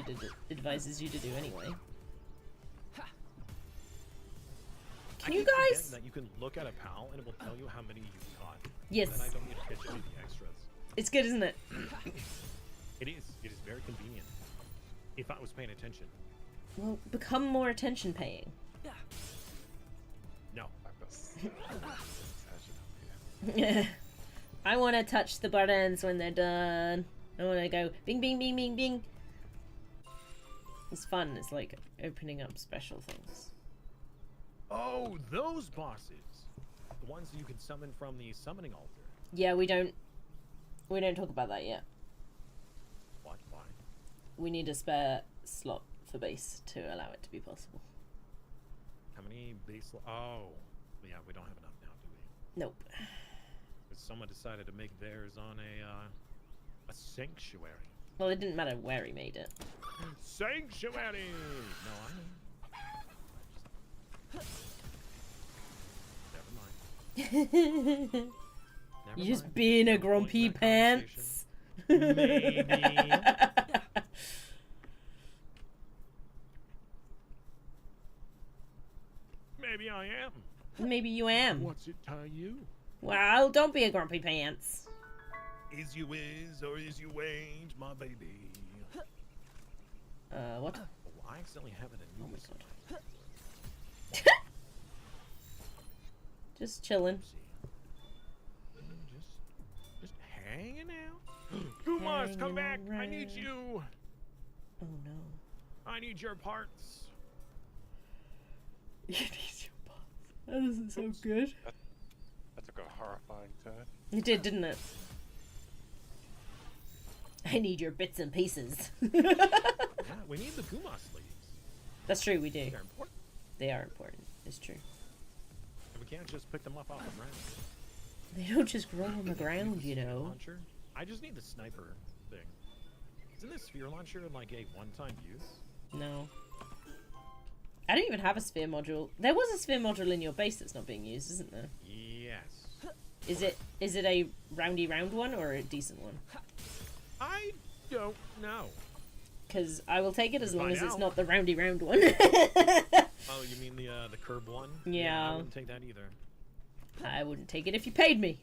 you to do anyway. I Can you keep forgetting guys? that you can look at a PAL and it will tell you how many you've caught. Yes. Then I don't need to catch any of the extras. It's good, isn't it? It is. It is very convenient. If I was paying attention. Well, become more attention paying. No. I want to touch the buttons when they're done. I want to go bing, bing, bing, bing, bing. It's fun. It's like opening up special things. Oh, those bosses. The ones that you can summon from the summoning altar. Yeah, we don't talk about that yet. What? Why? We need a spare slot for base to allow it to be possible. How many base? Oh, yeah. We don't have enough now, do we? Nope. Because someone decided to make theirs on a sanctuary. Well, it didn't matter where he made it. Sanctuary. No, Never mind. Never You're just mind. being a No point in grumpy that pants. conversation. Maybe. Maybe I am. Maybe you am. What's it to you? Well, don't be a grumpy pants. Is you is or is you ain't, my baby? What? Oh, I accidentally have it in Oh my use. god. Just chilling. Just hanging out. Gumas, come back! I need around. you. Oh no. I need your parts. You need your boss. That doesn't sound good. That took a horrifying turn. It did, didn't it? I need your bits and pieces. Yeah, we need the Gumas sleeves. That's true, we do. They're important. They are important. It's true. And we can't just pick them up off the ground. They don't just grow on the ground, you Sphere know. Launcher. I just need the sniper thing. Isn't this sphere launcher like a one-time use? No. I don't even have a sphere module. There was a sphere module in your base that's not being used, isn't there? Yes. Is it a roundy round one or a decent one? I don't know. Because I will take it as long Find as it's out. not the roundy round one. Oh, you mean the curb one? Yeah. I wouldn't take that either. I wouldn't take it if you paid me.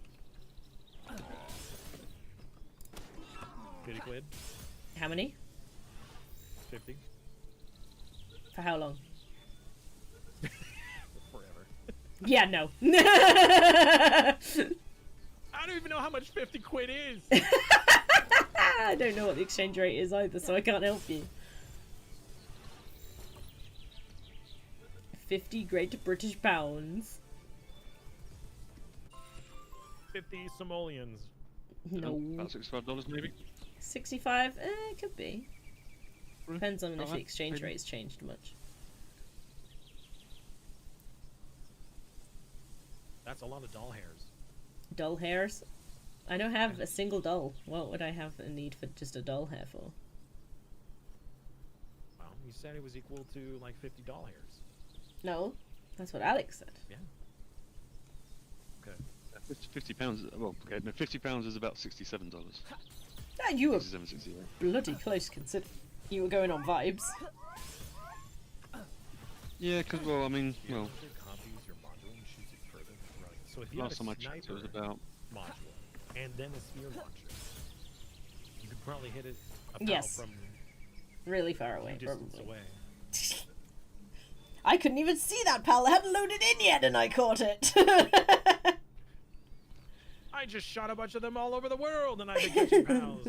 50 quid? How many? 50? For how long? Forever. Yeah, no. I don't even know how much 50 quid is. I don't know what the exchange rate is either, so I can't help you. 50 Great British Pounds. 50 simoleons. No. About $65 maybe. 65? It could be. Depends on if the Alright, exchange maybe. rate's changed much. That's a lot of doll hairs. Doll hairs? I don't have a single doll. What would I have a need for just a doll hair for? Well, you said it was equal to like 50 doll hairs. No, that's what Alex said. Yeah. Okay. £50. Well, okay, no, £50 is about $67. Ah, you were 67, 68. bloody close considering you were going on vibes. Yeah, because well, I mean, well, Launcher copies your module and shoots it further. Right. So if you last had time a I checked, it was sniper about. module and then a sphere launcher, you could probably hit it a Yes. from Really far a away, few distance probably. away. I couldn't even see that, pal. I hadn't loaded in yet and I caught it. I just shot a bunch of them all over the world and I've been catching pals.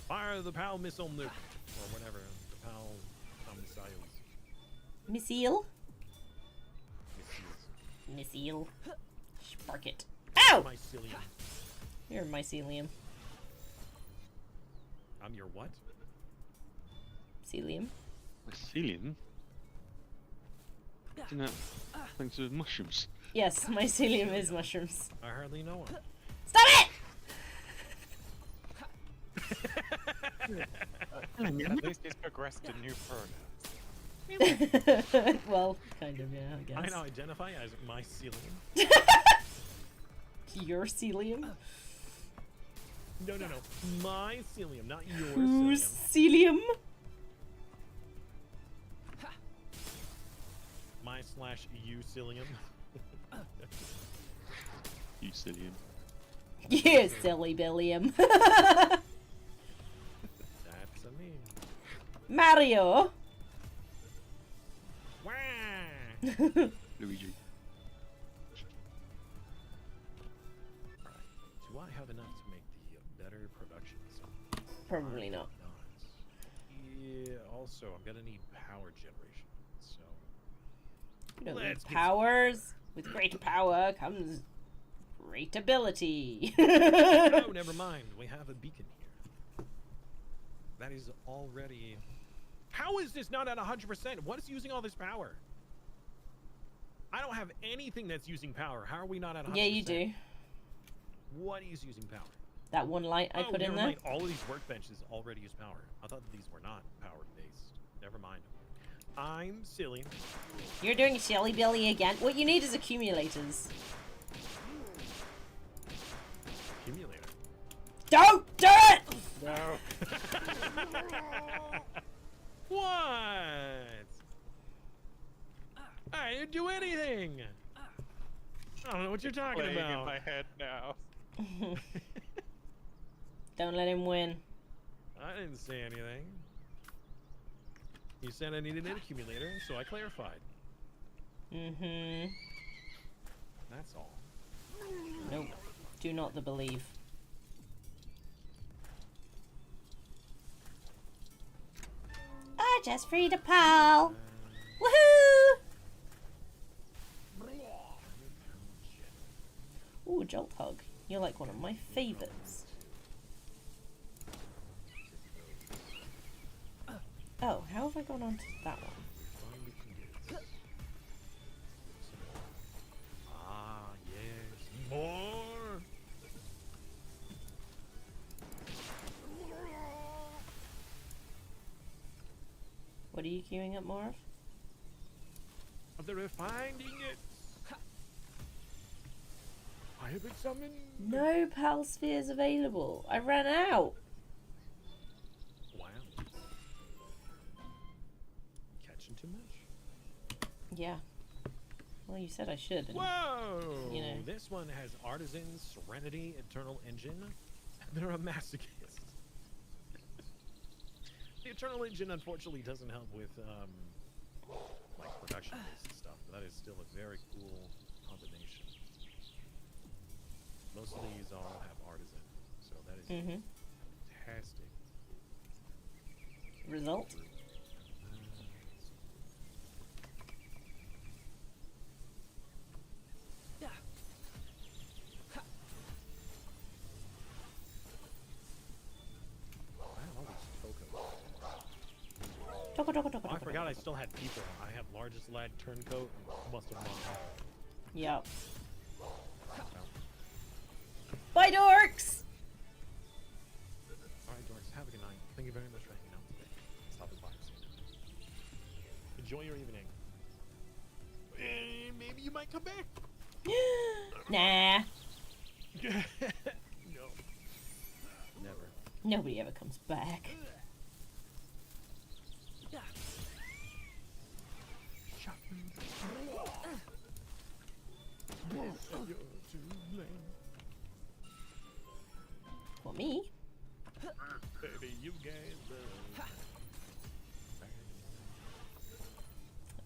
Fire the PAL missile nuke. Or whatever. The PAL missiles. Missile? Missiles. Missile. Spark it. Ow! Mycelium. You're a mycelium. I'm your what? Celium. Mycelium? Isn't that things to do with mushrooms? Yes, mycelium is mushrooms. I hardly know him. Stop it! At least he's progressed to new pronouns. Well, kind of, yeah, I guess. I now identify as mycelium. Your celium? No. Mycelium, not your Who's celium. celium? My/you cilium. Eucilium. You silly billium. That's a me. Mario. Wah! Luigi. Do I have enough to make the better production zone? Probably not. Yeah, also, I'm gonna need power generation. So, You don't need Let's get powers. With great power comes great ability. oh, never mind. We have a beacon here. That is already. How is this not at 100%? What is using all this power? I don't have anything that's using power. How are we not at 100%? Yeah, you do. What is using power? That one light I Oh, put in never there. mind. All of these workbenches already use power. I thought that these were not power based. Never mind. I'm silly. You're doing Shelly Billy again. What you need is accumulators. Accumulator. Don't do it! No. What? I didn't do anything. I don't know what you're talking Playing about. in my head now. Don't let him win. I didn't say anything. You said I needed an accumulator, so I clarified. Mm-hmm. That's all. Nope. Do not the believe. I just freed a pal. Woohoo! Ooh, Jolt Hug. You're like one of my favorites. Oh, how have I gone on to that one? Ah, yes. More! What are you queuing up more of? They're finding it! I have been summoned! No pal spheres available. I ran out. Wow. Catching too much? Yeah. Well, you said I should. And Whoa! you know. This one has Artisan, Serenity, Eternal Engine. They're a masochist. The Eternal Engine unfortunately doesn't help with like production-based stuff, but that is still a very cool combination. Most of these all have Artisan, so that is fantastic. Result? Toko, toko, toko, Oh, I toko, forgot toko. I still had people. I have largest lad turncoat and must have gone. Yep. Bye, dorks! Alright, dorks, have a good night. Thank you very much for hanging out today. Stopping by. Enjoy your evening. And maybe you might come back. Nah. No. Never. Nobody ever comes back. For me? Baby, you guys.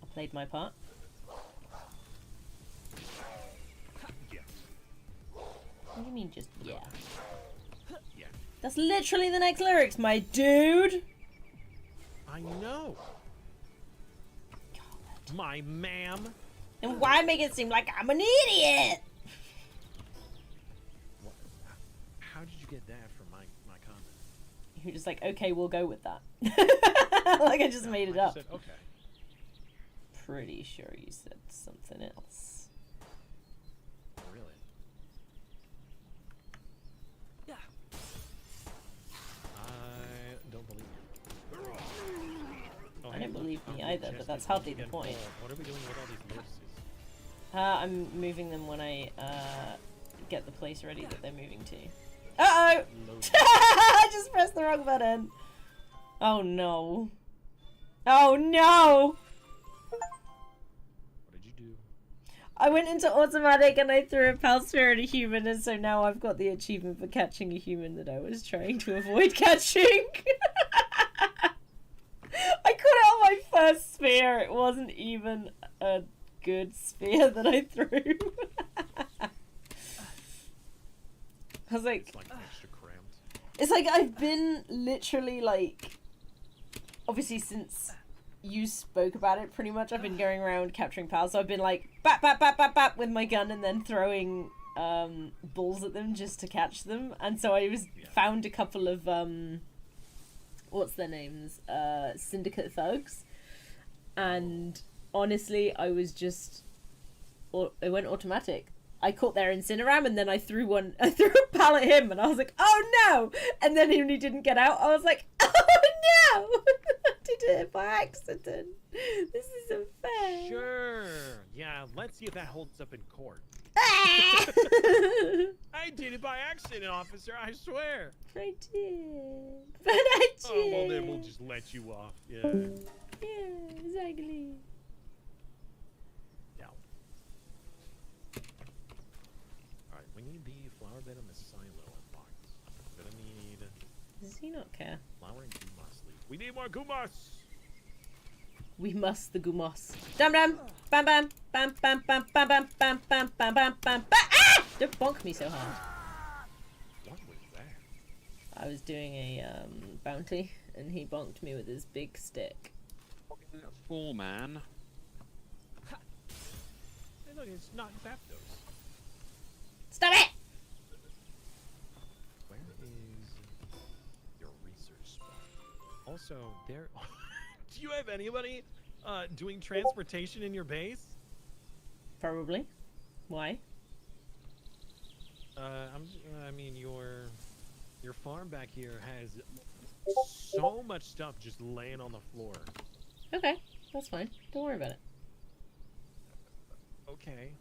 I played my part. Yeah. What do you mean just yeah? Yeah. That's literally the next lyrics, my dude! I know. My ma'am. And why make it seem like I'm an idiot? What? How did you get that from my comment? You're just like, okay, we'll go with that. Like I just made it I up. Said, okay. Pretty sure you said something else. Really? Yeah. I don't believe you. Oh, I hey, don't look, believe me the either, chest but that's is hardly the getting point. full. What are we doing with all these notices? I'm moving them when I get the place ready that they're moving to. Uh-oh! Loading. I just pressed the wrong button. Oh no. Oh no! What did you do? I went into automatic and I threw a pal sphere at a human, and so now I've got the achievement for catching a human that I was trying to avoid catching. I caught out my first sphere. It wasn't even a good sphere that I threw. I was like, It's like extra cramped. it's like I've been literally like, obviously since you spoke about it pretty much, I've been going around capturing pals, so I've been like bap bap bap bap bap with my gun and then throwing balls at them just to catch them, and so I found a couple of what's their names, syndicate thugs, and honestly I was just, it went automatic. I caught their Incineram and then I threw a pal at him and I was like, oh no! And then when he didn't get out, I was like, oh no! I did it by accident. This is unfair. Sure. Yeah, let's see if that holds up in court. Ah! I did it by accident, officer, I swear. I did. But I did. Oh, well, then we'll just let you off. Yeah. Yeah, exactly. need the flower bed and the silo unlocked. I'm gonna need Does he not care? flower and gumas leaf. We need more gumas! We must the gumos. Dum dum! Bam bam! Bam bam bam bam bam bam bam bam bam bam bam! Ah! Don't bonk me so hard. What was that? I was doing a bounty, and he bonked me with his big stick. Four man. Hey, look, it's not Zapdos. Stop it! Where is your research spot? Also, there. Do you have anybody doing transportation in your base? Probably. Why? I mean, your farm back here has so much stuff just laying on the floor. Okay, that's fine. Don't worry about it. Okay.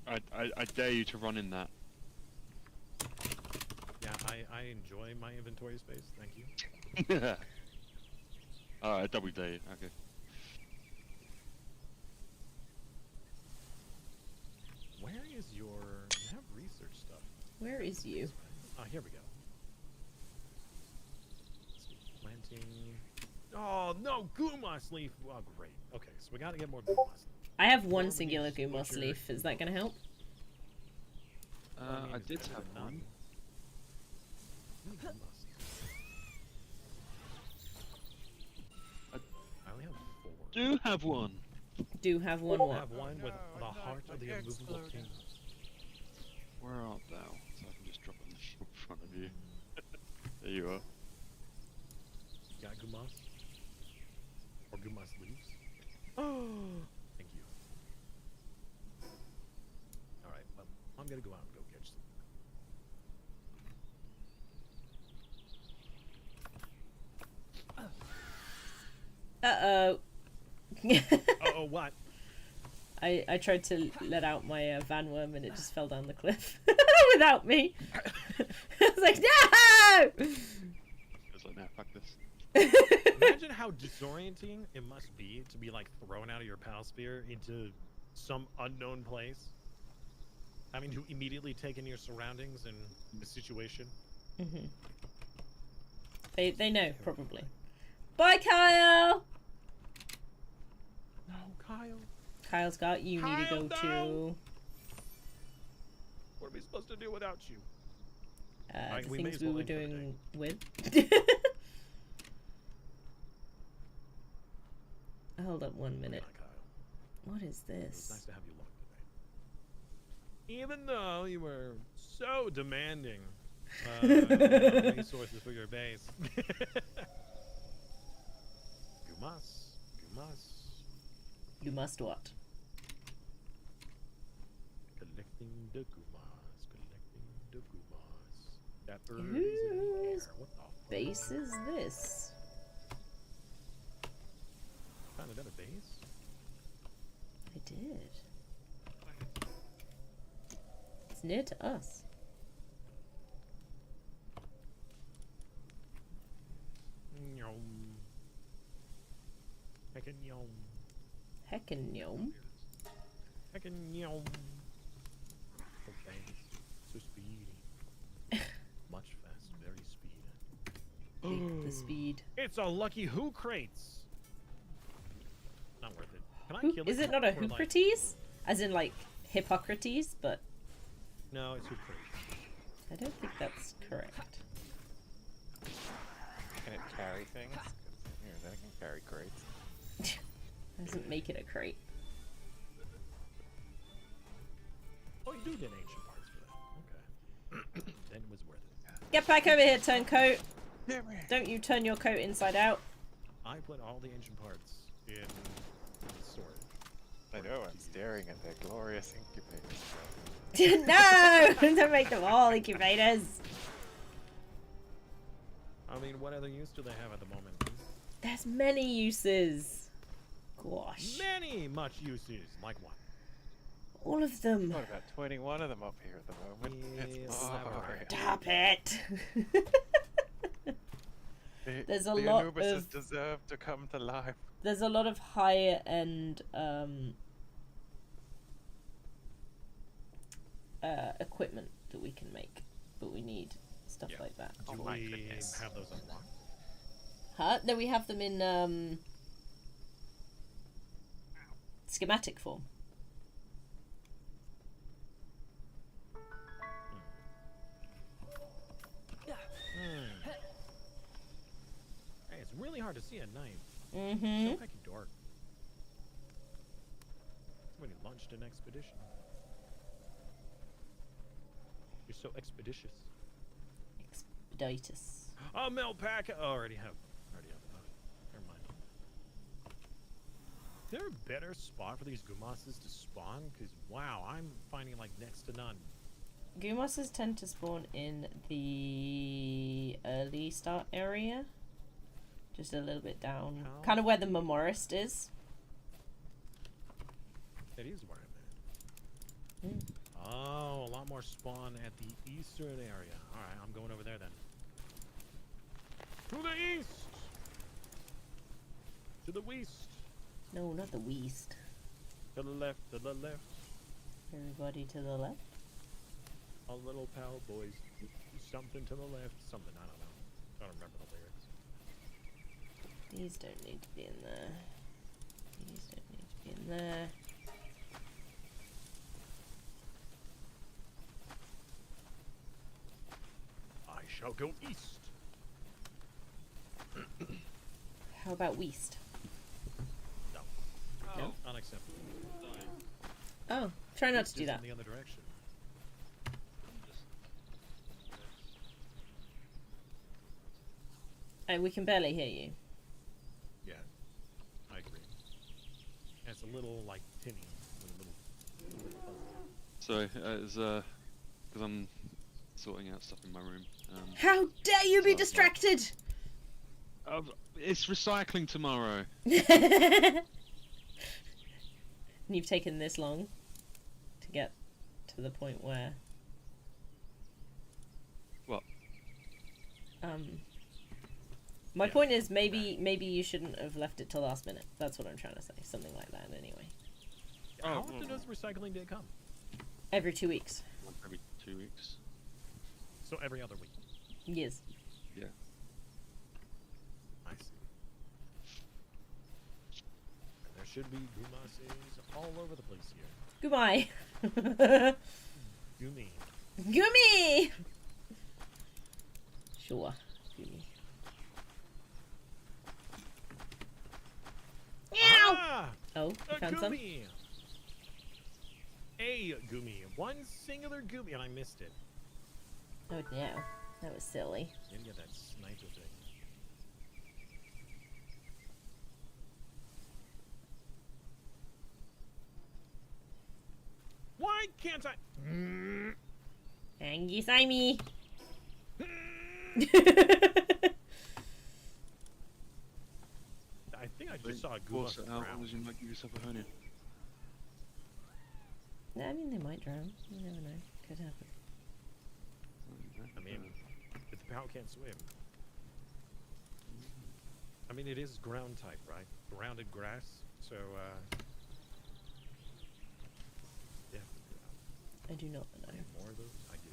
I dare you to run in that. Yeah, I enjoy my inventory space. Thank you. Alright, double dare you. Okay. Where is your? You have research stuff. Where is you? Oh, here we go. Let's see, planting. Oh no, Gumas leaf. Oh great. Okay, so we gotta get more Gumas leaf. I have one Normally singular just gumos butcher- leaf. Is that gonna help? Well, I it's did better have than one. none. How many Gumas leaves? I only have 4. Do have one. Do have one I what? have one with the no, heart of the my immovable exploded. king. Where art thou? So I can just drop it in front of you. There you are. You got Gumas? Or Gumas leaves? Oh, thank you. Alright, well, I'm gonna go out and go catch some. Uh-oh. Oh, what? I tried to let out my van worm and it just fell down the cliff without me. I was like, no! It's like, nah, fuck this. Imagine how disorienting it must be to be like thrown out of your pal sphere into some unknown place. Having to immediately take in your surroundings and the situation. Mm-hmm. They know, probably. Bye, Kyle! No, Kyle. Kyle's got you need to go Kyle, to... no! What are we supposed to do without you? the we may things as we well were end for the doing with. Hold up 1 minute. Goodbye, Kyle. What is It was nice this? to have you along today. Even though you were so demanding resources for your base. You must. You must what? Collecting the Gumas. That bird is in the air. Whose What the fuck? base is this? Found another base? I did. It's near to us. Nyom. Heckin' yom. Heckin' gnome. Heckin' yom. So fast. So speedy. Much fast. Very speedy. The speed. It's a lucky Who crates. Not worth it. Can I Who, kill it? is it not a Or, like- Hippocrates? As in like Hippocrates, but No, it's Who crate. I don't think that's correct. Can it carry things? 'Cause, you know, they can carry crates. Doesn't make it a crate. Oh, you do get ancient parts for that. Okay. Then it was worth it. Get back over here, turncoat. Damn it. Don't you turn your coat inside out. I put all the ancient parts in storage. I know, I'm staring at their glorious incubators. No! Don't make them all incubators. I mean, what other use do they have at the moment? There's many uses. Gosh. Much uses. Like what? All of them. What about 21 of them up here at the moment? It's Yes, glorious. Stop it. There's a the lot Anubises of- deserve to come to life. There's a lot of higher end equipment that we can make, but we need stuff Yeah. like that. Do Oh my we goodness. have those unlocked? Huh? No, we have them in schematic form. Hey, it's really hard to see at night. Mm-hmm. So fucking dark. When you launched an expedition. You're so expeditious. Expeditus. Oh, mail pack. Oh, already have enough. Never mind. Is there a better spot for these Gumases to spawn? Because, wow, I'm finding, like, next to none. Gumoses tend to spawn in the early start area. Just a little bit down. How? Kind of where the Memorist is. That is where I'm at. Oh, a lot more spawn at the eastern area. Alright, I'm going over there then. To the east! To the west! No, not the west. To the left, to the left. Everybody to the left. All little pal boys. Something to the left. Something, I don't know. I don't remember the lyrics. These don't need to be in there. These don't need to be in there. I shall go east. How about west? No. No? Unacceptable. Oh, try not to do East is that. in the other direction. We can barely hear you. Yeah, I agree. And it's a little, like, tinny. A little fuzzy. So, because I'm sorting out stuff in my room. How dare you be So, distracted! It's recycling tomorrow. And you've taken this long to get to the point where What? my Yeah. point is maybe you shouldn't have left it till last minute. That's what I'm trying to say. Something like that anyway. How Oh, often does recycling day come? Every 2 weeks. Once every 2 weeks. So every other week. Yes. Yeah. I see. And there should be Gumases all over the place here. Goodbye. Gumi. Gummy! Sure. Gummy. Ow! Ah! Oh, you A found some? Gumi! A Gumi. One singular Gumi, and I missed it. Oh no. That was silly. Didn't get that sniper thing. Why can't I? Angie Simey. I think I just saw a Force Guma it out, drown. otherwise you might give yourself a hernia. I mean, they might drown. You never know. Could happen. I mean, if the POW can't swim. I mean, it is ground type, right? Grounded grass, so, yeah. I do not I know. have more of those? I do.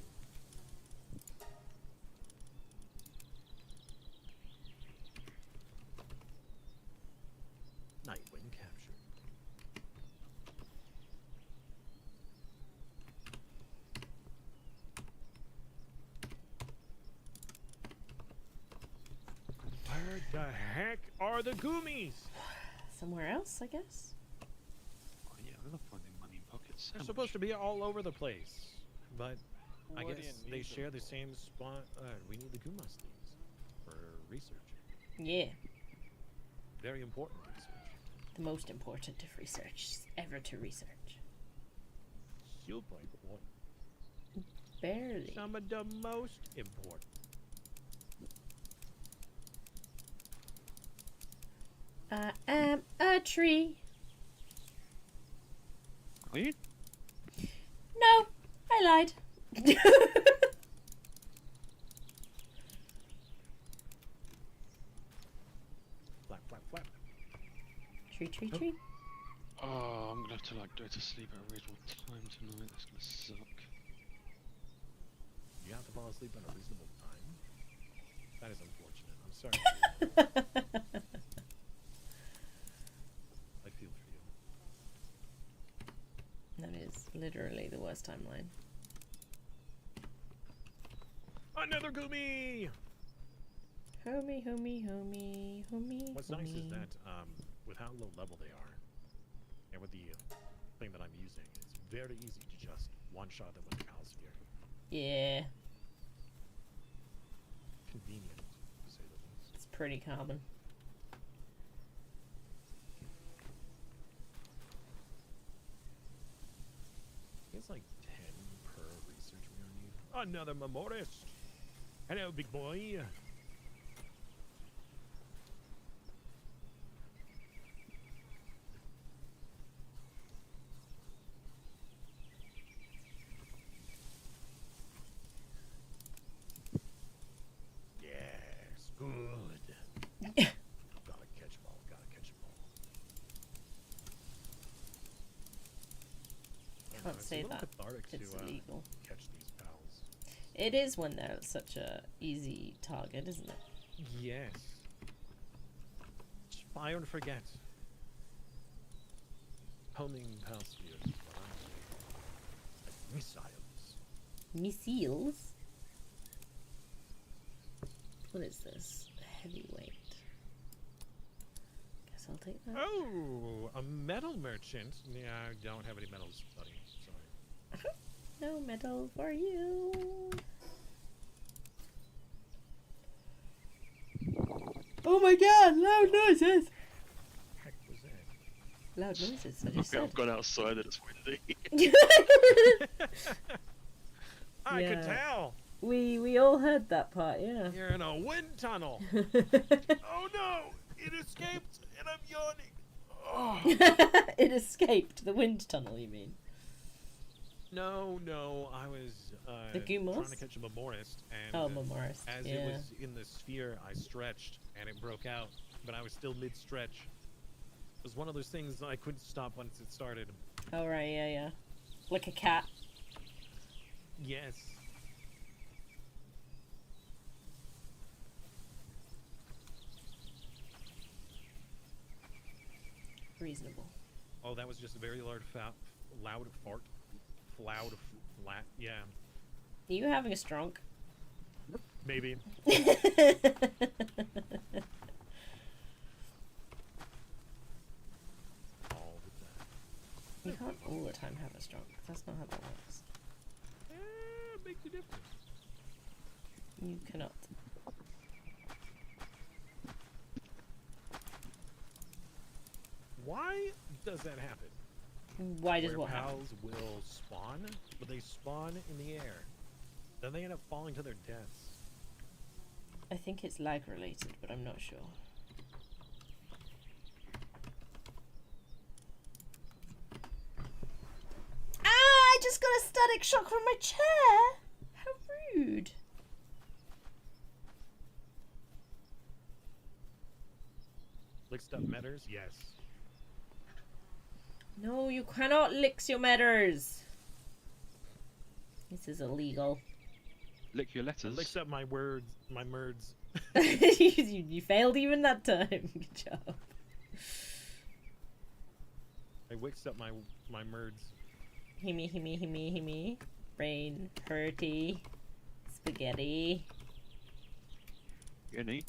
Nightwing captured. Where the heck are the Goomies? Somewhere else, I guess. Oh yeah, I love finding money in pockets. They're supposed to be all over the place, but I What do guess you they need share them the for? same spot. We need the Guma sleeves for research. Yeah. Very important research. The most important of research ever to research. Super important. Barely. Some of the most important. I am a tree. Are you? No, I lied. Flap, flap, flap. Tree, tree, tree. Oh, I'm gonna have to like go to sleep at a reasonable time tonight. That's gonna suck. You have to fall asleep at a reasonable time. That is unfortunate. I'm sorry. I feel for you. That is literally the worst timeline. Another Gumi! Homie, homie, homie, homie. What's nice is that with how low level they are, and with the thing that I'm using, it's very easy to just one-shot them with the Palsphere. Yeah, Convenient, to say the least. it's pretty common. It's like 10 per research we're gonna need. Another Memorist! Hello, big boy! Yes, good. Gotta catch 'em all, gotta catch 'em all. Can't It's a say little that. cathartic It's to illegal. catch these pals. It is when they're such a easy target, isn't it? Yes. Just fire and forget. Homing Palspheres is what I'm doing. Like missiles. Missiles? What is this? Heavyweight. Guess I'll take that. Oh, a metal merchant. Yeah, I don't have any metals, buddy. Sorry. No metal for you. Oh my god, loud noises! Heck was that? Loud noises, I I just think I've said. gone outside and it's windy. I could Yeah. tell. We all heard that part, yeah. You're in a wind tunnel. Oh no! It escaped, and I'm yawning. Oh. It escaped the wind tunnel, you mean? No, I was The Gumos? trying to catch a Memorist, and Oh, Memorist, as yeah. it was in the sphere, I stretched, and it broke out, but I was still mid-stretch. It was one of those things that I couldn't stop once it started. Oh, right, yeah. Like a cat. Yes. Reasonable. Oh, that was just a very loud fart. Flat, yeah. Are you having a stronk? Maybe. All the time. You can't all the time have a stronk. That's not how that works. It makes a difference. You cannot. Why does that happen? Why does Where what happen? pals will spawn, but they spawn in the air. Then they end up falling to their deaths. I think it's lag related, but I'm not sure. Ah! I just got a static shock from my chair! How rude. Lick stuff matters? Yes. No, you cannot lick your matters. This is illegal. Lick your It letters. licks up my words, my merds. you failed even that time. Good job. It wicks up my merds. Himmy, himmy, himmy, himmy. Brain, hurty. Spaghetti. Guinea.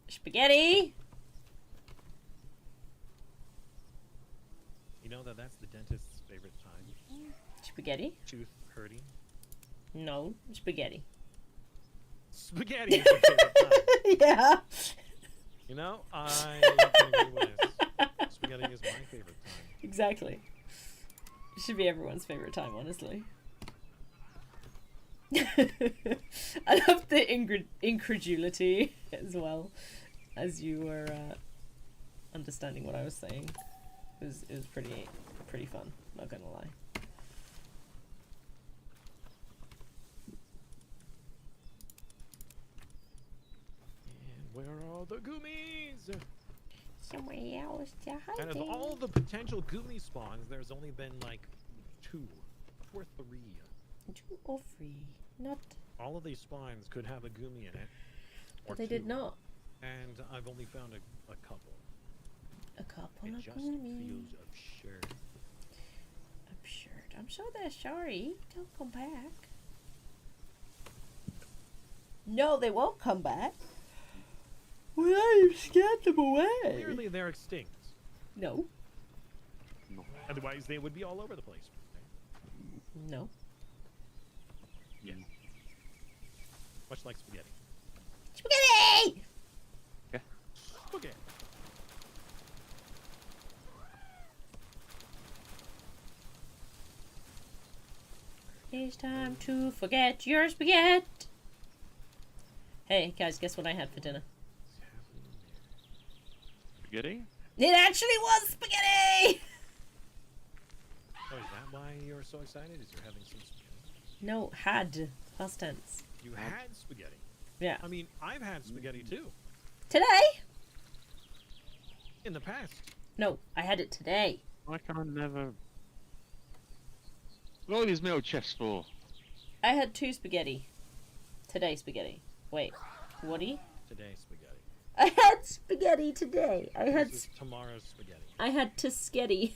Spaghetti! You know that's the dentist's favorite time. Spaghetti? Tooth hurting. No, spaghetti. Spaghetti is the favorite time. Yeah. You know, I can agree with this. Spaghetti is my favorite time. Exactly. It should be everyone's favorite time, honestly. I love the incredulity as well as you were understanding what I was saying. It was pretty fun, not gonna lie. And where are all the goomies? Somewhere else to hide. Out of all the potential goonie spawns, there's only been like 2 or 3. 2 or 3, not All of these spawns could have a Gumi in it. Or But they did two, not. And I've only found a couple. A couple It of just gummies. feels absurd. Absurd. I'm sure they're sorry. They'll come back. No, they won't come back. Well, you scared them away. Clearly they're extinct. No. No. Otherwise they would be all over the place. No. Yeah. Much like spaghetti. Spaghetti! Spaghetti. It's time to forget your spaghetti. Hey, guys, guess what I had for dinner? Spaghetti? It actually was spaghetti! Oh, is that why you're so excited? Is you're having some spaghetti? No, had. Past tense. You had spaghetti. Yeah. I mean, I've had spaghetti too. Today? In the past. No, I had it today. Why can I never... What are all these metal chests for? I had 2 spaghetti. Today spaghetti. Wait, Woody? Today spaghetti. I had spaghetti today. I had This is tomorrow's spaghetti. I had Tuskegee.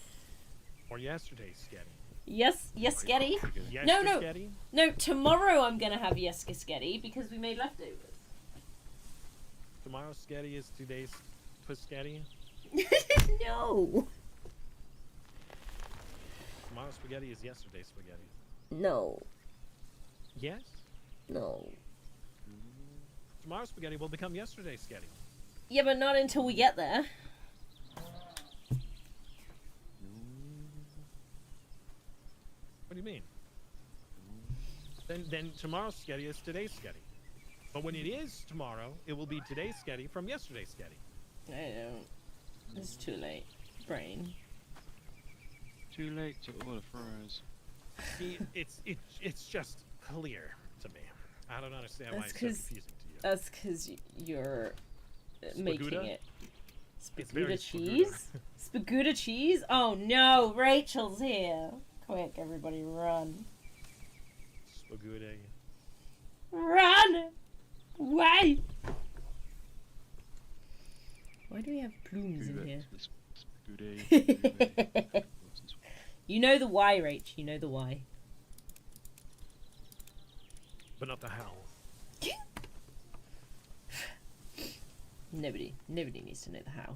Or yesterday's spaghetti. Yes, Spaghetti. No, no. Spaghetti? No, tomorrow I'm gonna have Spaghetti because we made leftovers. Tomorrow's spaghetti is today's spaghetti. No. Tomorrow's spaghetti is yesterday's spaghetti. No. Yes? No. Tomorrow's spaghetti will become yesterday's spaghetti. Yeah, but not until we get there. What do you mean? Then tomorrow's spaghetti is today's spaghetti. But when it is tomorrow, it will be today's spaghetti from yesterday's spaghetti. I don't. It's too late. Brain. Too late to order fries. See, it's just clear to me. I don't understand why That's it's so 'cause- confusing to you. That's because you're making Spaguda? it. It's very Spaguda cheese? Spaguda cheese? Oh no, Rachel's here. Quick, everybody run. Spaguda. Run! Why? Why do we have plumes in here? Spaghetti. You know the why, Rach. You know the why. But not the how. Nobody needs to know the how.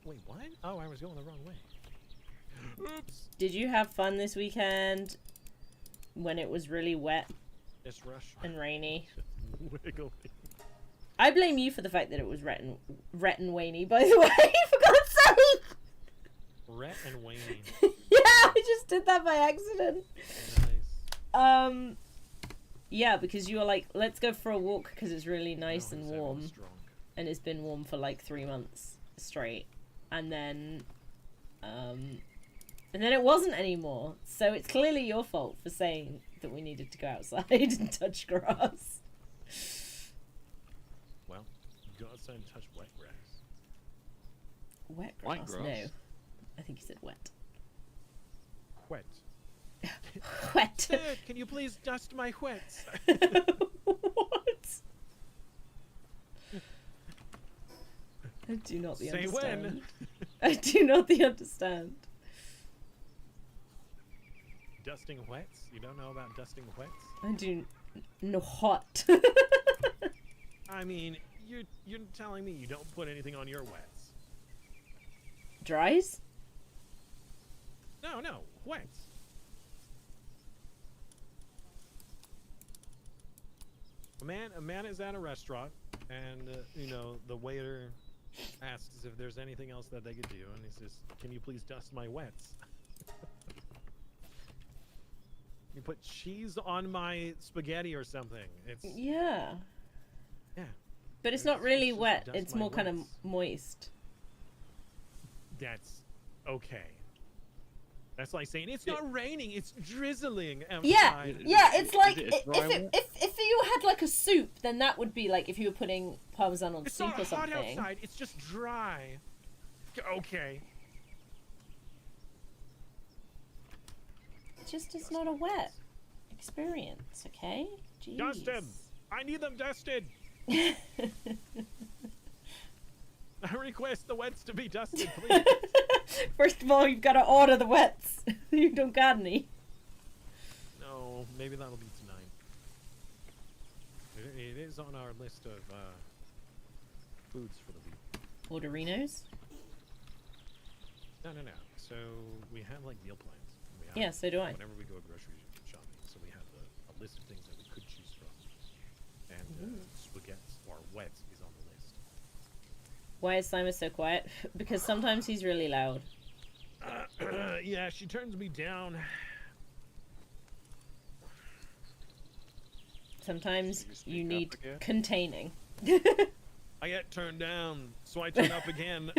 Wait, what? Oh, I was going the wrong way. Oops. Did you have fun this weekend when it was really wet It's rush. and rainy? Wiggle. I blame you for the fact that it was ret and wainy, by the way, for God's sake! Rhett and Wayne. Yeah, I just did that by accident. Nice. Yeah, because you were like, let's go for a walk because it's really nice No, and 'cause everyone's warm. drunk. And it's been warm for like 3 months straight. And then it wasn't anymore. So it's clearly your fault for saying that we needed to go outside and touch grass. Well, go outside and touch wet grass. Wet grass? White grass? No. I think you said wet. Wet. Wet. Dad, can you please dust my wets? What? I do not the Say understand. when. I do not the understand. Dusting wets? You don't know about dusting wets? I do no hot. I mean, you're telling me you don't put anything on your wets? Dries? No, wets. A man is at a restaurant, and the waiter asks if there's anything else that they could do, and he says, "Can you please dust my wets?" You put cheese on my spaghetti or something. It's Yeah. yeah. But it's not really just wet. dust It's my more kind of wets. moist. That's okay. That's like saying it's not raining, it's drizzling outside. Yeah, yeah. It's like it a dry one? if you had like a soup, then that would be like if you were putting parmesan on It's soup not or hot something. outside, it's just dry. Okay. It's not a wet experience, okay? Jeez. Dust them! I need them dusted! I request the wets to be dusted, please. First of all, you've got to order the wets. You don't got any. No, maybe that'll be tonight. It is on our list of foods for the week. Orderinos? No. So we have like meal plans. We have, Yeah, so do I. Whenever we go grocery shopping, so we have a list of things that we could choose from. And spaghetti or wets is on the list. Why is Simon so quiet? Because sometimes he's really loud. Yeah, she turns me down. Sometimes You speak you up need again? containing. I get turned down, so I turn up again.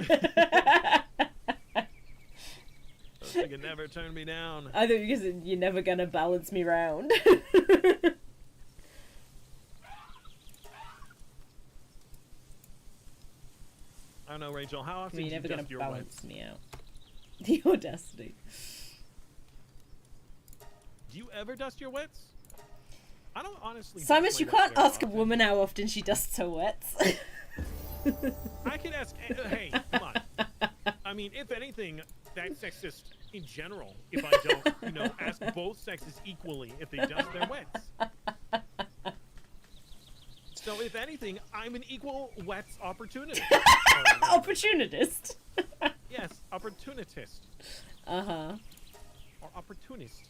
So you can never turn me down. I think because you're never gonna balance me round. I don't know, Rachel. How often You're do you never gonna dust your balance wets? me out. The audacity. Do you ever dust your wets? I don't honestly. dust Simon, my you wets can't very ask a often. woman how often she dusts her wets. I can ask. Hey, come on. I mean, if anything, that's sexist in general. If I don't, ask both sexes equally if they dust their wets. So, if anything, I'm an equal wets opportunist. Opportunist. Yes, opportunist. Uh-huh. Or opportunist.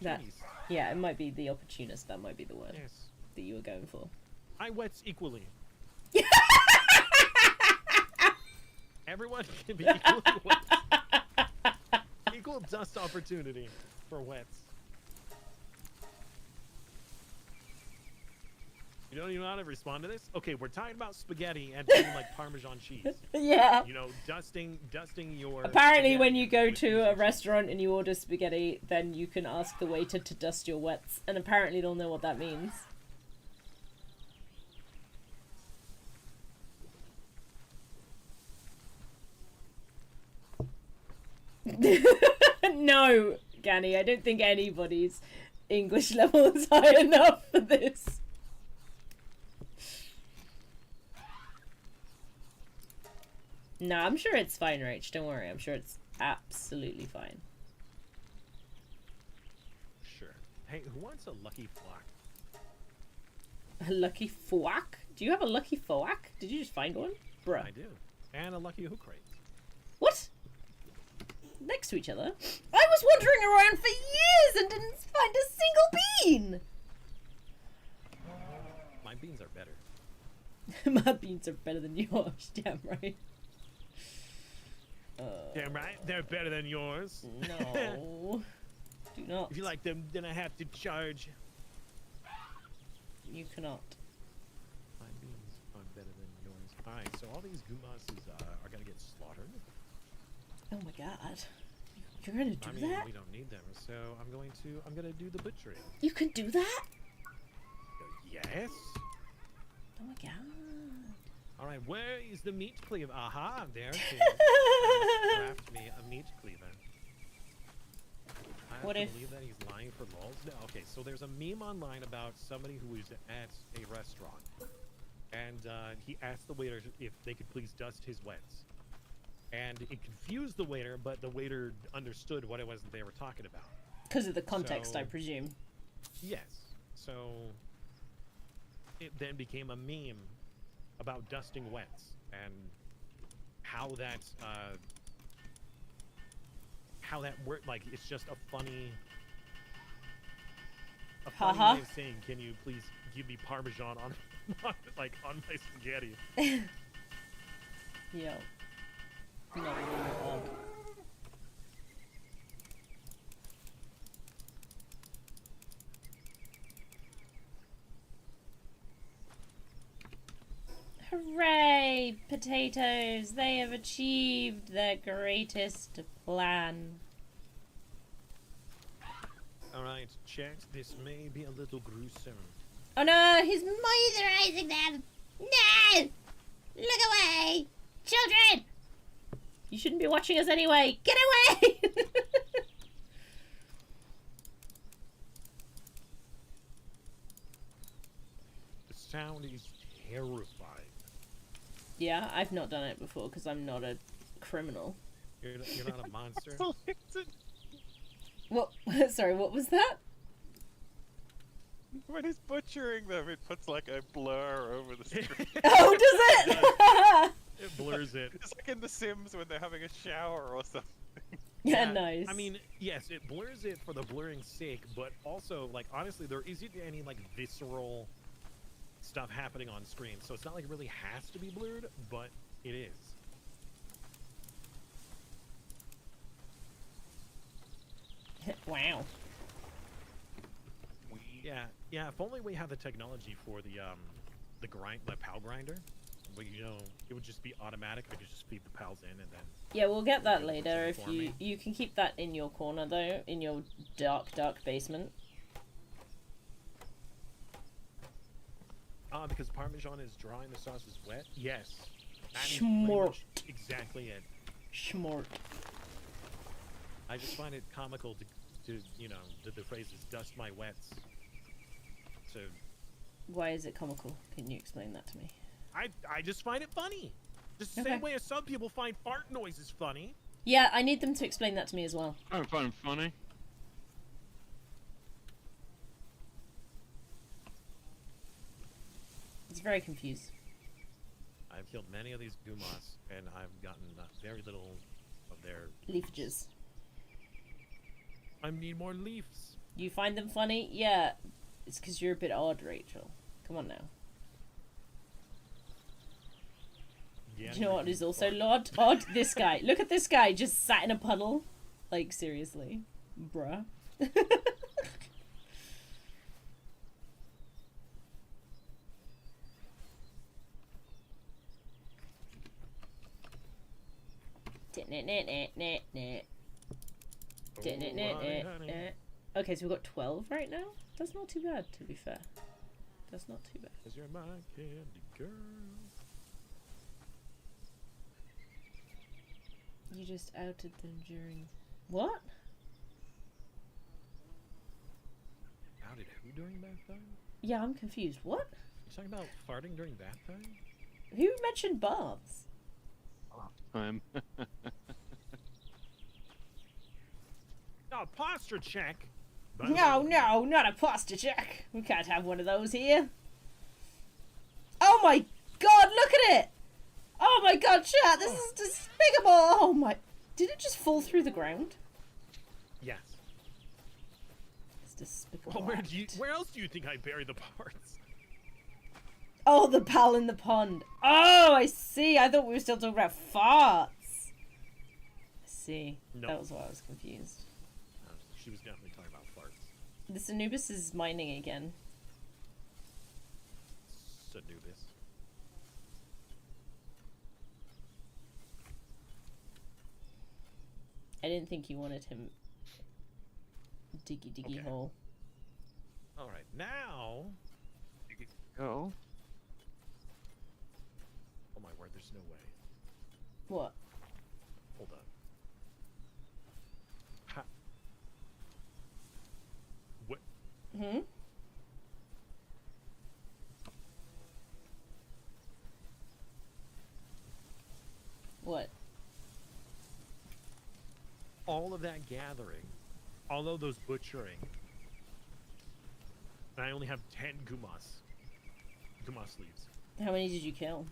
That- Opportunist. Yeah, it might be the opportunist. That might be the word Yes. that you were going for. I wets equally. Everyone can be equally wets. Equal dust opportunity for wets. You don't even know how to respond to this? Okay, we're talking about spaghetti and putting like Parmesan cheese. Yeah. Dusting your. Apparently, when spaghetti you go with cheese to a and restaurant and you order spaghetti, then you can ask the waiter to dust your wets, and apparently they'll know what that means. No, Ganny, I don't think anybody's English level is high enough for this. No, I'm sure it's fine, Rach. Don't worry. I'm sure it's absolutely fine. Sure. Hey, who wants a lucky flock? A lucky foak? Do you have a lucky foak? Did you just find one? Bruh. I do. And a lucky hook rate. What? Next to each other? I was wandering around for years and didn't find a single bean! My beans are better. My beans are better than yours. Damn right. Damn right, they're better than yours. No. Do not. If you like them, then I have to charge. You cannot. My beans are better than yours. Alright, so all these Goombas are gonna get slaughtered. Oh my god. You're gonna do I mean, that? we don't need them, so I'm gonna do the butchering. You can do that? Yes. Oh my god. Alright, where is the meat cleaver? Aha, there it is. Craft me a meat cleaver. I have What to if- believe that he's lying for lols? No, okay, so there's a meme online about somebody who was at a restaurant. And he asked the waiter if they could please dust his wets. And it confused the waiter, but the waiter understood what it was that they were talking about. Because of the context, So- I presume. Yes. So it then became a meme about dusting wets and how that worked. Like, it's just a funny Haha. way of saying, "Can you please give me Parmesan on like on my spaghetti?" Yo. No, no. Hooray! Potatoes! They have achieved their greatest plan. All right, chat. This may be a little gruesome. Oh no! He's moisturizing them! No! Look away! Children! You shouldn't be watching us anyway! Get away! sound is terrifying. Yeah, I've not done it before because I'm not a criminal. You're not a monster. What? Sorry, what was that? When he's butchering them, it puts like a blur over the screen. Oh, does it? It blurs it. It's like in The Sims when they're having a shower or something. Yeah, nice. I mean, yes, it blurs it for the blurring's sake, but also, like, honestly, there isn't any, like, visceral stuff happening on screen, so it's not like it really has to be blurred, but it is. Wow. Yeah, if only we had the technology for the PAL grinder, but you know, it would just be automatic. I could just feed the PALs in and then... Yeah, we'll get that later. something If for you me. you can keep that in your corner though, in your dark basement. Because Parmesan is dry and the sauce is wet? Yes. That is pretty Schmort. much exactly it. Schmort. I just find it comical to you know, the phrase is dust my wets. So, Why is it comical? Can you explain that to me? I just find it funny. Just the Okay. same way as some people find fart noises funny. Yeah, I need them to explain that to me as well. I don't find it funny. It's very confused. I've killed many of these Gumas, and I've gotten very little of their... Leafages. I need more leaves. You find them funny? Yeah. It's because you're a bit odd, Rachel. Come on now. Yeah, Do you know what is also odd? This guy. Look at this guy just sat in a puddle. Like, seriously. Bruh. Okay, so we've got 12 right now? That's not too bad, to be fair. That's not too bad. 'Cause you're my candy girl. You just outed them during... What? Outed who during bath time? Yeah, I'm confused. What? You talking about farting during bath time? Who mentioned baths? No, posture check. No, not a posture check. We can't have one of those here. Oh my god, look at it! Oh my god, chat, this is despicable! Oh my... Did it just fall through the ground? Yes. It's despicable. Well, act. where else do you think I buried the parts? Oh, the pal in the pond. Oh, I see. I thought we were still talking about farts. I see. No. That was why I was confused. She was definitely talking about farts. This Anubis is mining again. Anubis. I didn't think you wanted him diggy Okay. hole. Alright, now... Oh. Oh my word, there's no way. What? Hold on. Ha. What? Hmm? What? All of that gathering, all of those butchering, and I only have 10 Gumas leaves. How many did you kill?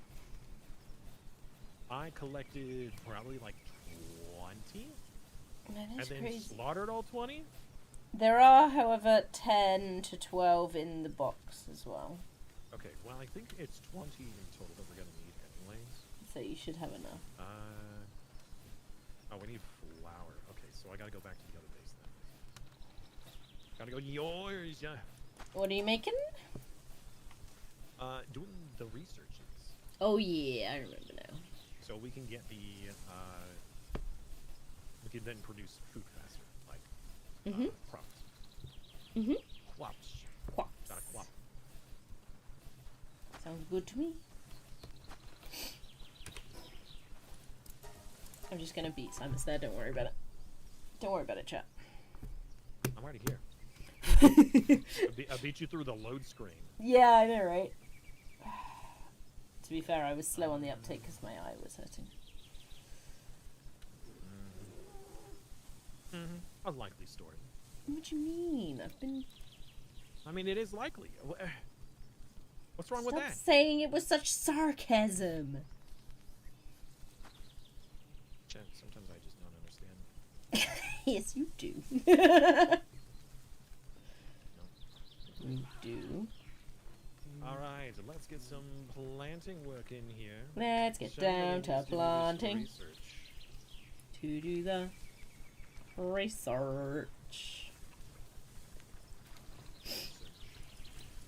I collected probably like 20, That and is then crazy. slaughtered all 20? There are, however, 10 to 12 in the box as well. Okay, well I think it's 20 in total that we're gonna need anyways. So you should have enough. Oh, we need flour. Okay, so I gotta go back to the other base then. Gotta go yours, yeah. What are you making? Doing the researches. Oh yeah, I remember now. So we can get the, we can then produce food faster, like, crops. Mm-hmm. Crops. Quaps. Got a crop. Sounds good to me. I'm just gonna beat Simus there, don't worry about it. Don't worry about it, chat. I'm already here. I beat you through the load screen. Yeah, I know, right? To be fair, I was slow on the uptake because my eye was hurting. Unlikely story. What do you mean? I've been... I mean, it is likely. What's wrong with Stop that? saying it with such sarcasm. Jen, sometimes I just don't understand. Yes, you do. You do. Alright, let's get some planting work in here. Let's get down to planting. Research. To do the research.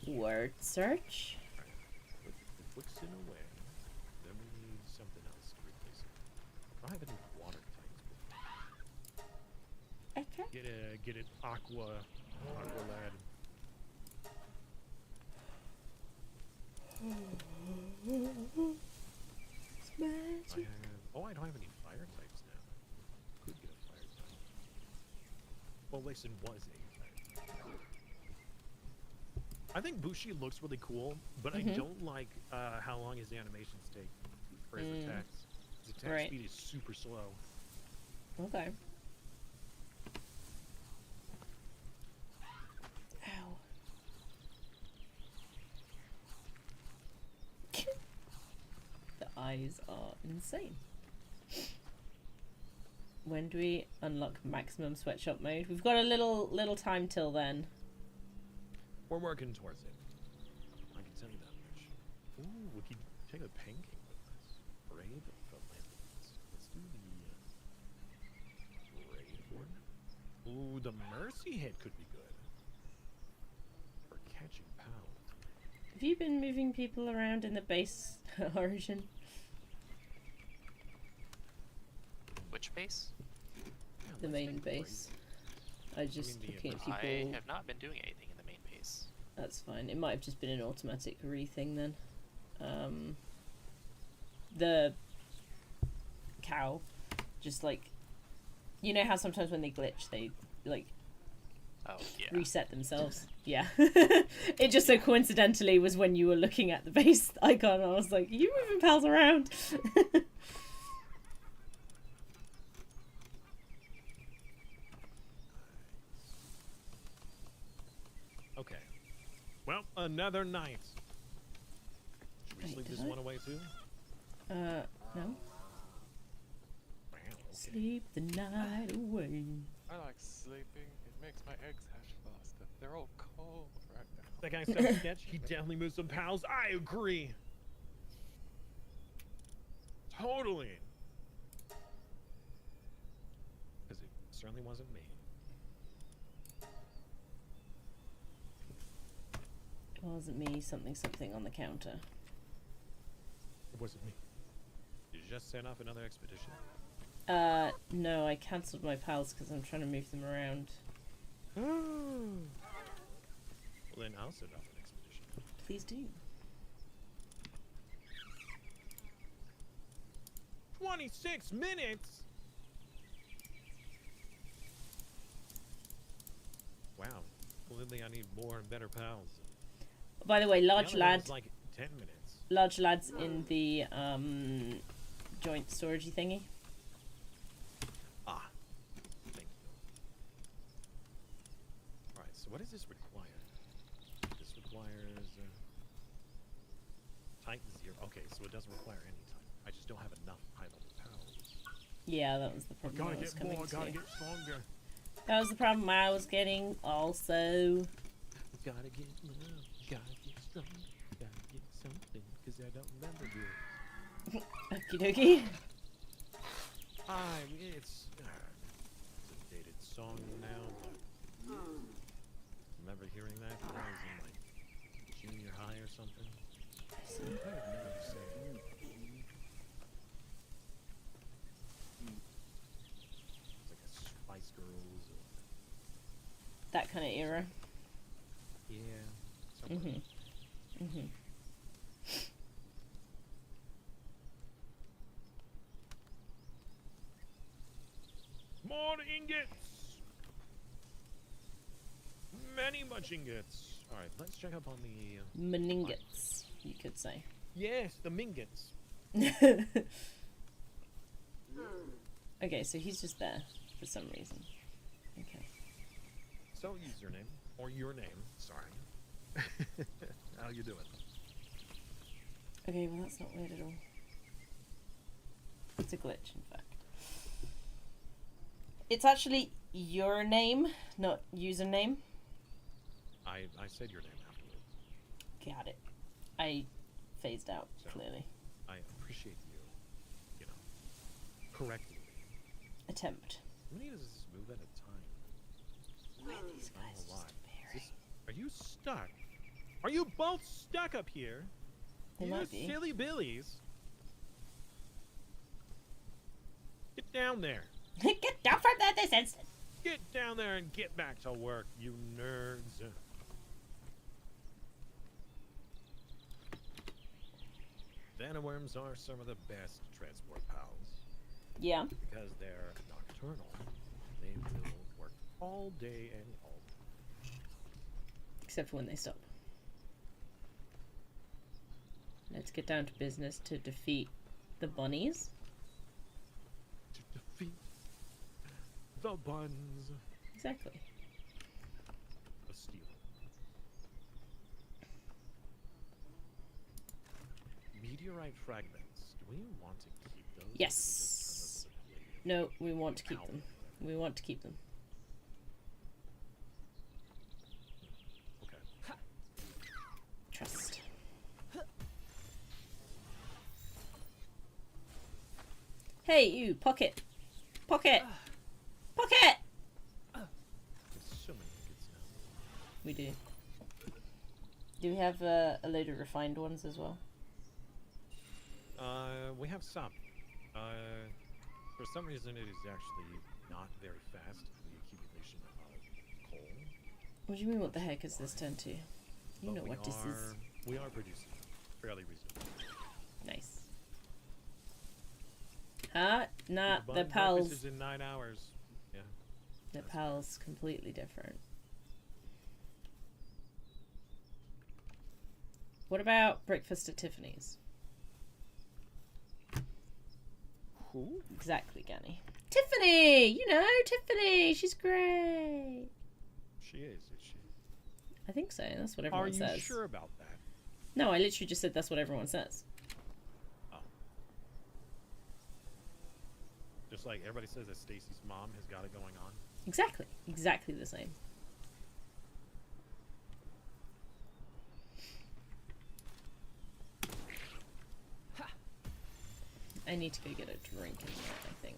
Word search. Put the Wixen away. Then we need something else to replace it. I don't have any water types. Okay. Get it aqua lad. I don't have any fire types now. Could get a fire type. Well, Listen was a fire type. I think Bushi looks really cool, but I don't like how long his animations take for his attacks. His attack speed is super slow. Okay. Ow. The eyes are insane. When do we unlock maximum sweatshop mode? We've got a little time till then. We're working towards it. I can tell you that much. Ooh, we could take a pancake with us. Brave Philanthropist. Let's do the brave one. Ooh, the mercy hit could be good. For catching pounds. Have you been moving people around in the base origin? Which base? Yeah, The let's main take brave. base. I just the looking at I people. have not been doing anything in the main base. That's fine. It might have just been an automatic re-thing then. The cow, just like, you know how sometimes when they glitch, they like Oh, yeah. reset themselves. Yeah. It just so coincidentally was when you were looking at the base icon. I was like, you moving pals around. Okay. Well, another night. Should we Wait, sleep did this I? one away too? No. Wow, okay. Sleep the night away. I like sleeping. It makes my eggs hatch faster. They're all cold right now. That guy stuff sketch, he definitely moved some pals. I agree. Totally. Because it certainly wasn't me. It wasn't me, something on the counter. It wasn't me. Did you just set off another expedition? No, I cancelled my pals because I'm trying to move them around. Well, then I'll set off an expedition. Please do. 26 minutes? Wow. Clearly I need more and better pals. By the way, The large other one lad, was like 10 minutes. large lads in the joint storagey thingy. Ah. Thank you. Alright, so what does this require? This requires type 0. Okay, so it doesn't require any type. I just don't have enough high level pals. Yeah, that was the I problem I gotta was get coming more, to. gotta get stronger. That was the problem I was getting also. Gotta get more, gotta get stronger, gotta get something, cause I don't remember good. Okie dokie. It's a dated song now, but I remember hearing that when I was in like junior high or something. I have no idea saying. It's like a Spice Girls or That kind of era. yeah, something. More ingots! Many much ingots. Alright, let's check up on the... Meningits, you could say. Yes, the Mingans. Okay, so he's just there for some reason. Okay. So username or your name? Sorry. How you doing? Okay, well that's not weird at all. It's a glitch, in fact. It's actually your name, not username. I said your name afterwards. Got it. I phased out, So- clearly. I appreciate you know, correcting me. Attempt. How many does this move at a time? Why are these I don't guys know why. just Is appearing? Are you stuck? Are you both stuck up here? They you might be. silly billies. Get down there. Get down from there this instant! Get down there and get back to work, you nerds. Vanaworms are some of the best transport pals Yeah. because they're nocturnal. They will work all day and all Except for when they stop. Let's get down to business to defeat the bunnies. to defeat the buns Exactly. of steel. Meteorite fragments. Do we want to keep those? or do we Yes. just turn those into palladium? No, we want to keep them. We want to keep them. Okay. Trust. Hey, you, pocket! Pocket! Pocket! There's so many kids now. We do. Do we have a load of refined ones as well? We have some. For some reason, it is actually not very fast. The accumulation of coal. What do you mean, what the heck is this turned to? You But know we what this is. We are producing fairly reasonably. Nice. Nah, the Bun breakfast pals. is in 9 hours. Yeah. The that's pals completely different. What about breakfast at Tiffany's? Who? Exactly, Ganny. Tiffany! You know, Tiffany! She's great! She is she? I think so. That's what Are everyone you says. sure about that? No, I literally just said that's what everyone says. Oh. Just like everybody says that Stacy's mom has got it going on. Exactly. Exactly the same. I need to go get a drink in there, I think.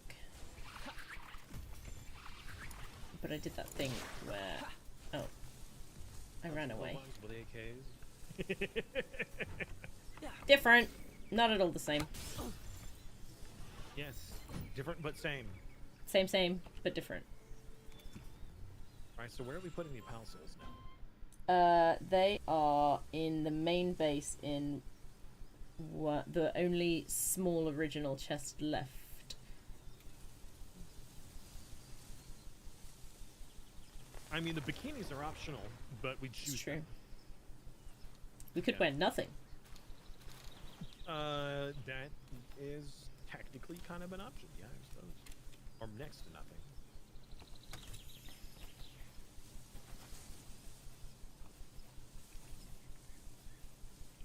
But I did that thing where... Oh. I ran away. Ones with AKs. Different. Not at all the same. Yes. Different but same. Same, but different. Alright, so where are we putting the pal cells now? They are in the main base in the only small original chest left. I mean, the bikinis are optional, but we choose It's true. them. We could Yeah. wear nothing. That is technically kind of an option, yeah, I suppose. Or next to nothing.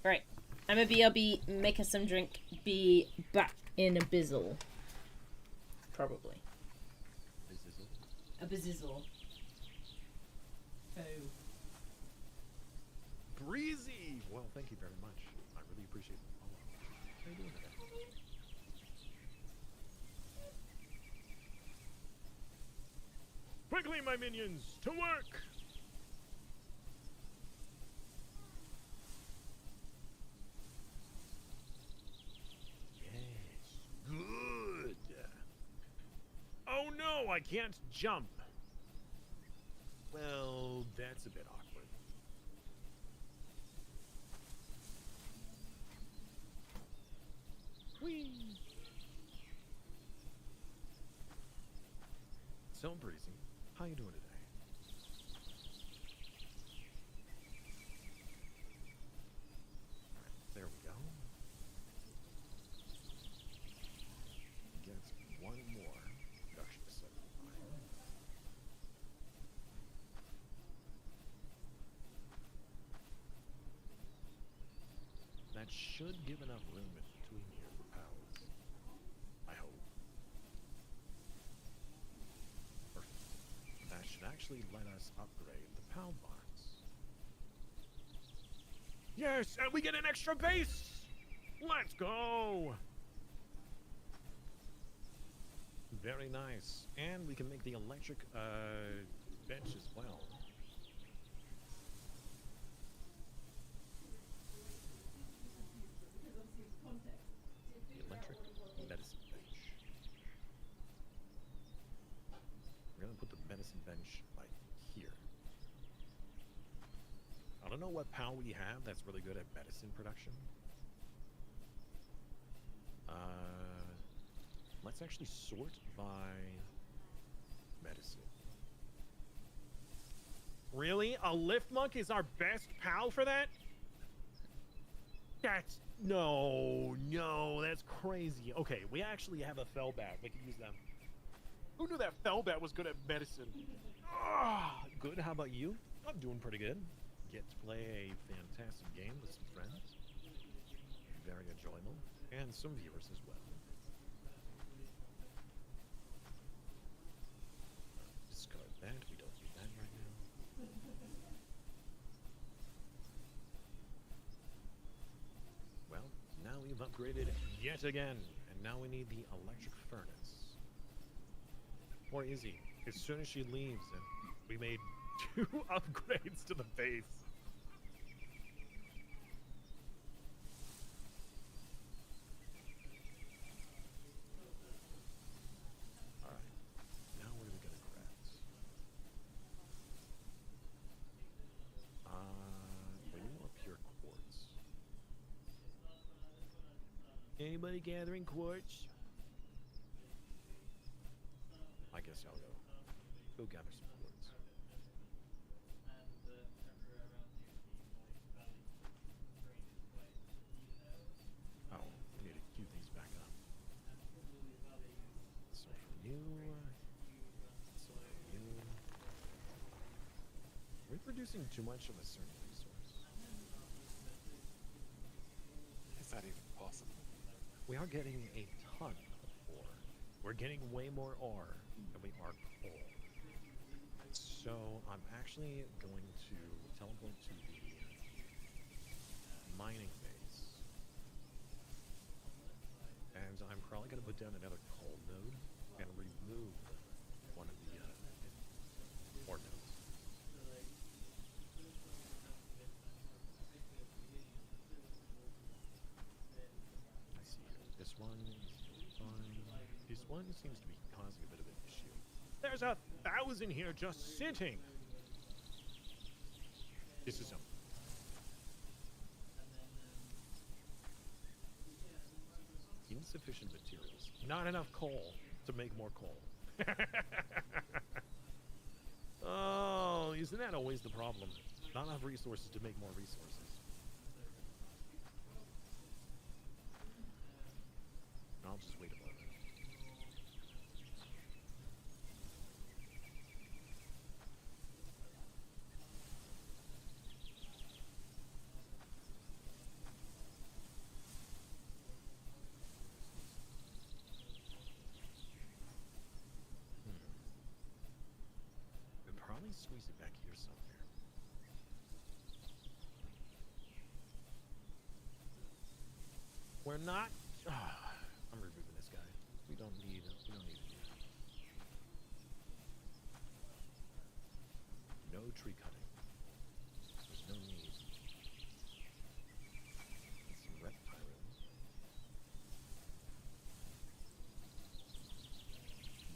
Right. I'm a BRB, make us some drink, be back in a bizzle. Probably. This is it. A bizzle. Oh. Breezy! Well, thank you very much. I really appreciate the follow. How are you doing today? Quickly, my minions, to work! Yes, good. Oh no, I can't jump. Well, that's a bit awkward. Whee! So breezy. How you doing today? There we go. should give enough room in between here for pals. I hope. Perfect. That should actually let us upgrade the PAL box. Yes, and we get an extra base! Let's go! Very nice. And we can make the electric bench as well. The electric medicine bench. We're gonna put the medicine bench like here. I don't know what PAL we have that's really good at medicine production. Let's actually sort by medicine. Really? A lift monk is our best pal for that? That's... No, that's crazy. Okay, we actually have a fell bat. We can use them. Who knew that fell bat was good at medicine? Ah, good. How about you? I'm doing pretty good. Get to play a fantastic game with some friends. Very enjoyable. And some viewers as well. Discard that. We don't need that right now. Well, now we've upgraded yet again. And now we need the electric furnace. Poor Izzy. As soon as she leaves, we made 2 upgrades to the base. Anybody gathering quartz? I guess I'll go gather some quartz. Oh, we need to queue these back up. So from you, so from you. We're producing too much of a certain resource. Is that even possible? We are getting a ton of ore. We're getting way more ore than we are coal. So I'm actually going to teleport to the mining base. And I'm probably going to put down another coal node and remove one of the ore nodes. This one is fine. This one seems to be causing a bit of an issue. There's 1,000 here just sitting. This is insufficient materials. Not enough coal to make more coal. Oh, isn't that always the problem? Not enough resources to make more resources. I'll just wait a moment. We'll probably squeeze it back here somewhere. We're not... I'm removing this guy. We don't need it. No tree cutting. There's no need. Get some reptiles.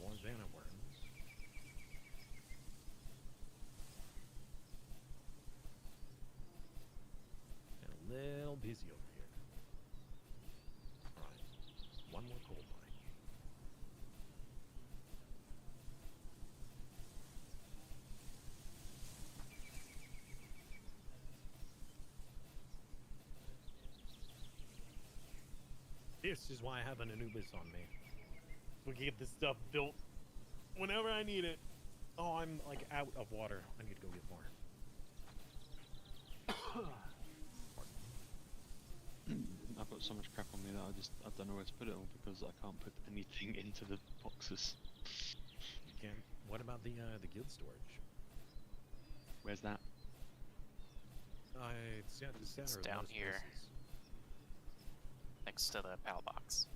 More Vanna worms. And a little busy over here. Alright. One more coal mine. This is why I have an Anubis on me. We can get this stuff built whenever I need it. Oh, I'm like out of water. I need to go get more. so much crap on me that I don't know where to put it all because I can't put anything into the boxes. You can. What about the guild storage? Where's that? It's at the center. It's of down most here. places. Next to the PAL box.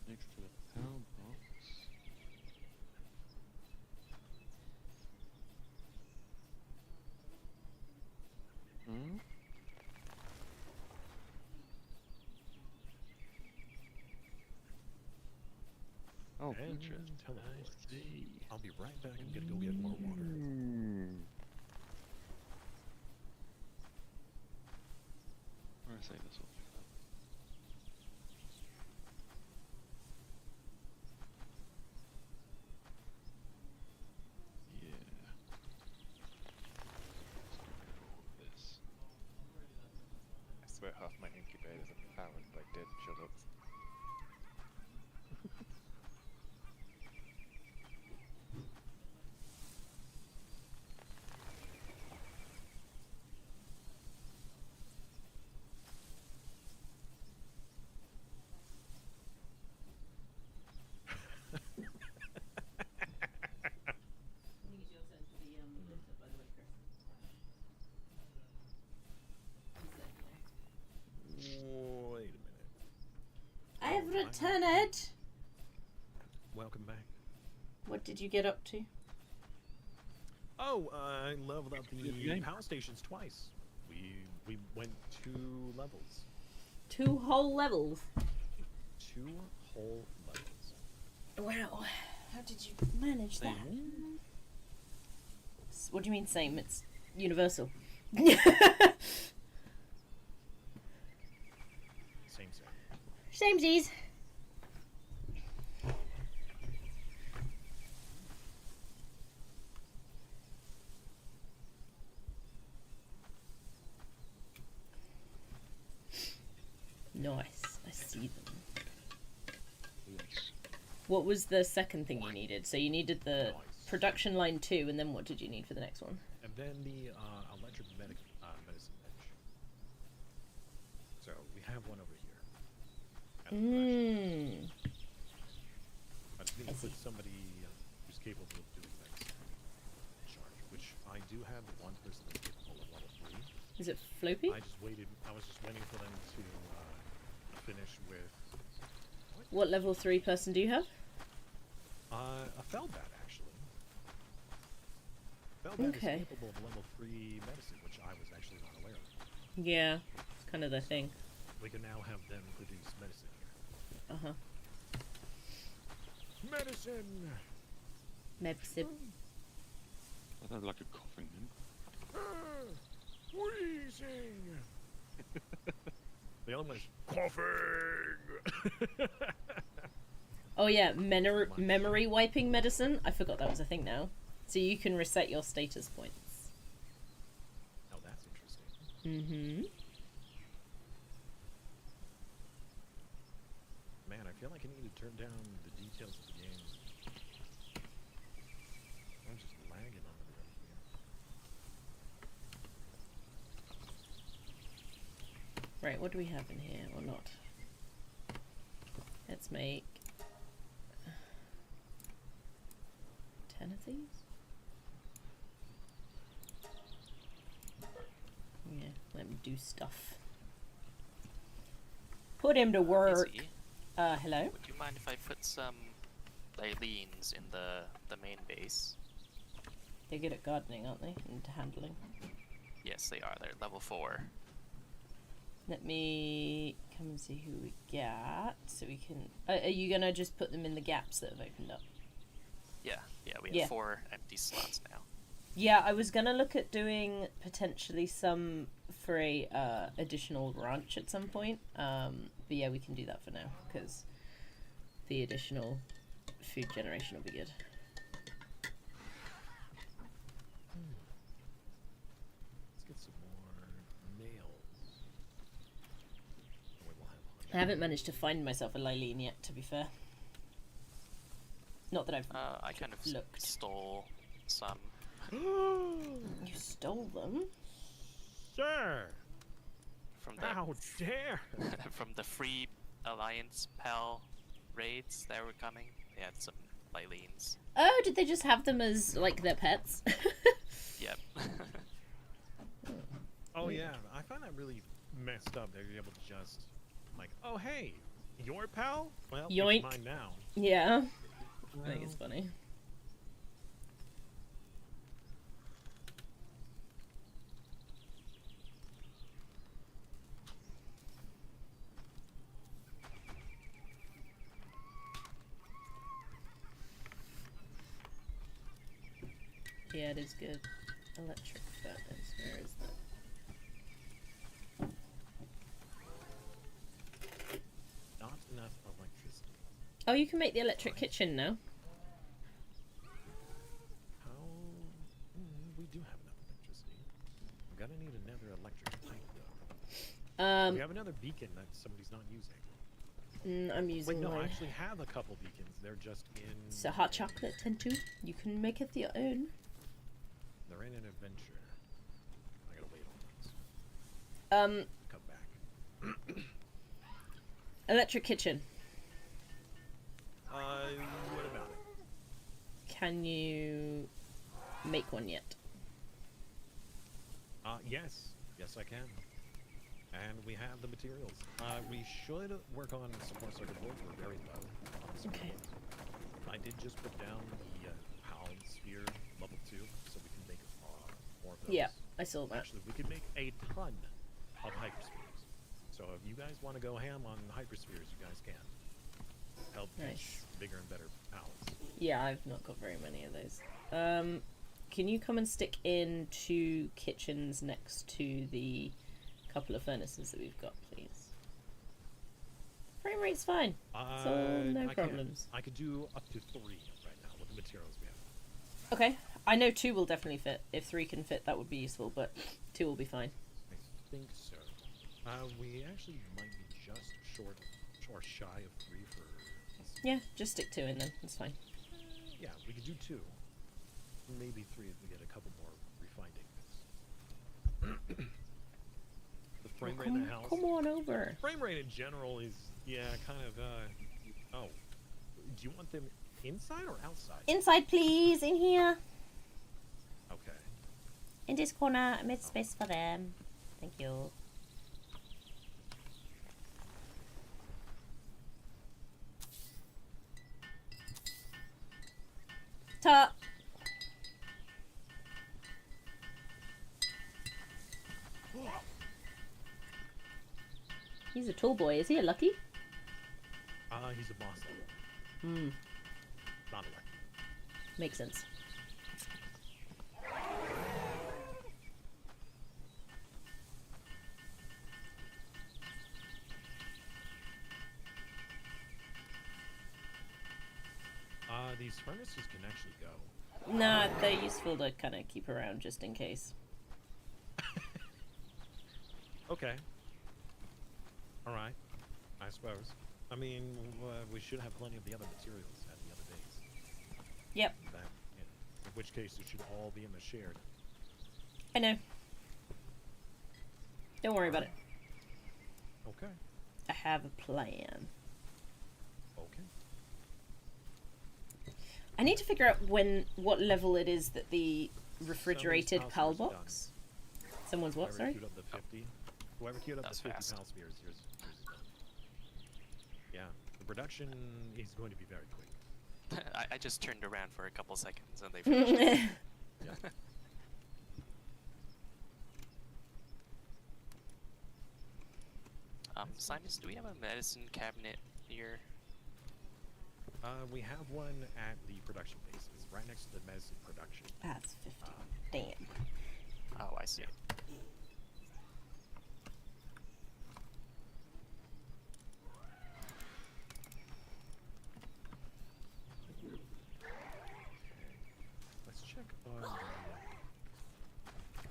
Next to the PAL box. Hmm? Oh, And features. teleport. I see. I'll be right back. I'm gonna go get more water. Where I say this one? Yeah. This. I swear half my incubators are powered by dead shuttles. Wait a minute. I have returned. Welcome back. What did you get up to? Oh, I leveled up Good the game. power stations twice. We went 2 levels. 2 whole levels. 2 whole levels. Wow. How did you manage that? What do you mean same? It's universal. Same. Samesies. Nice. I see them. Yes. What was the second thing you needed? So you needed the Nice. production line 2, and then what did you need for the next one? And then the electric medicine bench. So we have one over here. at the production. I just need I to put see. somebody who's capable of doing medicine in charge, which I do have one person that's capable of level 3. Is it Floppy? I was just waiting for them to finish with What level 3 person do you have? a Felbat, actually. Felbat Okay. is capable of level 3 medicine, which I was actually not aware of. Yeah, it's kind of the thing. We can now have them produce medicine here. Uh-huh. Medicine! Medicine. I sound like a coughing then. Wheezing! The other one is coughing! Oh yeah, memory wiping medicine. I forgot that was a thing now. So you can reset your status points. Oh, that's interesting. Mm-hmm. Man, I feel like I need to turn down the details of the game. I'm just lagging on it right here. Right, what do we have in here or not? Let's make 10 of these. Yeah, let me do stuff. Put him to work. Izzy, Hello? would you mind if I put some Lylines in the main base? They're good at gardening, aren't they? And handling. Yes, they are. They're level 4. Let me come and see who we got, so we can... are you gonna just put them in the gaps that have opened up? Yeah, we have Yeah. 4 empty slots now. Yeah, I was gonna look at doing potentially some for a additional ranch at some point. But yeah, we can do that for now, because the additional food generation will be good. Let's get some more nails. And we will have I haven't managed to find myself a Lylene yet, to be fair. Not that I've I kind of looked. stole some. You stole them? Sir, From the how dare! from the free Alliance Pal raids that were coming. They had some Lylines. Oh, did they just have them as, like, their pets? Yep. Oh yeah, I find that really messed up. They're able to just, like, oh hey, your pal? Well, Yoink. it's mine now. Yeah. I think it's funny. Yeah, it is good. Electric furnace. Where is that? Not enough electricity. Oh, you can make the electric kitchen now. How? We do have enough electricity. I'm gonna need another electric pipe though. We have another beacon that somebody's not using. I'm Wait, using no, I mine. actually have a couple beacons. They're just in. It's a hot chocolate Tentu. You can make it your own. They're in an adventure. I gotta wait on those. Come back. Electric kitchen. What about it? Can you make one yet? Yes. Yes, I can. And we have the materials. We should work on support circuit boards. We're very low on the support Okay. boards. I did just put down the Palworld sphere level 2, so we can make more of those. Yeah, I saw that. Actually, we could make a ton of hyperspheres. So if you guys want to go ham on hyperspheres, you guys can. Help Nice. teach bigger and better pals. Yeah, I've not got very many of those. Can you come and stick in 2 kitchens next to the couple of furnaces that we've got, please? Frame rate's fine. It's all no problems. I could do up to 3 right now with the materials we have. Okay, I know 2 will definitely fit. If 3 can fit, that would be useful, but 2 will be fine. I think so. We actually might be just short or shy of 3 for. Yeah, just stick 2 in then. That's fine. Yeah, we could do 2. Maybe 3 if we get a couple more refined things. The frame rate in the house. Come on over. Frame rate in general is, kind of, oh. Do you want them inside or outside? Inside, please. In here. Okay. In this corner. I made space for them. Thank you. Ta. He's a tall boy. Is he a lucky? He's a boss level. Hmm. Not a lucky. Makes sense. These furnaces can actually go. Nah, they're useful to kind of keep around just in case. Okay. Alright. I suppose. I mean, we should have plenty of the other materials at the other base. Yep, In which case, it should all be in the shared. I know. Don't worry about it. Okay. I have a plan. Okay. I need to figure out what level it is that the refrigerated Someone's PAL house is done. box. Someone's what? Whoever Sorry. queued up the 50. Whoever queued up That's the 50 fast. PAL spheres, yours is done. Yeah, the production is going to be very quick. I just turned around for a couple seconds and they finished. Yeah. Simus, do we have a medicine cabinet here? We have one at the production base. It's right next to the medicine production. That's 50. Damn. Oh, I see. Let's check on the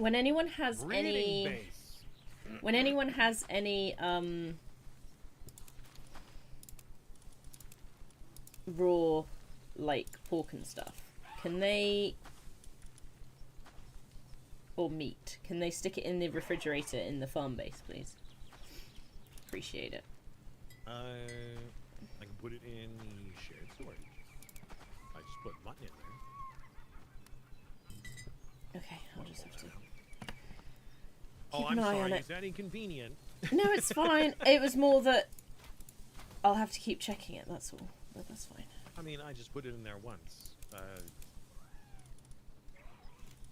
When anyone has breeding any, base. when anyone has any raw like pork and stuff, can they, or meat, can they stick it in the refrigerator in the farm base, please? Appreciate it. I can put it in the shared storage. I just put mutton in there. Okay, I'll just have to Oh, keep I'm an eye sorry. on it. Is that inconvenient? No, it's fine. It was more that I'll have to keep checking it, that's all. But that's fine. I mean, I just put it in there once.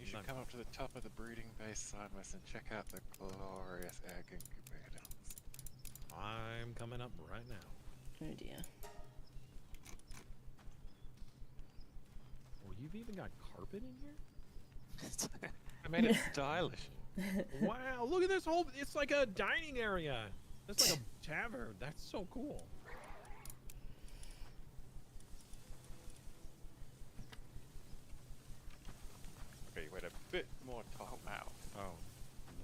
You should come up to the top of the breeding base, Sideways, and check out the glorious egg incubators. I'm coming up right now. Oh dear. Oh, you've even got carpet in here? I made it stylish. Wow, look at this whole, it's like a dining area. It's like a tavern. That's so cool. Okay, wait a bit more top. Wow. Oh.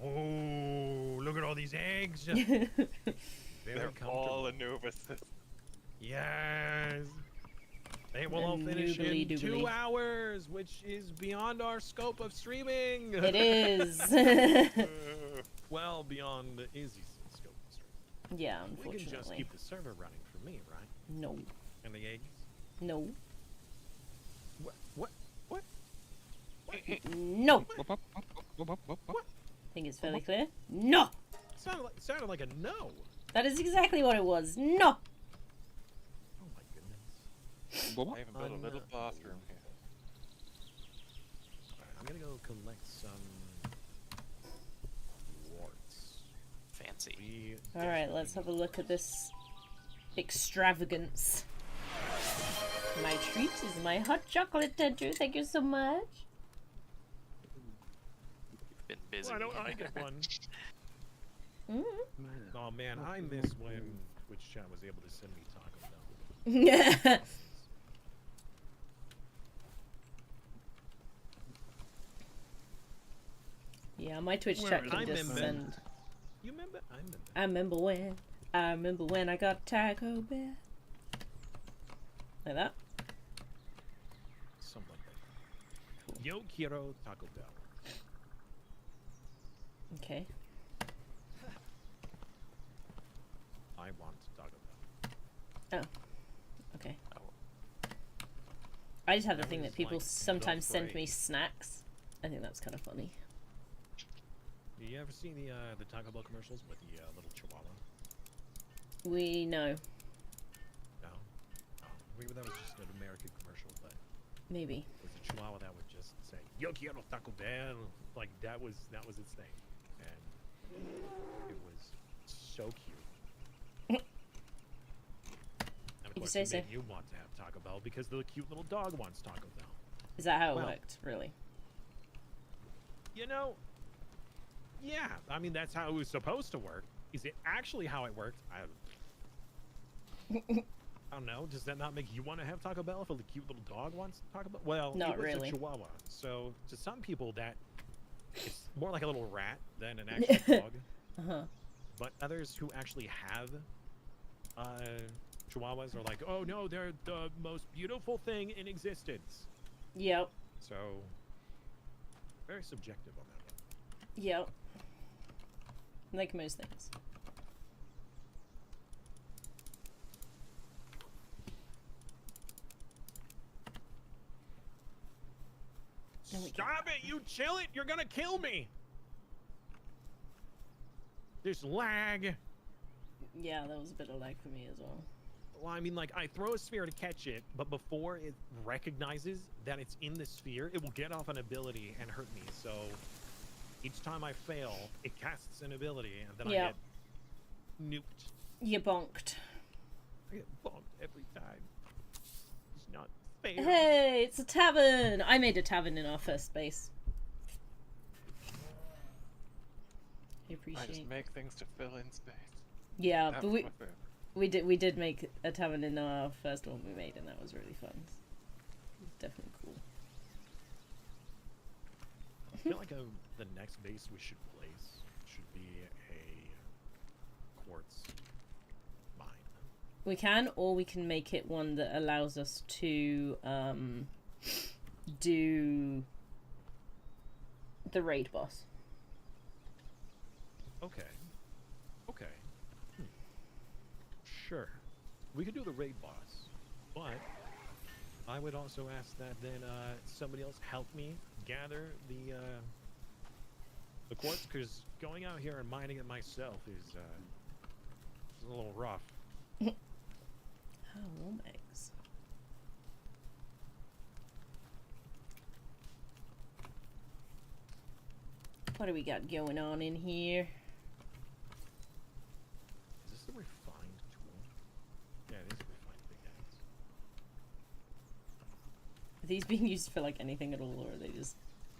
Whoa, look at all these eggs. Very They're all Anubises. Yes. They will all finish in Noobly 2 doobly. hours, which is beyond our scope of streaming. It is. Well, beyond the Izzy's scope of streaming. Yeah, We can just unfortunately. keep the server running for me, right? No. And the eggs. No. What? What? What? No. Wop, wop, wop, wop, wop, wop, wop. I think it's fairly clear. No. Sounded like a no. That is exactly what it was. No. Oh my goodness. Wop, I wop. even built a little bathroom here. Alright, I'm gonna go collect some warts. Fancy. We All right, let's have a look at this extravagance. My treat is my hot chocolate tattoo. Thank you so much. Been busy. Why don't I get one? Mm. Oh man, I miss when Twitch chat was able to send me Taco Bell. Yeah, my Twitch Where chat is can I just remember. send. You remember? I remember. I remember when I got Taco Bell. Like that. Something like that. Yo quiero Taco Bell. Okay. I want Taco Bell. Okay. Oh, I just have the That thing was that people like sometimes the send me phrase. snacks. I think that's kind of funny. You ever seen the Taco Bell commercials with the little chihuahua? We know. No. Oh, maybe that was just an American commercial, but Maybe. it was a chihuahua that would just say "Yo quiero Taco Bell," like that was its thing, and it was so cute. And of You course, say it so. made you want to have Taco Bell because the cute little dog wants Taco Bell. Is that how it Well- worked? Really? You know, yeah. I mean, that's how it was supposed to work. Is it actually how it worked? I don't know. Does that not make you want to have Taco Bell if a cute little dog wants Taco Bell? Well, Not it was really. a Chihuahua, so to some people that it's more like a little rat than an actual dog. Uh-huh. But others who actually have Chihuahuas are like, oh no, they're the most beautiful thing in existence. Yep. So very subjective on that one. Yep. Like most things. No, we can't. Stop it! You chill it! You're gonna kill me! There's lag. Yeah, that was a bit of lag for me as well. Well, I mean, like, I throw a sphere to catch it, but before it recognizes that it's in the sphere, it will get off an ability and hurt me. So each time I fail, it casts an ability, and then Yeah. I get nuked. You bonked. I get bonked every time. It's not fair. Hey, it's a tavern! I made a tavern in our first base. I I appreciate. just make things to fill in space. Yeah, That but was my favorite. we did make a tavern in our first one we made, and that was really fun. It was definitely cool. I feel like the next base we should place should be a quartz mine. We can, or we can make it one that allows us to do the raid boss. Okay. Okay. Sure. We could do the raid boss, but I would also ask that then somebody else help me gather the quartz, because going out here and mining it myself is a little rough. Oh, warm eggs. What do we got going on in here? Is this the refined tool? Yeah, it is a refined pickaxe. Are these being used for like anything at all, or are they just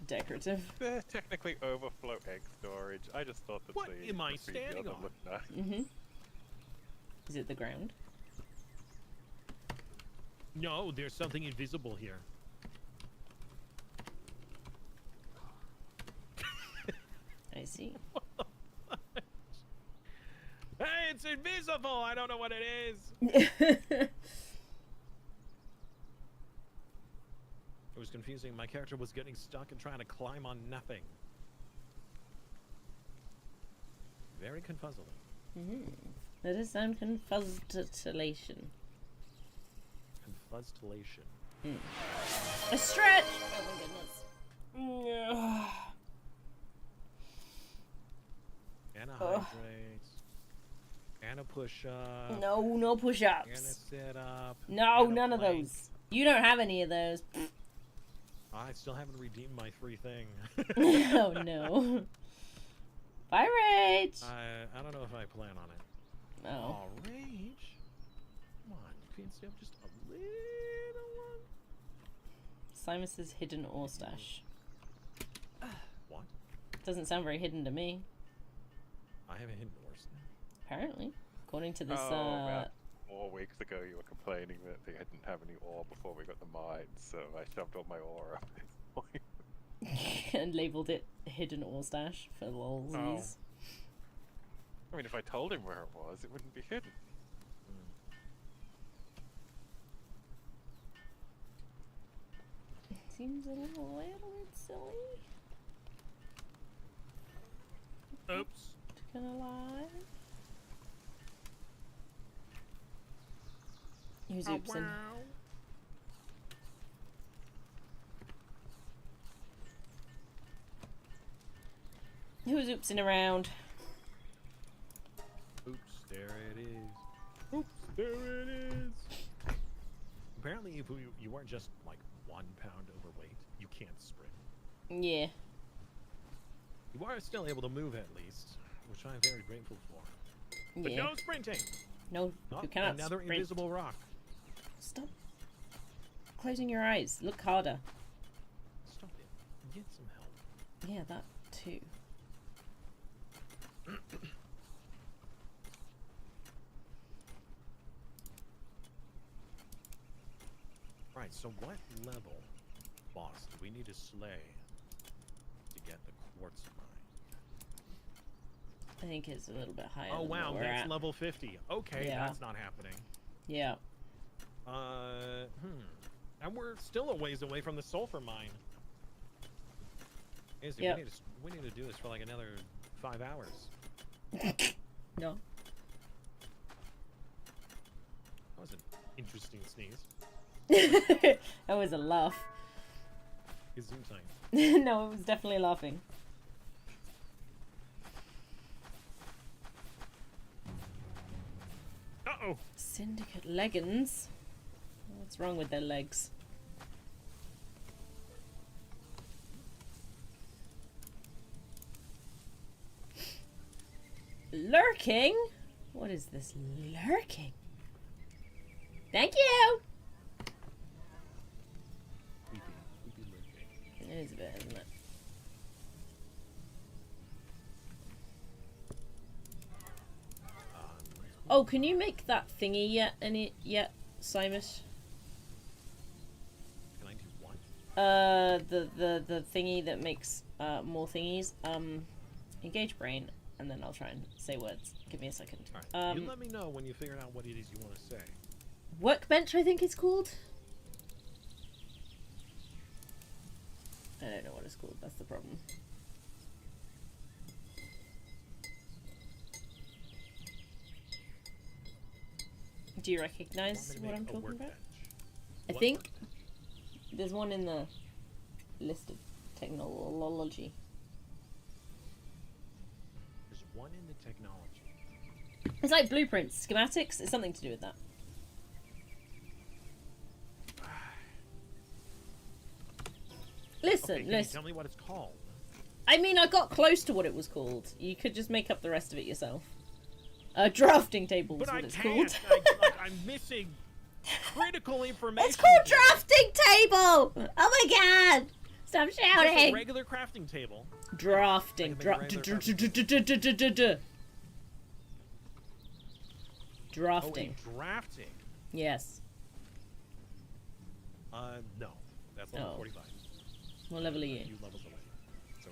decorative? They're technically overflow egg storage. I just thought that What the am I graffiti standing them on? looked nice. Mm-hmm. Is it the ground? No, there's something invisible here. I see. Hey, it's invisible! I don't know what it is! It was confusing. My character was getting stuck and trying to climb on nothing. Very confuzzling. That does sound confuzzlation. Confuzzlation. A stretch! Oh my goodness. And a hydrate. And a push-up. No, no And a push-ups. sit-up. No, and a none of plank. those. You don't have any of those. I still haven't redeemed my free thing. Oh no. Pirate! I don't know if I plan on it. Oh. Oh, rage. Come on, you can't stay up just a little one. Simus's hidden ore stash. What? Doesn't sound very hidden to me. I have a hidden horse. Apparently. According to this, About 4 weeks ago you were complaining that they didn't have any ore before we got the mines, so I shoved all my ore up this point. and labeled it hidden ore stash for lolsies. I mean, if I told him where it was, it wouldn't be hidden. Seems a little bit silly. Oops. Not gonna lie. Who's oopsing? Who's oopsing around? Oops, there it is. Oops, there it is. Apparently, if you weren't just like 1 pound overweight, you can't sprint. Yeah. You are still able to move at least, which I'm very grateful for. But Yeah. no sprinting. No, Oh, you cannot another sprint. invisible rock. Stop closing your eyes. Look harder. Stop it. Get some help. Yeah, that too. Right, so what level boss do we need to slay to get the quartz mine? I think it's a little bit higher. Oh than wow, what we're that's at. level 50. Okay, Yeah. that's not happening. Yeah. And we're still a ways away from the sulfur mine. Izzy, Yep. we need to do this for like another 5 hours. No. That was an interesting sneeze. That was a laugh. Gesundheit. No, it was definitely laughing. Uh-oh! Syndicate leggings? What's wrong with their legs? Lurking? What is this lurking? Thank you! Creepy looking. It is a bit, isn't it? Oh, can you make that thingy yet? Simus? Can I do what? The thingy that makes more thingies. Engage brain, and then I'll try and say words. Give me a second. Alright, you let me know when you figure out what it is you want to say. Workbench, I think it's called. I don't know what it's called. That's the problem. Do you recognize what I'm talking about? I think there's one in the list of technology. There's one in the technology. It's like blueprints, schematics. It's something to do with that. Listen, Okay, can you listen. tell me what it's called? I mean, I got close to what it was called. You could just make up the rest of it yourself. Drafting table is But what I it's can't. called. I'm missing critical information. It's called here. drafting table! Oh my god! Stop Just a shouting! regular crafting table. Drafting. I can make a regular Drafting. Oh, drafting. Yes. No. That's level Oh. 45. What level are you? You leveled away. So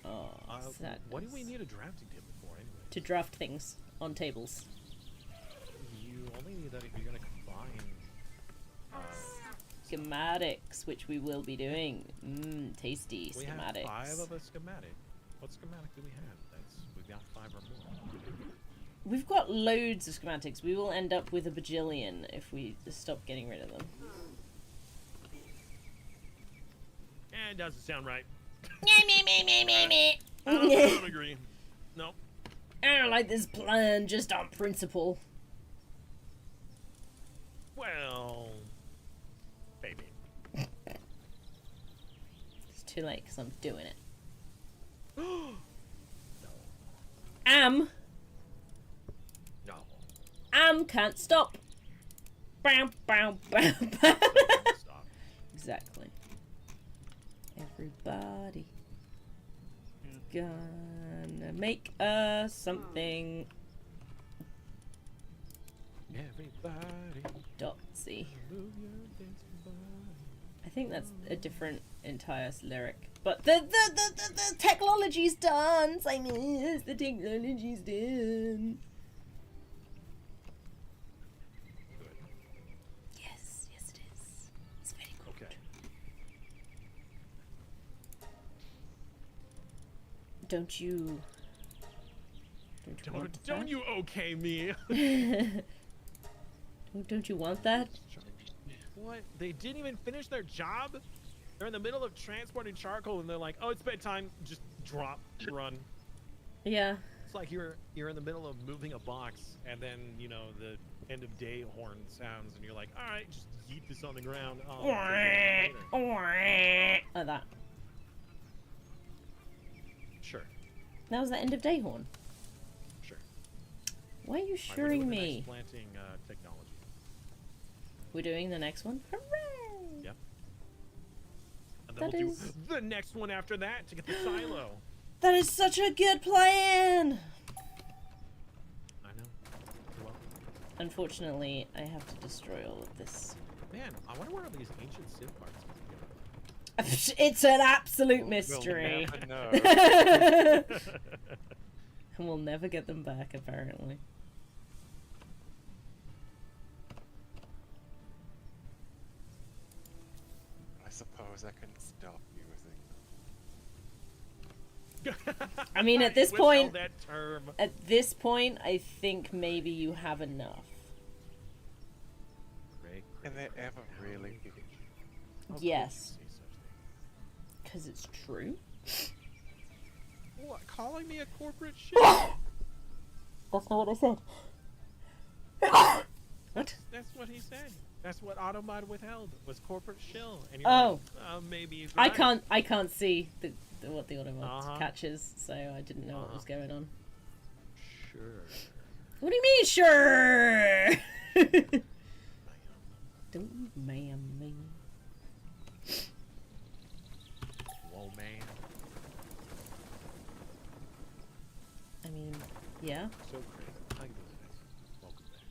no. Oh, sadness. What do we need a drafting table for anyway? To draft things on tables. You only need that if you're gonna combine. Schematics, which we will be doing. Tasty We schematics. have 5 of a schematic. What schematic do we have? We've got 5 or more. We've got loads of schematics. We will end up with a bajillion if we stop getting rid of them. It doesn't sound right. Me. I don't agree. No. I don't like this plan just on principle. Well, maybe. It's too late because I'm doing it. No. Can't stop. Bam, bam, bam, bam. Stop. Exactly. Everybody gonna make something. Everybody, Dotsy. move your dancing body. I think that's a different entire lyric. But the technology's done, Simon. The technology's done. Good. Yes, it is. It's very good. Okay. Don't you want Don't that? you okay me? Don't you want that? What? They didn't even finish their job? They're in the middle of transporting charcoal and they're like, oh, it's bedtime. Just drop, run. Yeah. It's like you're in the middle of moving a box and then, you know, the end of day horn sounds and you're like, all right, just yeet this on the ground. Oh, Like that. Sure, That was the end of day horn. sure. Why are you Alright, we're shuring doing the me? next planting technology. We're doing the next one? Hooray! Yep. And That then we'll is- do the next one after that to get the silo. That is such a good plan! I know. You're welcome. Unfortunately, I have to destroy all of this. Man, I wonder where all these ancient Civ parts are. It's an absolute mystery. We'll never know. And we'll never get them back, apparently. I suppose I can stop using I mean, at this Withheld point, that term. I think maybe you have enough. Great, Can they ever really be? Yes. Because it's true. What? Calling me a corporate shit? That's not what I said. What? That's what he said. That's what Autobot withheld was corporate shill. And you're Oh. like, maybe he's I right. can't see what the Autobot Uh-huh. catches, so I didn't know what was going on. Sure. What do you mean, sure? Don't ma'am me. Whoa, man. I mean, yeah. So crazy. How you doing, guys? Welcome back.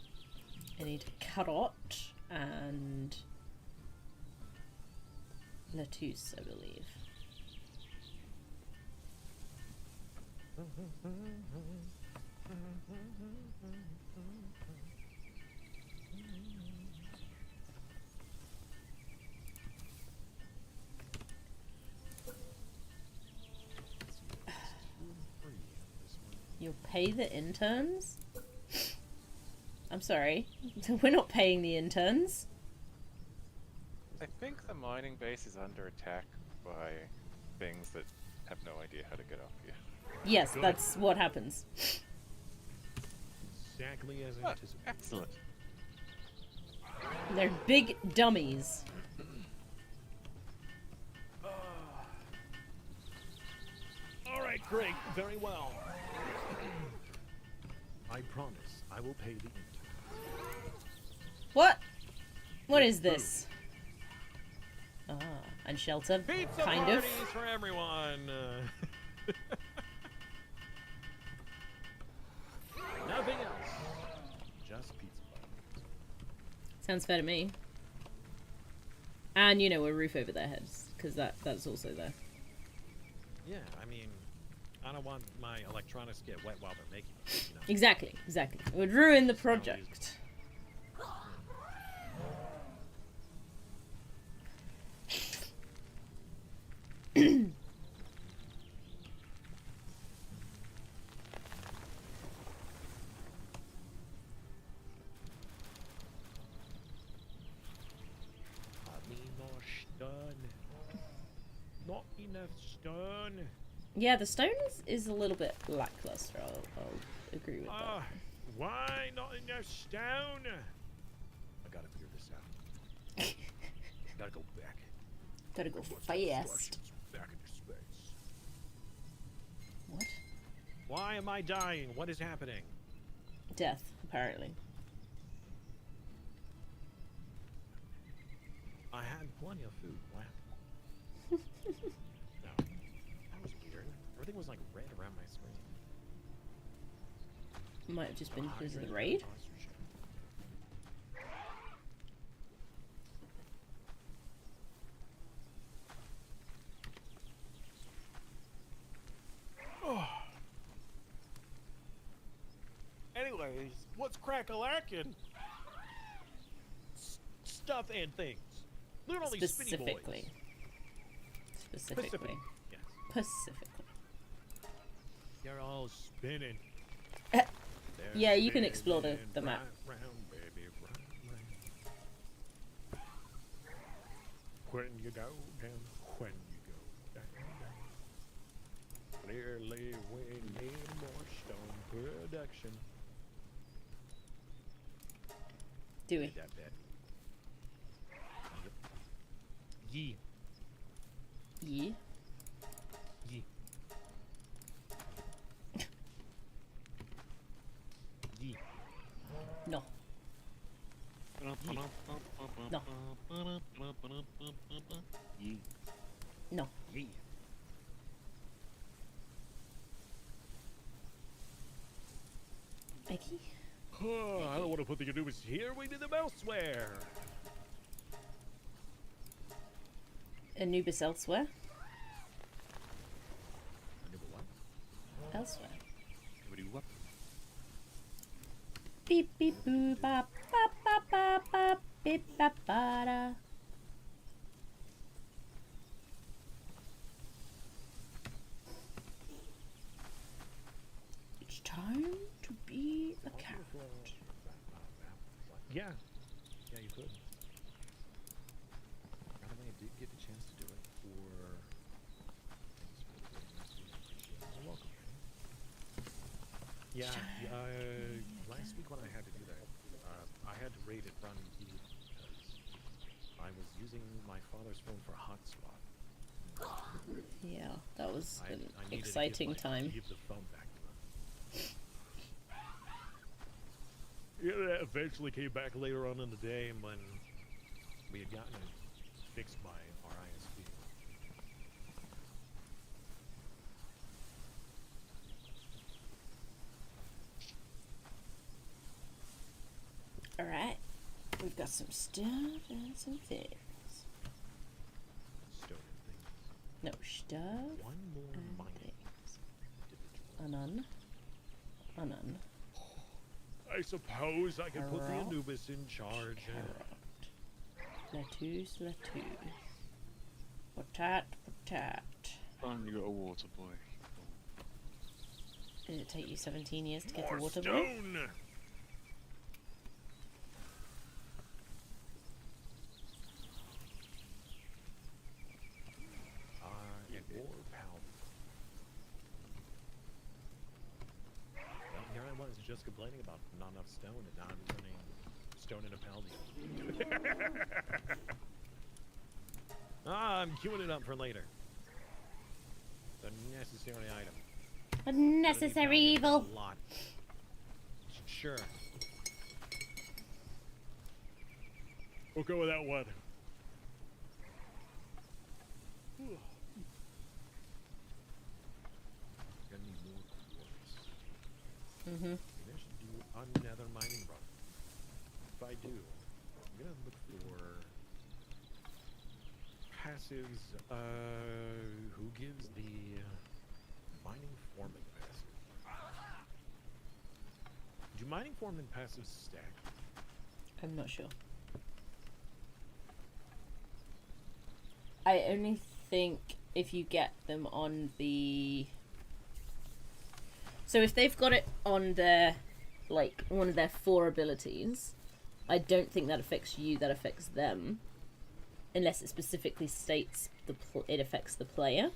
I need carrot and lettuce, I believe. You'll pay the interns? I'm sorry. We're not paying the interns. I think the mining base is under attack by things that have no idea how to get up here. Yes, Good. that's what happens. Exactly as Ah, anticipated. excellent. They're big dummies. All right, Craig. Very well. I promise I will pay the intern. What? What is this? Ah, and shelter, Pizza kind of. parties for everyone. Nothing else. Just pizza parties. Sounds fair to me. And, you know, a roof over their heads, because that's also there. Yeah, I mean, I don't want my electronics to get wet while they're making it, you know? Exactly, exactly. It would ruin the project. I need more stone. Not enough stone. Yeah, the stone is a little bit lackluster, I'll agree with that. Ah, why not enough stone? I gotta figure this out. Gotta go back. Gotta go Put some fast. instructions back into space. What? Why am I dying? What is happening? Death, apparently. I had plenty of food. What happened? No. That was weird. Everything was like red around my screen. Might have just been because of the Hydrated raid. sponsorship. Oh. Anyways, what's crack-a-lackin'? Stuff and things. Literally spinny boys. Specifically. Specifically. Yes. Specifically. You're all spinning. Eh, They're yeah, you can explore the spinning map. right round, baby, right round. When you go down, when you go down, down. Clearly we need more stone production. Do we? Did that bet. Yep. Yee. Yeah. Yee. Yee. No. No. Yee. No. Yee. Becky? Oh, I don't want to put the Anubis here. We need them elsewhere. Anubis elsewhere? Anubis what? Elsewhere. Everybody whoop. Beep beep boo bop bop bop bop bop beep bop ba da. It's time to be a cat. Yeah. Yeah, you could. By the way, I did get the chance to do it for... You're welcome. Yeah, last week when I had to do that, I had to raid it run because I was using my father's phone for a hotspot. Yeah, that was I an needed exciting time. to give the phone back to him. Yeah, that eventually came back later on in the day when we had gotten it fixed by our ISP. Alright, we've got some stuff and some things. Stone and things. No, stuff One more and mining things. individual. Anon. Anan. I suppose I could put the Carrot. Anubis in charge. Lettuce, lettuce. Potat, potat. Finally got a water boy. Did it take you 17 years to get the More water boy? stone! And more powder. Well, here I was just complaining about not enough stone, and now I'm running stone in a Palworld. I'm queuing it up for later. The necessary item. A Gonna need necessary Palworld evil. A lot. Sure. We'll go with that one. Gonna need more quartz. Mm-hmm. Maybe I should do another mining run. If I do, I'm gonna look for passives. Who gives the mining foreman passive? Do mining foreman passives stack? I'm not sure. I only think if you get them on the... So if they've got it on their, like, one of their 4 abilities, I don't think that affects you, that affects them. Unless it specifically states it affects the player.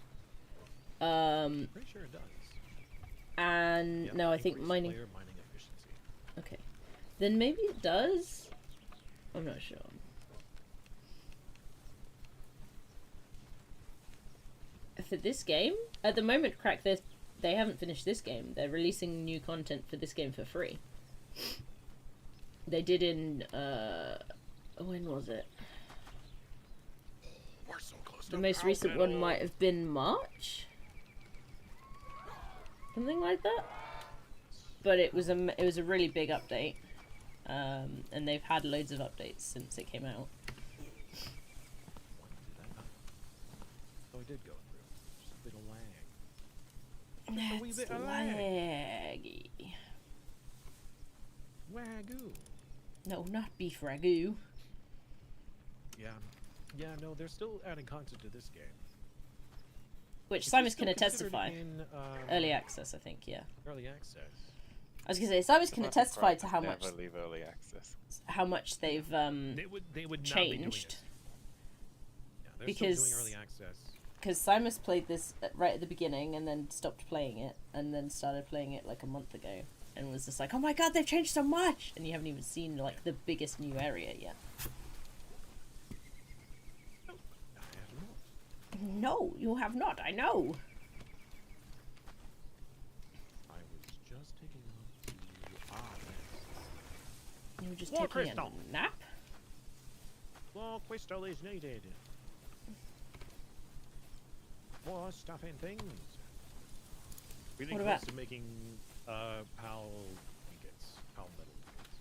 Pretty sure it does. And Yep, no, I think increase mining... player mining efficiency. Okay. Then maybe it does? I'm not sure. For this game, at the moment, Crack, they haven't finished this game. They're releasing new content for this game for free. They did in, when was it? We're so close The to most recent Palworld. one might have been March? Something like that? But it was a really big update. And they've had loads of updates since it came out. When did that happen? Oh, it did go through. Just a bit of lag. Just a wee It's bit of lag. laggy. Wagyu. No, not beef ragu. Yeah. Yeah, no, they're still adding content to this game. Which Is Simon's this still gonna considered testify. in, Early access, I think, yeah. early access. I was gonna say, Simon's The gonna Mother testify Craft to how never much leave early access. they've They would not be doing changed. it. Yeah, they're Because- still doing early access. Because Simon's played this right at the beginning and then stopped playing it and then started playing it like a month ago and was just like, oh my god, they've changed so much, and you haven't even seen like the biggest new area yet. I have not. No, you have not. I know. I was just taking off the yes. You were just More taking crystal. a nap. More crystal is needed. More stuff and things. Getting What close about- to making pal ingots. Pal metal ingots.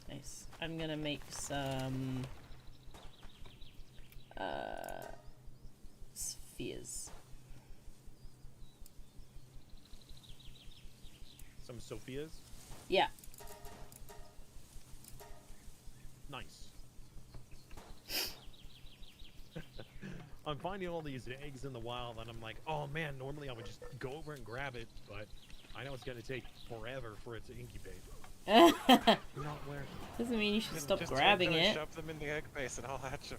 Nice. I'm gonna make some spheres. Some Sophias. Yeah. Nice. I'm finding all these eggs in the wild, and I'm like, oh man, normally I would just go over and grab it, but I know it's gonna take forever for it to incubate. Not where. Doesn't mean you should Then stop just grabbing randomly it. Shove them in the egg base and I'll hatch them.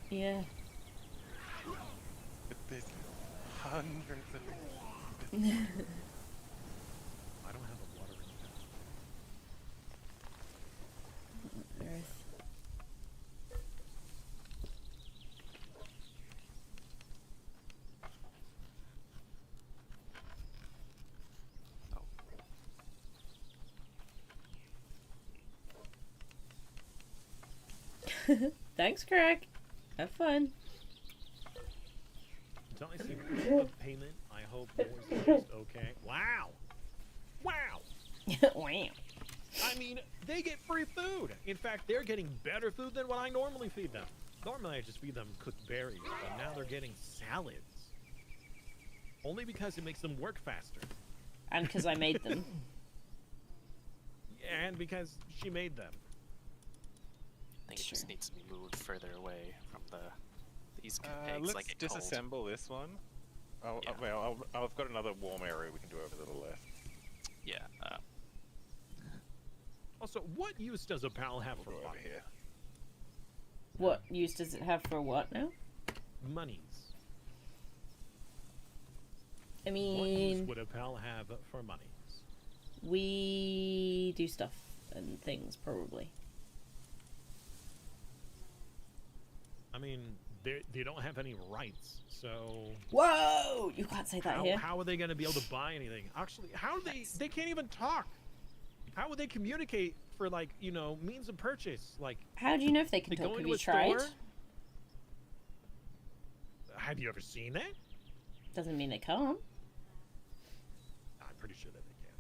Yeah. There's hundreds of I don't have a watering can. Earth. Thanks, Craig. Have fun. Until I see proof of payment, I hope yours is just okay. Wow! Wow! Wow. I mean, they get free food. In fact, they're getting better food than what I normally feed them. Normally, I just feed them cooked berries, but now they're getting salads. Only because it makes them work faster. And because I made them. And because she made them. I think it just Sure. needs to be moved further away from these eggs. Let's Like it cold. disassemble this one. Oh, Yeah. well, I've got another warm area we can do over to the left. Yeah. Also, what use does a pal have for We'll go over money? here. What use does it have for what now? Monies. I What mean, use would a pal have for monies? we do stuff and things, probably. I mean, they don't have any rights, so Whoa! You can't say that here. how are they going to be able to buy anything? Actually, how do they can't even talk. How would they communicate for, like, you know, means of purchase? Like, How do you know if they can they talk? go Have into you a tried? store? Have you ever seen that? Doesn't mean they can't. I'm pretty sure that they can.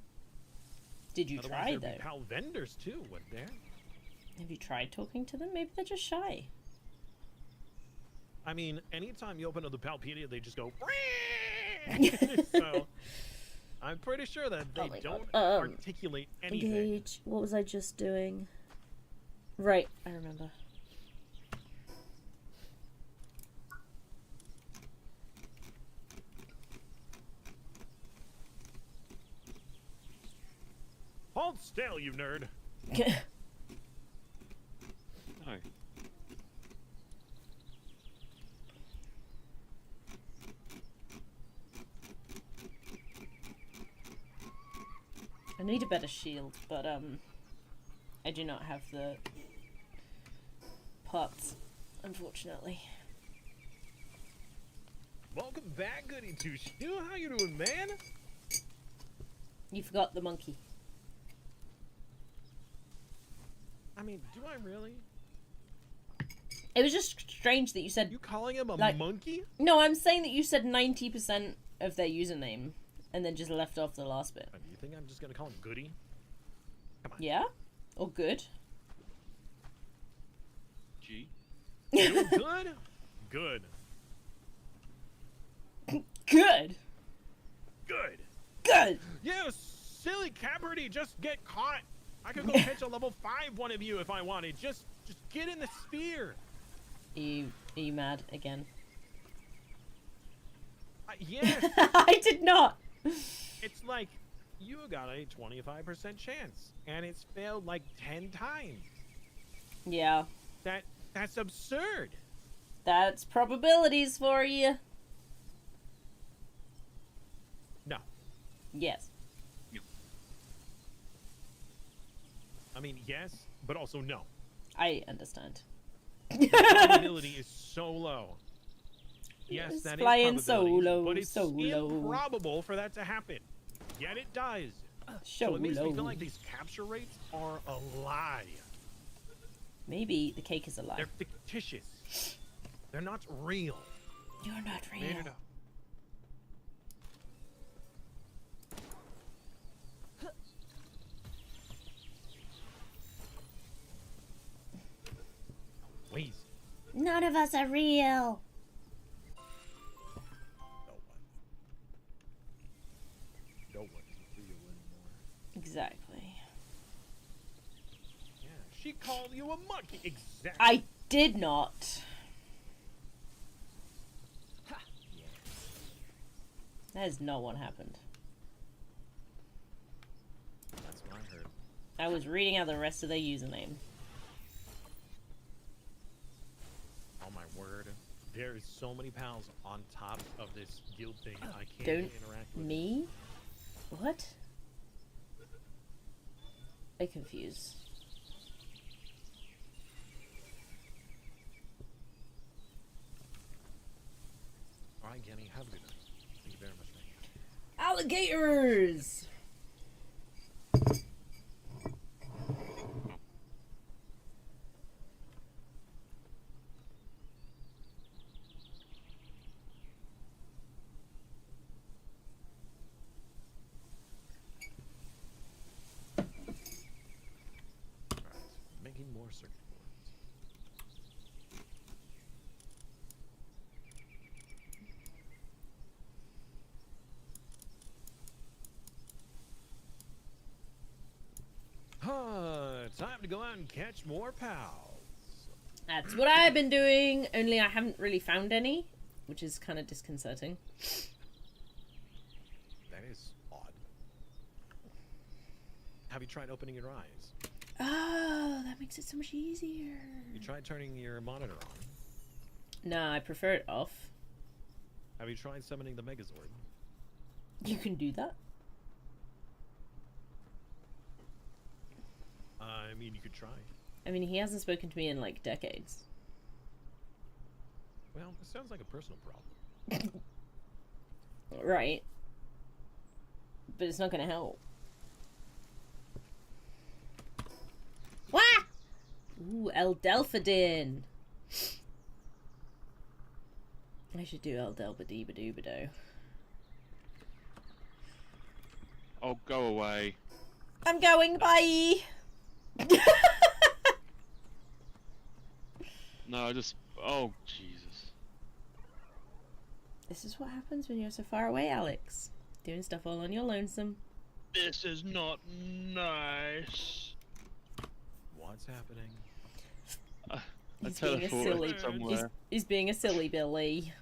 Did you Otherwise, try, there'd be though? pal vendors too, wouldn't there? Have you tried talking to them? Maybe they're just shy. I mean, anytime you open up the Palpedia, they just go. So, I'm pretty sure that they Oh my don't God. articulate anything. Engage. What was I just doing? Right, I remember. Hold still, you nerd. No. I need a better shield, but I do not have the parts, unfortunately. Welcome back, Goody Two Shoe. How you doing, man? You forgot the monkey. I mean, do I really? It was just strange that you said. You calling him a Like- monkey? No, I'm saying that you said 90% of their username, and then just left off the last bit. Do you think I'm just gonna call him Goody? Yeah, or good. G. Doing good? Good. Good. Good. Good. Yeah, silly Caberty, just get caught. I could go catch a level 5 one of you if I wanted. Just get in the sphere. Are you mad again? Yes, I did not. it's like you got a 25% chance, and it's failed like 10 times. Yeah, That's absurd. that's probabilities for you. No, Yes. I mean yes, but also no. I understand. The probability is so low. Yes, Yes, that is flying probabilities, solo, but it's solo. improbable for that to happen. Yet it does. Show So it makes me low. feel like these capture rates are a lie. Maybe the cake is a lie. They're fictitious. They're not real. You're not real. No. Please. None of us are real. No one's real anymore. Exactly. Yeah, she called you a monkey. Exactly. I did not. That is not what happened. That's what I heard. I was reading out the rest of their username. Oh my word. There's so many pals on top of this guild thing. I can't Don't interact with. Me? What? I'm confused. Alright, Kenny, have a good night. Thank you very much, man. Alligators! Alright, making more circuit boards. to go out and catch more pals. That's what I've been doing, only I haven't really found any, which is kind of disconcerting. That is odd. Have you tried opening your eyes? Oh, that makes it so much easier. You tried turning your monitor on? Nah, I prefer it off. Have you tried summoning the Megazord? You can do that. I mean, you could try. I mean, he hasn't spoken to me in like decades. Well, it sounds like a personal problem. Right. But it's not gonna help. Wah! Ooh, El Delphidin. I should do El Delphidibadoobadoe. Oh, go away. I'm going, bye! No, I just... Oh, Jesus. This is what happens when you're so far away, Alex. Doing stuff all on your lonesome. This is not nice. What's happening? I He's being a teleported silly... somewhere. He's being a silly Billy.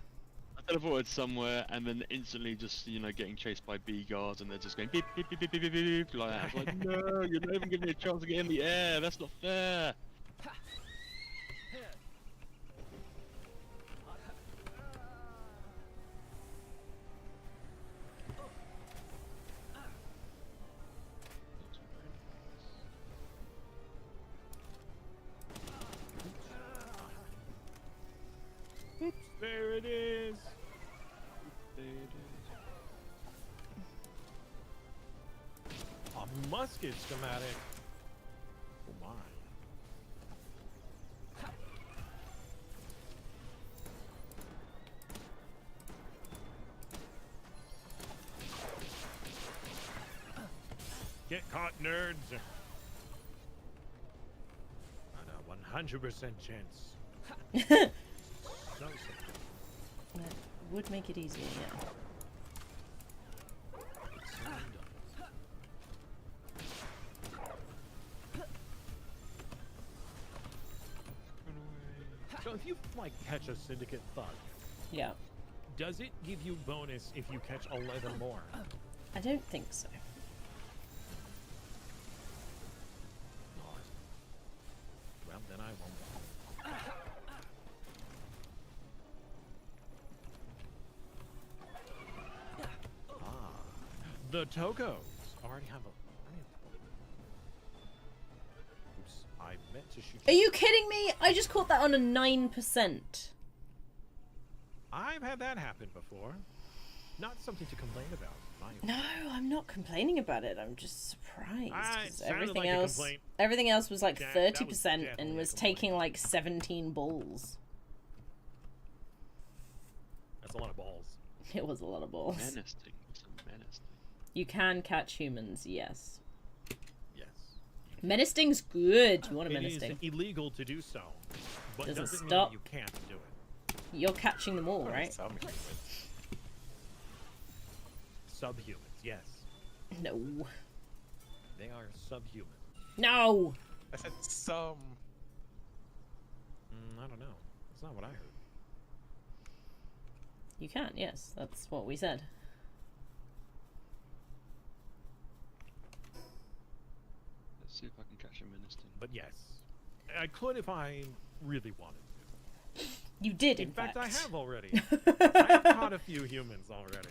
I teleported somewhere and then instantly just, you know, getting chased by bee guards and they're just going beep, beep, beep, beep, beep, beep, beep, beep, like that. I was like, no, you're not even giving me a chance to get in the air. That's not fair. Oops, there it is. A musket schematic. Oh my. Get caught, nerds. On a 100% chance. So simple. That would make it easier, yeah. So if you like catch a syndicate thug, Yeah. does it give you bonus if you catch 11 more? I don't think so. Well, then I won't. The Tokos already have a. Oops, I meant to shoot. Are you kidding me? I just caught that on a 9%. I've had that happen before. Not something to complain about. No, I'm not complaining about it. I'm just surprised. Ah, it 'Cause sounded like a complaint. everything else was like That was 30% definitely and a was complaint. taking like 17 balls. That's a lot of balls. It was a lot of balls. Menacing. It's menacing. You can catch humans, yes. Yes. Menacing's good. You want a It is menacing. illegal to do so, but Doesn't doesn't stop. mean you can't do it. You're catching them all, right? Some humans. Subhumans, yes. No. They are subhuman. No! I said some. I don't know. That's not what I heard. You can, yes. That's what we said. Let's see if I can catch a menacing. But yes, I could if I really wanted to. You did, In fact, I have already. have. I've caught a few humans already.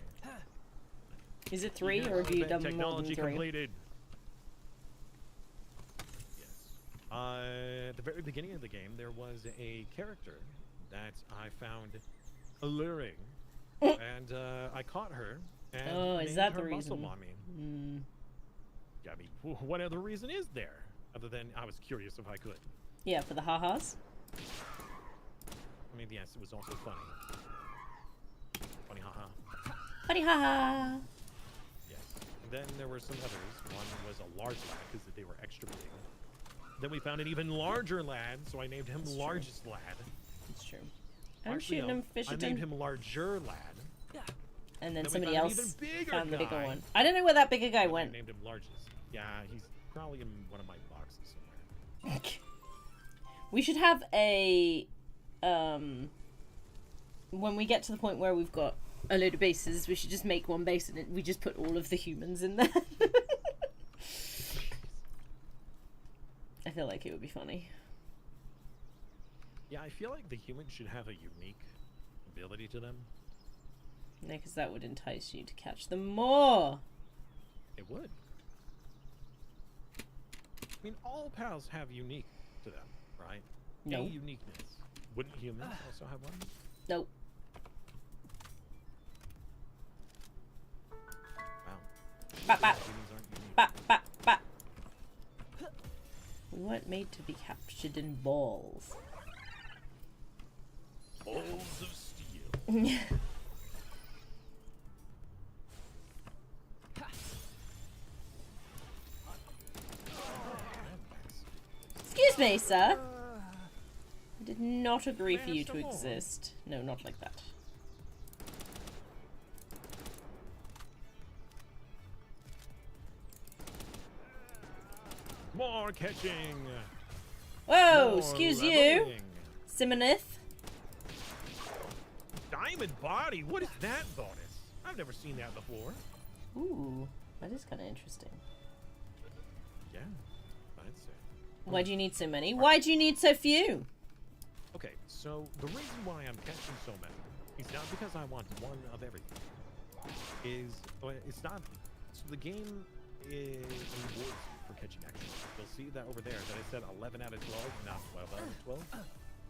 Is it 3 Yes, or have you event done more than technology 3? completed. Yes. At the very beginning of the game, there was a character that I found alluring, and I caught her. And Oh, is named that her the Muscle reason? Mommy. Hmm. I mean, what other reason is there other than I was curious if I could? Yeah, for the ha-has? I mean, yes, it was also funny. Funny, haha. Funny ha-ha! Yes. And then there were some others. One was a large lad because they were extra big. Then we found an even larger lad, so I named him That's true. Largest Lad. It's true. I'm Actually, shooting no, him, I named Fisherton. him Larger Lad. And then we somebody found an else even bigger found the bigger guy. one. I don't know where that bigger guy And I went. named him Largest. Yeah, he's probably in one of my boxes somewhere. We should have a when we get to the point where we've got a load of bases, we should just make one base and we just put all of the humans in there. I feel like it would be funny. Yeah, I feel like the humans should have a unique ability to them. No, because that would entice you to catch them more. It would. I mean, all pals have unique to them, right? No. A uniqueness. Wouldn't humans also have one? Nope. Wow. Bap, bap. Humans aren't unique. Bap, bap, bap. We weren't made to be captured in balls. Balls of steel. Excuse me, sir. I did not agree for you to exist. No, not like that. More catching. Whoa, More excuse you, leveling. Simoneth. Diamond body. What is that bonus? I've never seen that before. Ooh, that is kind of interesting. Yeah, I'd say. Why do you need so many? Why do you need so few? Okay, so the reason why I'm catching so many is not because I want one of everything. It's not. So the game is rewards you for catching extra. You'll see that over there that I said 11 out of 12, not 12 out of 12.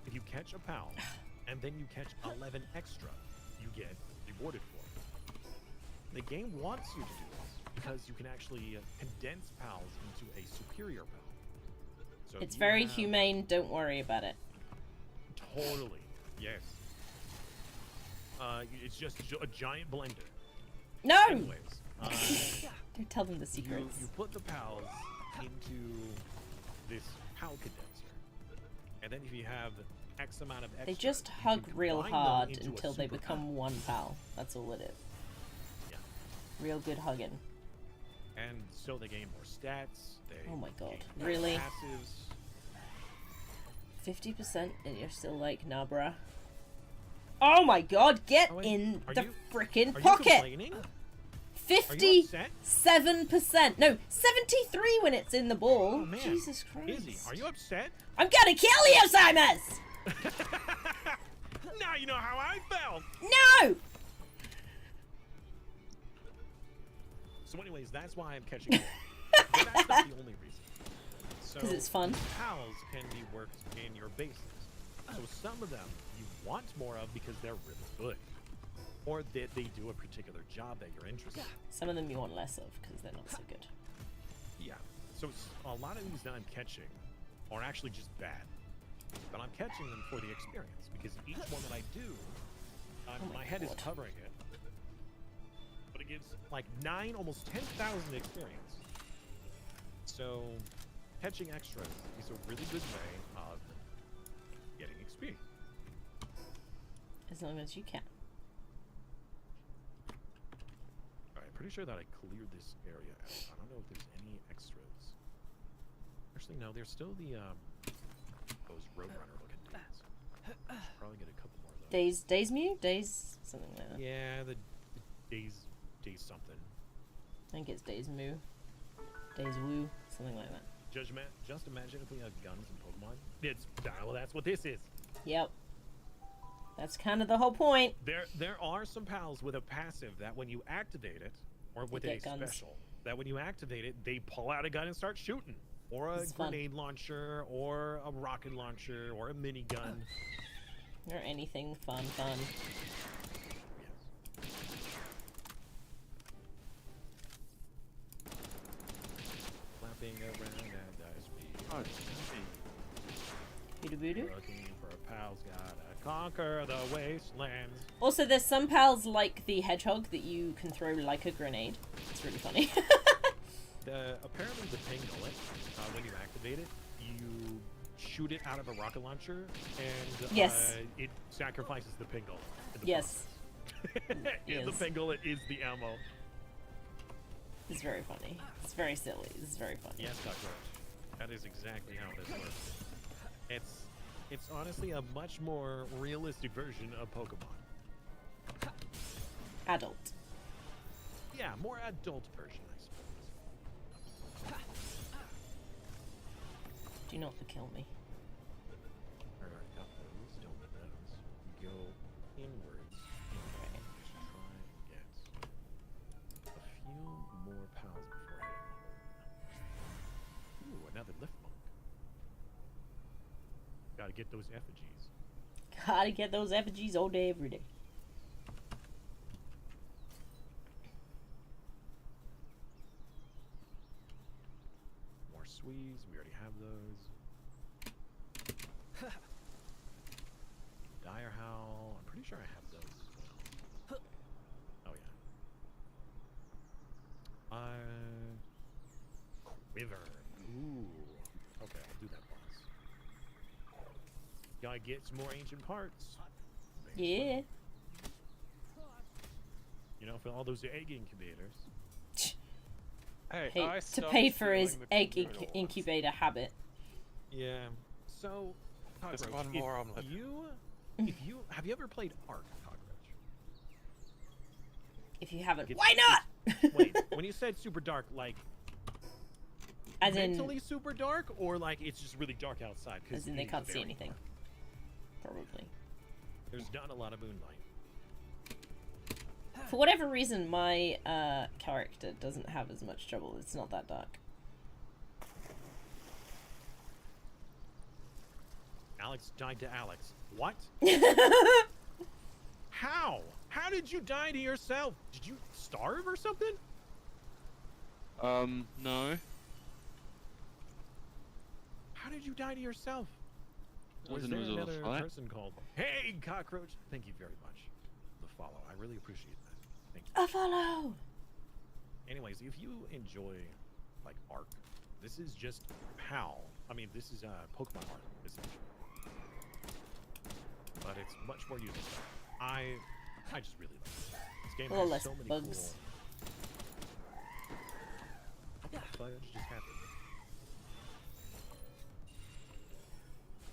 If you catch a pal and then you catch 11 extra, you get rewarded for it. The game wants you to do this because you can actually condense pals into a superior pal. So It's you very have- humane, don't worry about it. Totally, yes. It's just a giant blender. No! Anyways, Don't tell them the you secrets. put the pals into this pal condenser, and then if you have X amount of extra, They just you hug can real combine them hard into a until they super become one pal. That's all it is. Yeah. Real good hugging. And so they gain more stats. They Oh my god. gain Really? passives. 50% and you're still like, nah, bruh. Oh my god, get Oh, wait, in are the you- frickin' Are you pocket! complaining? Are you upset? 57%! No, 73 when it's in the ball. Oh man, Jesus Christ. Izzy, are you upset? I'm gonna kill you, Simons! Now you know how I felt. No! So anyways, that's why I'm catching it. But that's not the only reason. So 'Cause it's fun. Pals can be worked in your bases. So some of them you want more of because they're really good. Or they do a particular job that you're interested in. Some of them you want less of because they're not so good. Yeah. So a lot of these that I'm catching are actually just bad. But I'm catching them for the experience because each one that I do, Oh my my head is God. covering it. But it gives like 9, almost 10,000 experience. So catching extras is a really good way of getting XP. As long as you can. Alright, pretty sure that I cleared this area out. I don't know if there's any extras. Actually, no, there's still the those Roadrunner looking dudes. Should probably get a couple more of those. Days Mew? Days something like that. Yeah, the days something. I think it's Days Moo. Days Woo. Something like that. Just imagine if we had guns in Pokemon. Well, that's what this is. Yep. That's kind of the whole point. There are some pals with a passive that when you activate it, or with a get guns. special, that when you activate it, they pull out a gun and start shooting. Or a It's fun. grenade launcher, or a rocket launcher, or a minigun. Or anything fun. Yes. Flapping around at dice speed. Oh, Booty booty. Looking for a pal's gotta conquer the wastelands. Also, there's some pals like the hedgehog that you can throw like a grenade. It's really funny. Apparently the Pangolin, when you activate it, you shoot it out of a rocket launcher, and Yes. It sacrifices the Pangolin. in the Yes. process. Yeah, the Yes. Pangolin is the ammo. It's very funny. It's very silly. It's very funny. Yes, Cockroach. That is exactly how this works. It's honestly a much more realistic version of Pokemon. Adult. Yeah, more adult version, I suppose. Do not kill me. Alright, got those. Don't get those. Go inwards. Okay. Just try and get a few more pals before heading on. Ooh, another lift monk. Gotta get those effigies. Gotta get those effigies all day, every day. More swees, we already have those. Dire Howl, I'm pretty sure I have those as well. Oh yeah. Quiver. Ooh. Okay, I'll do that boss. Gotta get some more ancient parts. Makes Yeah. sense. You know, for all those egg incubators. Hey, Hey, I to stopped pay for his stealing the egg computer once. incubator habit. Yeah. So, There's Cockroach, one more omelet. if you have you ever played Ark, Cockroach? If you haven't, It's- why not? Wait, when you said super dark, like As in, mentally super dark, or like it's just really dark outside? as in they it is can't see very anything. dark. Probably. There's not a lot of moonlight. For whatever reason, my character doesn't have as much trouble. It's not that dark. Alex died to Alex. What? How? How did you die to yourself? Did you starve or something? No. How did you die to yourself? I was Was in there the middle of a another fight. person called? Hey, Cockroach! Thank you very much for the follow. I really appreciate that. Thank you. A follow. Anyways, if you enjoy like Ark, this is just PAL. I mean, this is Pokemon Ark essentially, but it's much more useful. I just really love this. This game A little has less so many bugs. cool. What the fudge just happened?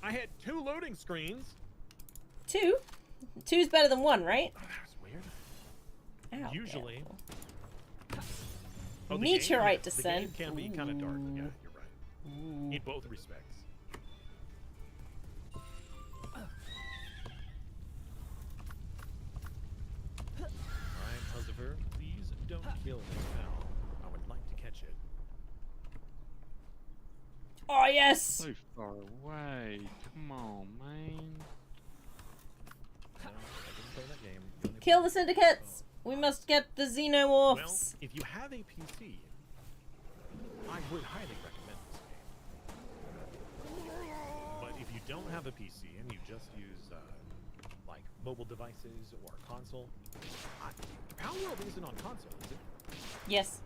I had 2 loading screens. 2? 2's better than 1, right? Oh, that was weird. Ow, Usually. careful. Oh, the Meteorite game, descent. The game can be kind of dark. Yeah, Ooh. you're right. Ooh. In both respects. Alright, Huzifer, please don't kill this pal. I would like to catch it. Oh, yes! So far away. Come on, man. No, I didn't play that game. You only Kill played- the syndicates! We must get the Well, xenomorphs! if you have a PC, I would highly recommend this game. But if you don't have a PC and you just use like mobile devices or a console, Palworld isn't on console, is it? Yes.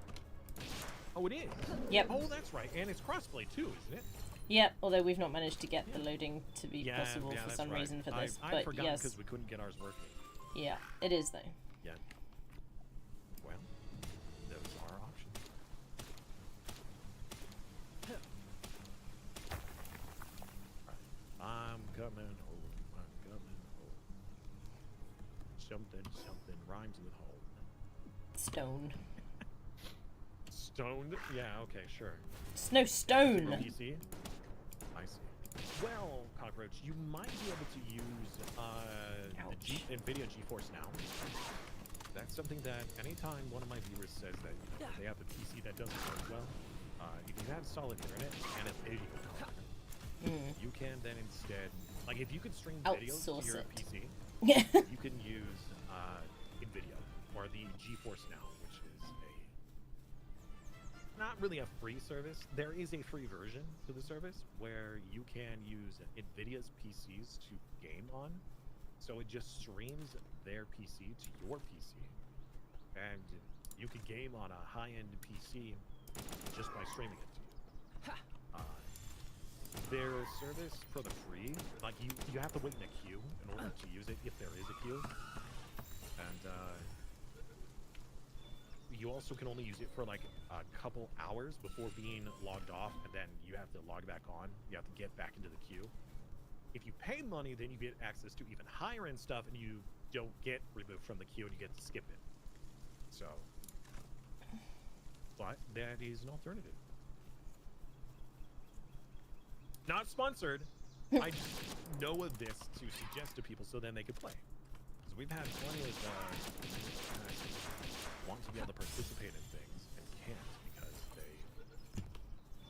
Oh, it is. Yep. Oh, that's right, and it's crossplay too, isn't it? Yep, although we've not managed to get the loading to be possible for that's some right. reason for this. I but forgot yes. because we couldn't get ours working. Yeah, it is though. Yeah. Well, those are options. Right. I'm coming home. I'm coming home. Something rhymes with home. Stone. Stoned? Yeah, okay, sure. It's no stone! PC? I see. Well, Cockroach, you might be able to use the NVIDIA GeForce Now. That's something that anytime one of my viewers says that they have a PC that doesn't work well, if you have solid internet and a video card, you can then instead, like if you could stream videos to Outsource your it. PC, Yeah. you can use NVIDIA or the GeForce Now, which is not really a free service. There is a free version to the service where you can use NVIDIA's PCs to game on. So it just streams their PC to your PC. And you can game on a high-end PC just by streaming it to you. Their service for the free, like you have to wait in a queue in order to use it if there is a queue. And you also can only use it for like a couple hours before being logged off, and then you have to log back on. You have to get back into the queue. If you pay money, then you get access to even higher end stuff, and you don't get removed from the queue, and you get to skip it. So, but that is an alternative. Not sponsored. I just know of this to suggest to people so then they could play. Because we've had plenty of want to be able to participate in things and can't because they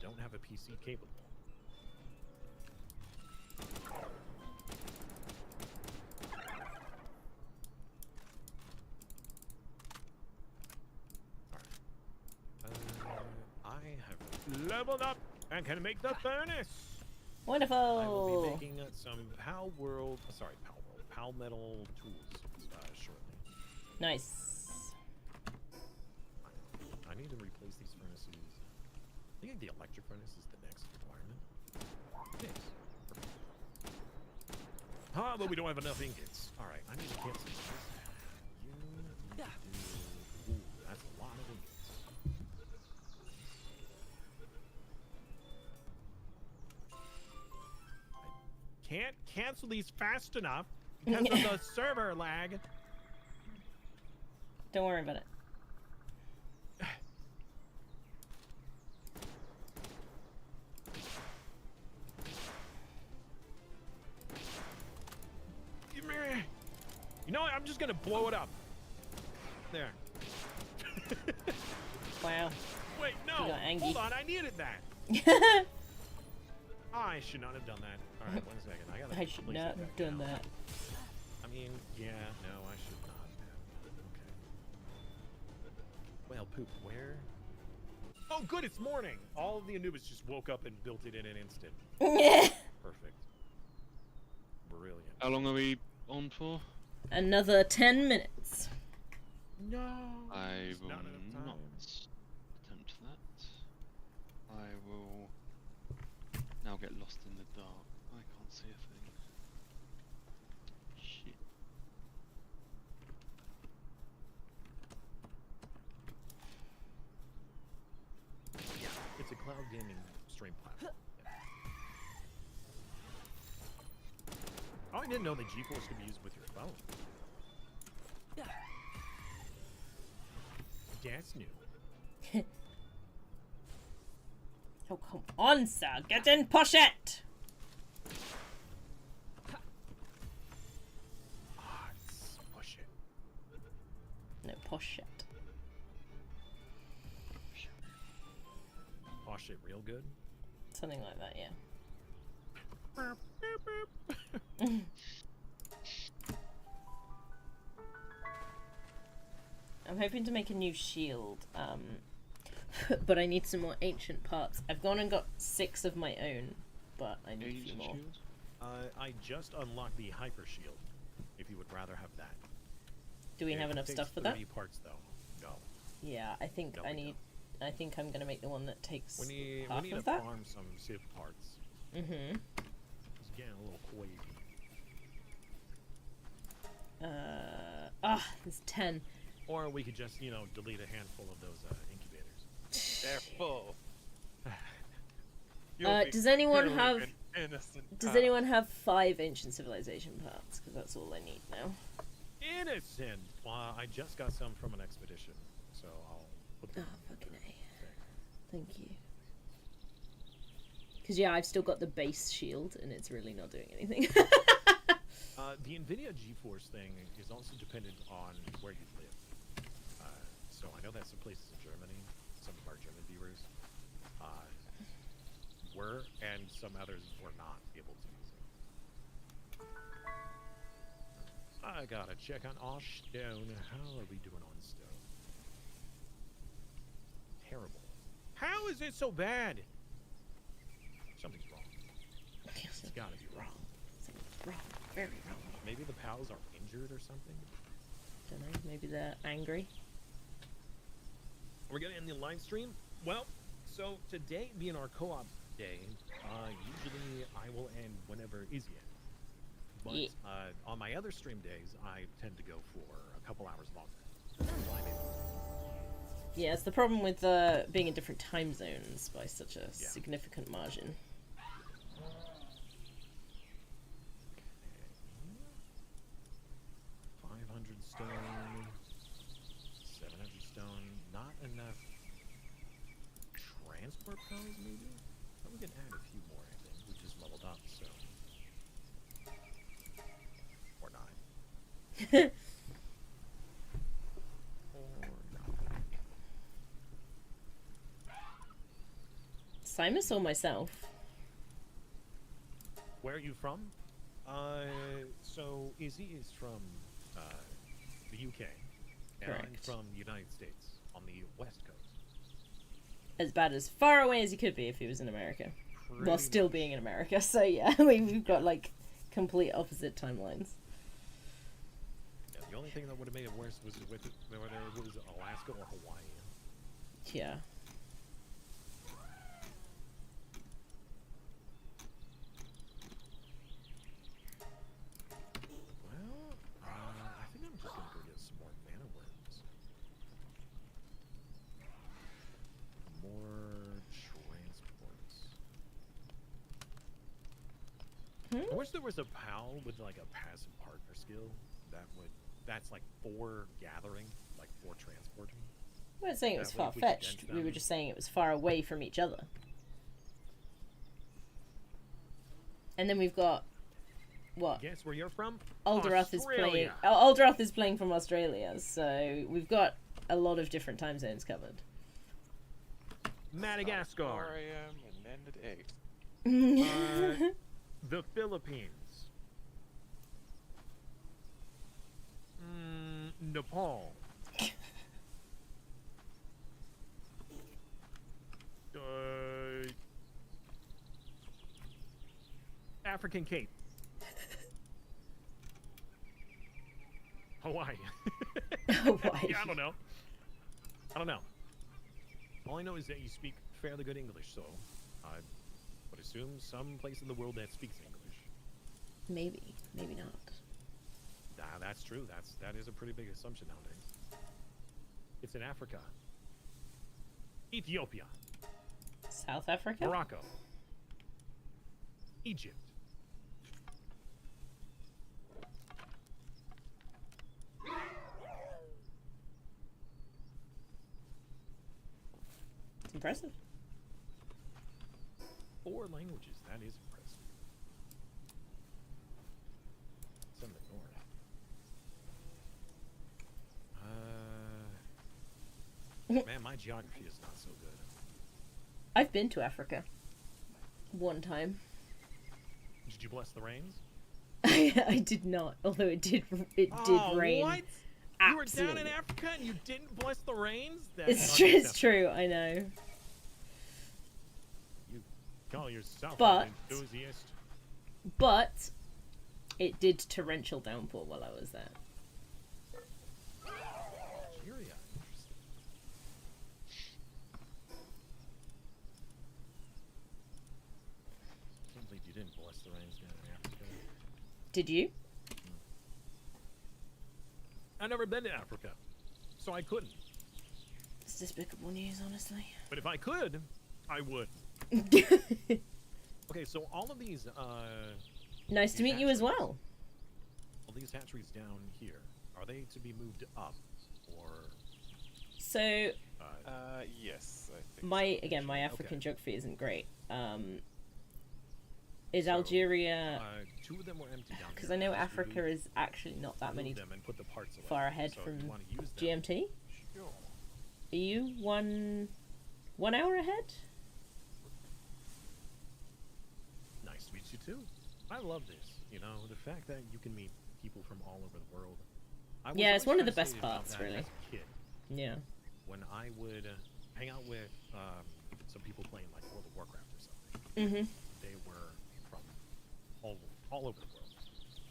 don't have a PC capable. I have leveled up and can make the furnace. Wonderful. I will be making some Palworld Palmetal tools shortly. Nice. I need to replace these furnaces. I think the electric furnace is the next requirement. Yes. Perfect. Ah, but we don't have enough ingots. All right, I need to cancel this. You need to do... Ooh, that's a lot of ingots. Can't cancel these fast enough because of the server lag. Don't worry about it. You know what? I'm just gonna blow it up. There. Wow. Wait, no. You got angry. Hold on, I needed that. I should not have done that. All right, 1 second. I should not have done that. I mean, yeah, no, I should not have. Okay. Well, poop, where? Oh, good, it's morning. All of the Anubis just woke up and built it in an instant. Perfect. Brilliant. How long are we on for? Another 10 minutes. No. I it's will not enough time. not attempt that. I will now get lost in the dark. I can't see a thing. Shit. Yeah, it's a cloud gaming stream platform. Oh, I didn't know the GeForce could be used with your phone. That's new. Oh, come on, sir. Get in, push it! Ah, let's push it. No, push it. Push it real good. Something like that, yeah. I'm hoping to make a new shield, but I need some more ancient parts. I've gone and got 6 of my own, but I need a few Ancient more. shield? I just unlocked the hyper shield. If you would rather have that. Do we have enough takes stuff for that? 30 parts though. No. Yeah, I think No, I we need. I think I'm gonna make the one that takes We need half to of that. farm some Civ parts. Mm-hmm. It's getting a little quavy. There's 10. Or we could just, delete a handful of those incubators. They're full. Does anyone have? Innocent Does child. anyone have 5 ancient civilization parts? Because that's all I need now. Innocent! I just got some from an expedition, so I'll put Oh, them fucking A. there. Thank you. Because, yeah, I've still got the base shield, and it's really not doing anything. The NVIDIA GeForce thing is also dependent on where you live. So I know that some places in Germany, some of our German viewers, were, and some others were not able to use it. I gotta check on our stone. How are we doing on stone? Terrible. How is it so bad? Something's wrong. It's gotta be wrong. Something's wrong. Very wrong. Maybe the pals are injured or something? Don't know. Maybe they're angry. We're gonna end the live stream. Well, so today being our co-op day, usually I will end whenever Izzy ends. But Yeah. On my other stream days, I tend to go for a couple hours longer. Sometimes I'm able Yeah, it's the problem with being in different time zones by such a significant margin. 500 stone, 700 stone, not enough transport pounds, maybe? But we can add a few more, I think. We just leveled up, so. Or not. Or not. Simus or myself? Where are you from? So Izzy is from the UK, and I'm Correct. from the United States on the West Coast. As bad as far away as he could be if he was in America. Pretty While still much. being in America, so yeah, we've got like complete opposite timelines. Yeah, the only thing that would have made it worse was whether it was Alaska or Hawaii. Yeah. Well, I think I'm just gonna go get some more mana worms. More transports. I wish there was a PAL with like a passive partner skill that's like for gathering, like for transporting. We weren't saying it was That way we could far-fetched, dent we were them. just saying it was far away from each other. And then we've got... what? Guess where you're from? Alderoth is playing... Australia. Oh, Alderoth is playing from Australia, so we've got a lot of different time zones covered. Madagascar. 4 a.m. and then at 8. The Philippines. Nepal. African Cape. Hawaii. Hawaii. Yeah, I don't know. All I know is that you speak fairly good English, so I would assume some place in the world that speaks English. Maybe. Maybe not. That's true. That is a pretty big assumption nowadays. It's in Africa. Ethiopia. South Africa? Morocco. Egypt. It's impressive. 4 languages. That is impressive. Some of the north. Man, my geography is not so good. I've been to Africa. One time. Did you bless the rains? I did not, although it did rain. What? You were down in Absolutely. Africa and you didn't bless the rains? It's true, it's true, I know. You call yourself But- an enthusiast. But it did torrential downpour while I was there. Algeria. Interesting. Can't believe you didn't bless the rains down in Africa. Did you? I've never been to Africa, so I couldn't. It's despicable news, honestly. But if I could, I would. Okay, so all of these, Nice to meet you as well. all these hatcheries down here, are they to be moved up, or So Yes, I think my so. again, my African Okay. geography isn't great. Is So, Algeria? 2 of them were empty down Because here. I know Just Africa remove- is actually not that remove many them and put the parts away. far ahead So if from you want to use them, GMT. Sure. Are you one hour ahead? Nice to meet you too. I love this. You know, the fact that you can meet people from all over the world. I was Yeah, it's always one of the best fascinated about parts, that really. as a kid, Yeah. when I would hang out with some people playing like World of Warcraft or something. Mhm. They were from all over the world.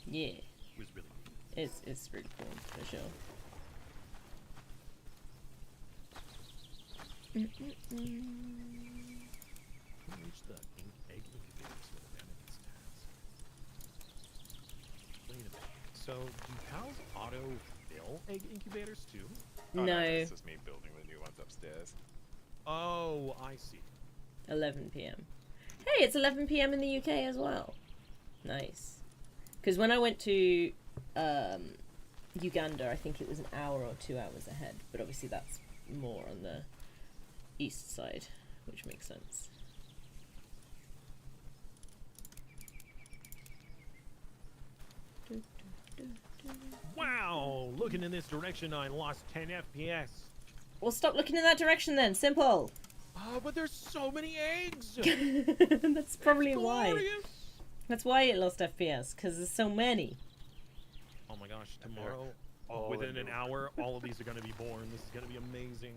Yeah. It was really cool. It's pretty cool for sure. Reach the egg incubators with abandoned stats. Wait a minute. So do pals auto fill egg incubators too? Oh, No. It's just me building the new ones upstairs. Oh, I see. 11 p.m. Hey, it's 11 p.m. in the UK as well. Nice. Because when I went to Uganda, I think it was an hour or 2 hours ahead. But obviously that's more on the east side, which makes sense. Wow, looking in this direction, I lost 10 FPS. Well, stop looking in that direction then. Simple. Oh, but there's so many eggs. That's probably why. Glorious. That's why it lost FPS, because there's so many. Oh my gosh, And tomorrow, all within in an the- hour, all of these are going to be born. This is going to be amazing.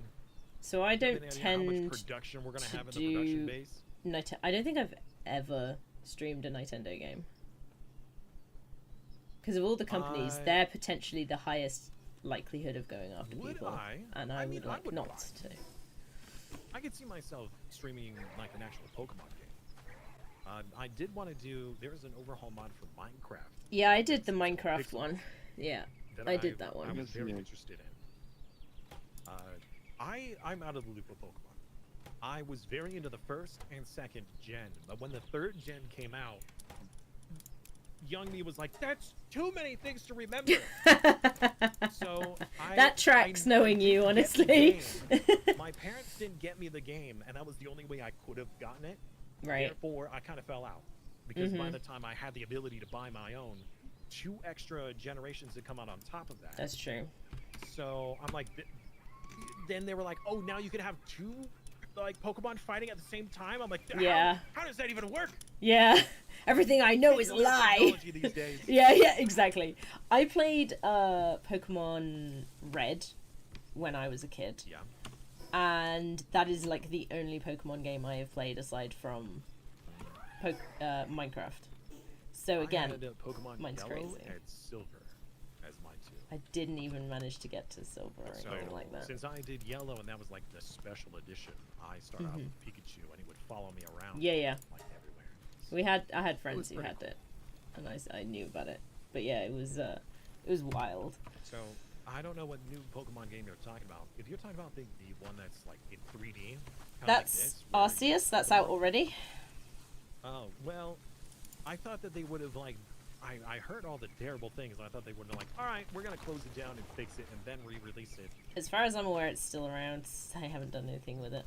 So I don't Any idea how much tend production we're going to to have in the production do base? I don't think I've ever streamed a Nintendo game. Because of all the companies, I- they're potentially the highest likelihood of going after Would people. I? And I I mean, would I like wouldn't not mind. to. I could see myself streaming like an actual Pokemon game. I did want to do. There was an overhaul mod for Minecraft. Yeah, I did the It's called Minecraft Pixel one. Yeah. that I did that I one. was very Yeah. interested in. I'm out of the loop with Pokemon. I was very into the first and second gen, but when the third gen came out, young me was like, "That's too many things to remember." So That tracks knowing didn't you, get the honestly. game. My parents didn't get me the game, and that was the only way I could have gotten it. Right. Therefore, I kind of fell out because by Mhm. the time I had the ability to buy my own, 2 extra generations had come out on top of that. That's true. So I'm like, then they were like, "Oh, now you can have 2 like Pokemon fighting at the same time." I'm like, Yeah. How does that even work?" Yeah. Everything I know is a People with lie. technology these days. Yeah, exactly. I played Pokemon Red when I was a kid. Yeah. And that is like the only Pokemon game I have played aside from Minecraft. So again, I had Pokemon mine's Yellow crazy. and Silver as mine too. I didn't even manage to get to Silver or So anything like that. since I did Yellow and that was like the special edition, I started out Mhm. with Pikachu and he would follow me around. Yeah. Like everywhere. I had friends who pretty had it, and I knew about it. But yeah, it was wild. So I don't know what new Pokemon game you're talking about. If you're talking about the one that's like in 3D, kinda like That's this, where Arceus. That's out already. Oh, well, I thought that they would have, like, I heard all the terrible things, and I thought they would have, like, alright, we're gonna close it down and fix it, and then re-release it. As far as I'm aware, it's still around. I haven't done anything with it.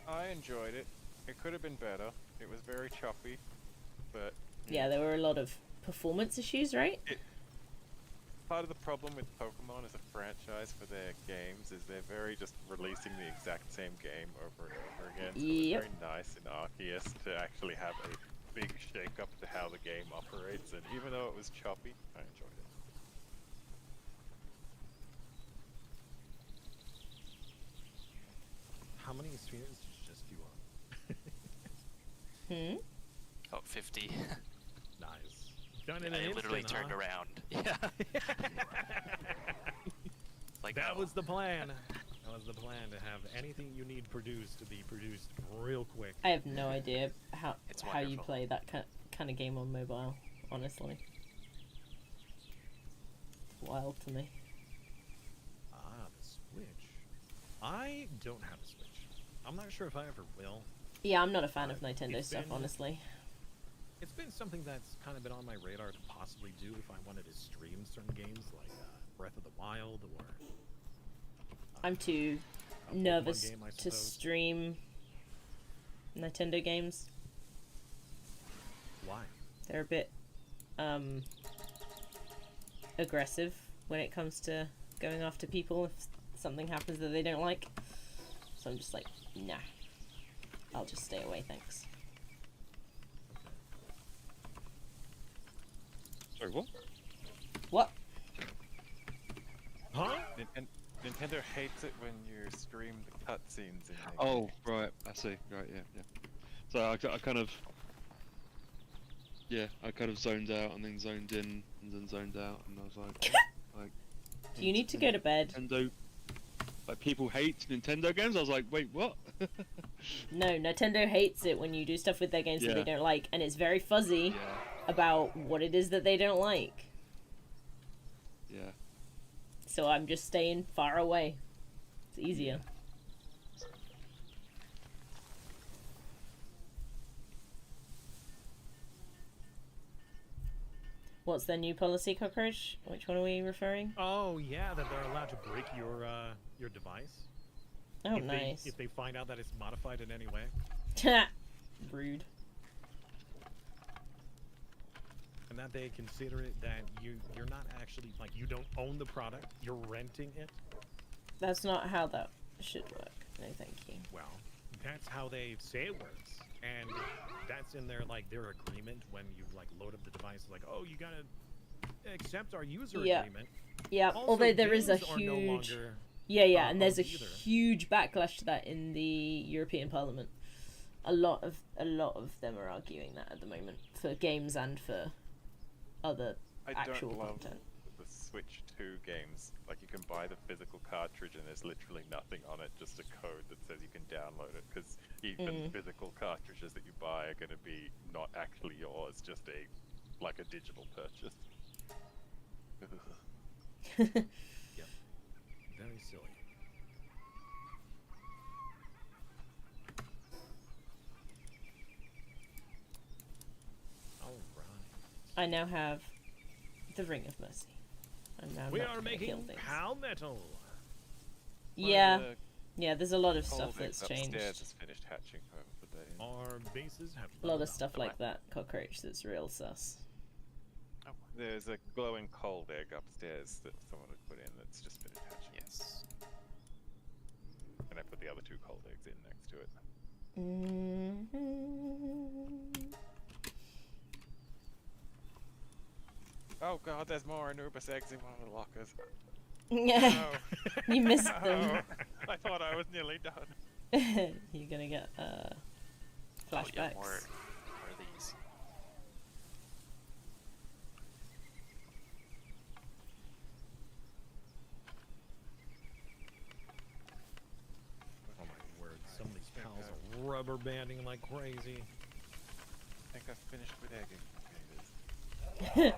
I enjoyed it. It could have been better. It was very choppy, but Yeah, there were a lot of performance issues, right? part of the problem with Pokemon as a franchise for their games is they're very just releasing the exact same game over and over again. So Yep. it's very nice in Arceus to actually have a big shake-up to how the game operates, and even though it was choppy, I enjoyed it. How many spheres did you just queue up? About 50. Nice. Done in an I instant, literally turned huh? around. Yeah. Like That no. was the plan. That was the plan, to have anything you need produced to be produced real quick. I have no idea how It's how you wonderful. play that kind of game on mobile. Honestly, wild to me. Ah, the Switch. I don't have a Switch. I'm not sure if I ever will. Yeah, I'm not a fan of Uh, Nintendo it's stuff, been- honestly. It's been something that's kind of been on my radar to possibly do if I wanted to stream certain games like Breath of the Wild or I'm too a Pokemon nervous game, I to suppose. stream Nintendo games. Why? They're a bit aggressive when it comes to going after people if something happens that they don't like. So I'm just like, nah. I'll just stay away, thanks. Sorry, what? What? Huh? Nintendo hates it when you stream the cutscenes in their Oh, games. right. I see. Right, yeah. So I kind of, yeah, I kind of zoned out and then zoned in and then zoned out, and I was like, Do you need to go to bed? Nintendo, like people hate Nintendo games. I was like, wait, what? No, Nintendo hates it when you do stuff with their games that they Yeah. don't like, and it's very fuzzy Yeah, about what it is that they don't like. yeah. so I'm just staying far away. It's easier. What's their new policy, Cockroach? Which one are we referring? Oh yeah, that they're allowed to break your device. Oh, if nice. if they find out that it's modified in any way. Rude. And that they consider it that you're not actually, like, you don't own the product, you're renting it. That's not how that should work. No, thank you. Well, that's how they say it works, and that's in their agreement when you load up the device. Like, oh, you gotta accept our user agreement. Yeah. Also, Although there is a games are huge. no longer, and there's a either. huge backlash to that in the European Parliament. A lot of them are arguing that at the moment for games and for other actual don't love content. the Switch 2 games. Like, you can buy the physical cartridge and there's literally nothing on it, just a code that says you can download it. Because even physical cartridges that you buy are going to be not actually yours, just a digital purchase. Yep. Very silly. I now have the Ring of Mercy. I'm now We not are gonna making kill things. PAL metal. Yeah, there's a lot of stuff Cold that's upstairs changed. has finished hatching home for the day. Our bases have A lot run of out. stuff like that, Cockroach, that's real sus. Oh, there's a glowing cold egg upstairs that someone had put in that's just finished hatching. Yes. And I put the other 2 cold eggs in next to it. Oh god, there's more Anubis eggs in one of the lockers. Yeah, No. you missed No. them. I thought I was nearly done. You're gonna get flashbacks. Oh, yeah, more of these. Oh my word, some of these pals are rubber banding like crazy. I think I've finished with egging. Okay, it is.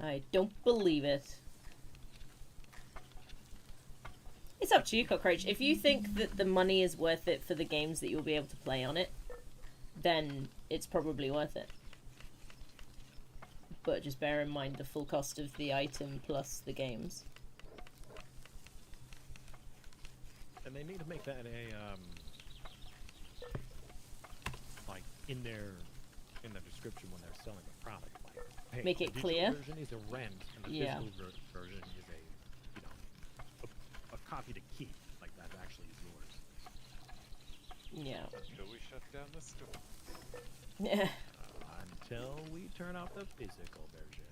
I don't believe it. It's up to you, Cockroach. If you think that the money is worth it for the games that you'll be able to play on it, then it's probably worth it. But just bear in mind the full cost of the item plus the games. And they need to make that a in the description when they're selling the product. Like, hey, Make it the clear. digital version is a rent, and the Yeah. physical version is a copy to keep. Like, that actually is yours. Yeah. Until we shut down the store. Yeah. Until we turn off the physical version.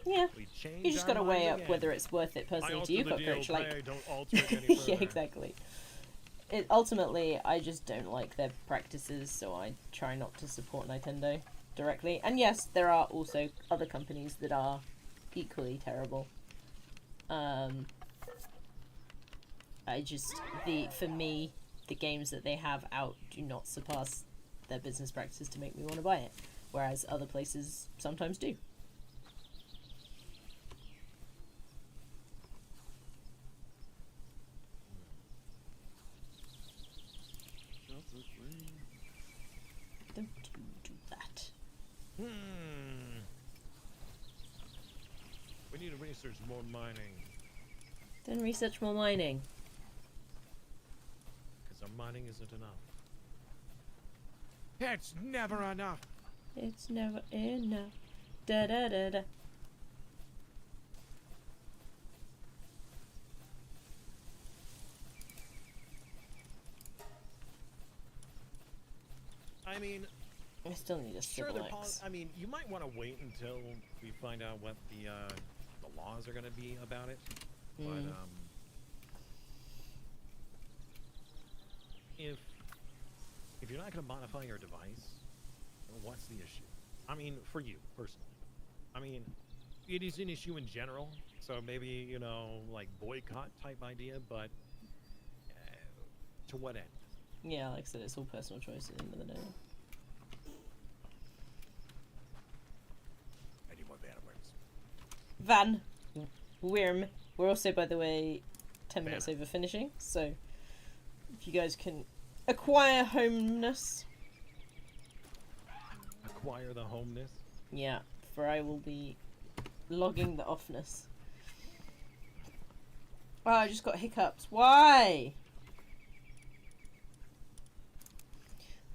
Yeah. We change You just our gotta weigh minds up again. whether it's worth it I personally to alter you, the deal, Cockroach. Like, play, don't alter it any yeah, further. exactly. Ultimately, I just don't like their practices, so I try not to support Nintendo directly. And yes, there are also other companies that are equally terrible. For me, the games that they have out do not surpass their business practices to make me want to buy it, whereas other places sometimes do. Don't you do that. We need to research more mining, Then research more mining. because our mining isn't enough. It's never enough. It's never enough. Da da da da. I mean, I still need a sure, civil they're X. I mean, you might want to wait until we find out what the laws are going to be about it. But if you're not going to modify your device, what's the issue? I mean, for you personally. I mean, it is an issue in general. So maybe like boycott type idea, but to what end? Yeah, like I said, it's all personal choice at the end of the day. I need more banner words. Van Wyrm. We're also, by the way, 10 minutes over finishing, so if you guys can acquire homeness. Acquire the homeness. Yeah, for I will be logging the offness. Oh, I just got hiccups. Why?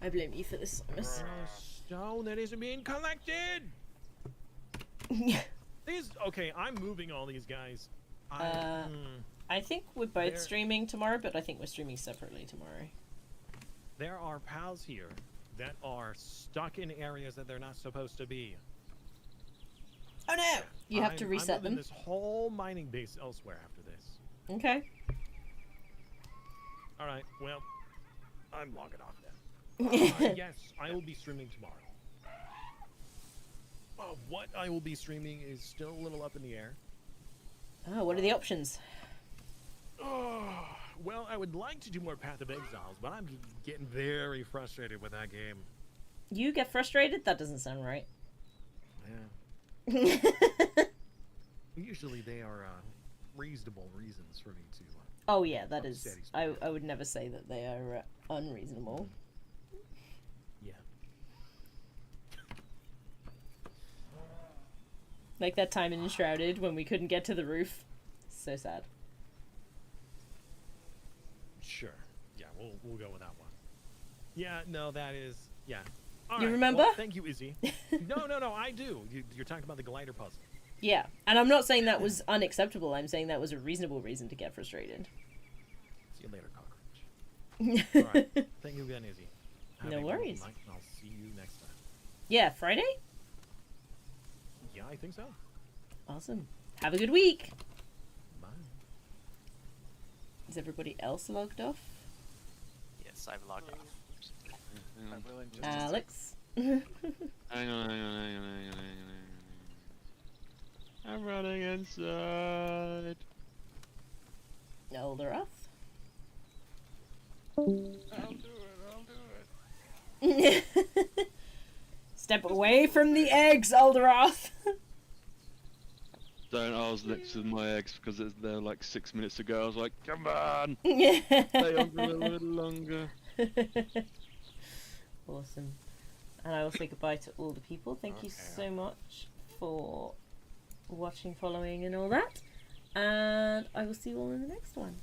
I blame you for this, Simus. Stone that isn't being collected. Okay, I'm moving all these guys. I think we're both There- streaming tomorrow, but I think we're streaming separately tomorrow. There are pals here that are stuck in areas that they're not supposed to be. Oh no! You have to I'm reset moving them. this whole mining base elsewhere after this. Okay. All right. Well, I'm logging off then. Yes, I will be streaming tomorrow. What I will be streaming is still a little up in the air. Oh, what are the options? Well, I would like to do more Path of Exiles, but I'm getting very frustrated with that game. You get frustrated? That doesn't sound right. Yeah. Usually they are reasonable reasons for me to. Oh yeah, that is. Steady I would never say that they are unreasonable. Yeah. Like that time in Enshrouded when we couldn't get to the roof. So sad. Sure. Yeah, we'll go with that one. Yeah. No, that is. Yeah. All You right, remember? well, thank you, Izzy. No, I do. You're talking about the glider puzzle. Yeah, and I'm not saying that was unacceptable. I'm saying that was a reasonable reason to get frustrated. See you later, cockroach. All right. Thank you again, Izzy. Have No a wonderful worries. night, and I'll see you next time. Yeah, Friday? Yeah, I think so. Awesome. Have a good week. Bye. Is everybody else logged off? Yes, I've logged off. Hang on. I will in just a Alex? Hang on. I'm running inside. Elderoth? I'll do it. Step away from the eggs, Elderoth! Don't. I was next to my eggs because they're like 6 minutes ago. I was like, come on, Stay stay on for a little longer. Awesome. And I will say goodbye to all the people. Thank you so much for watching, following, and all that. And I will see you all in the next one.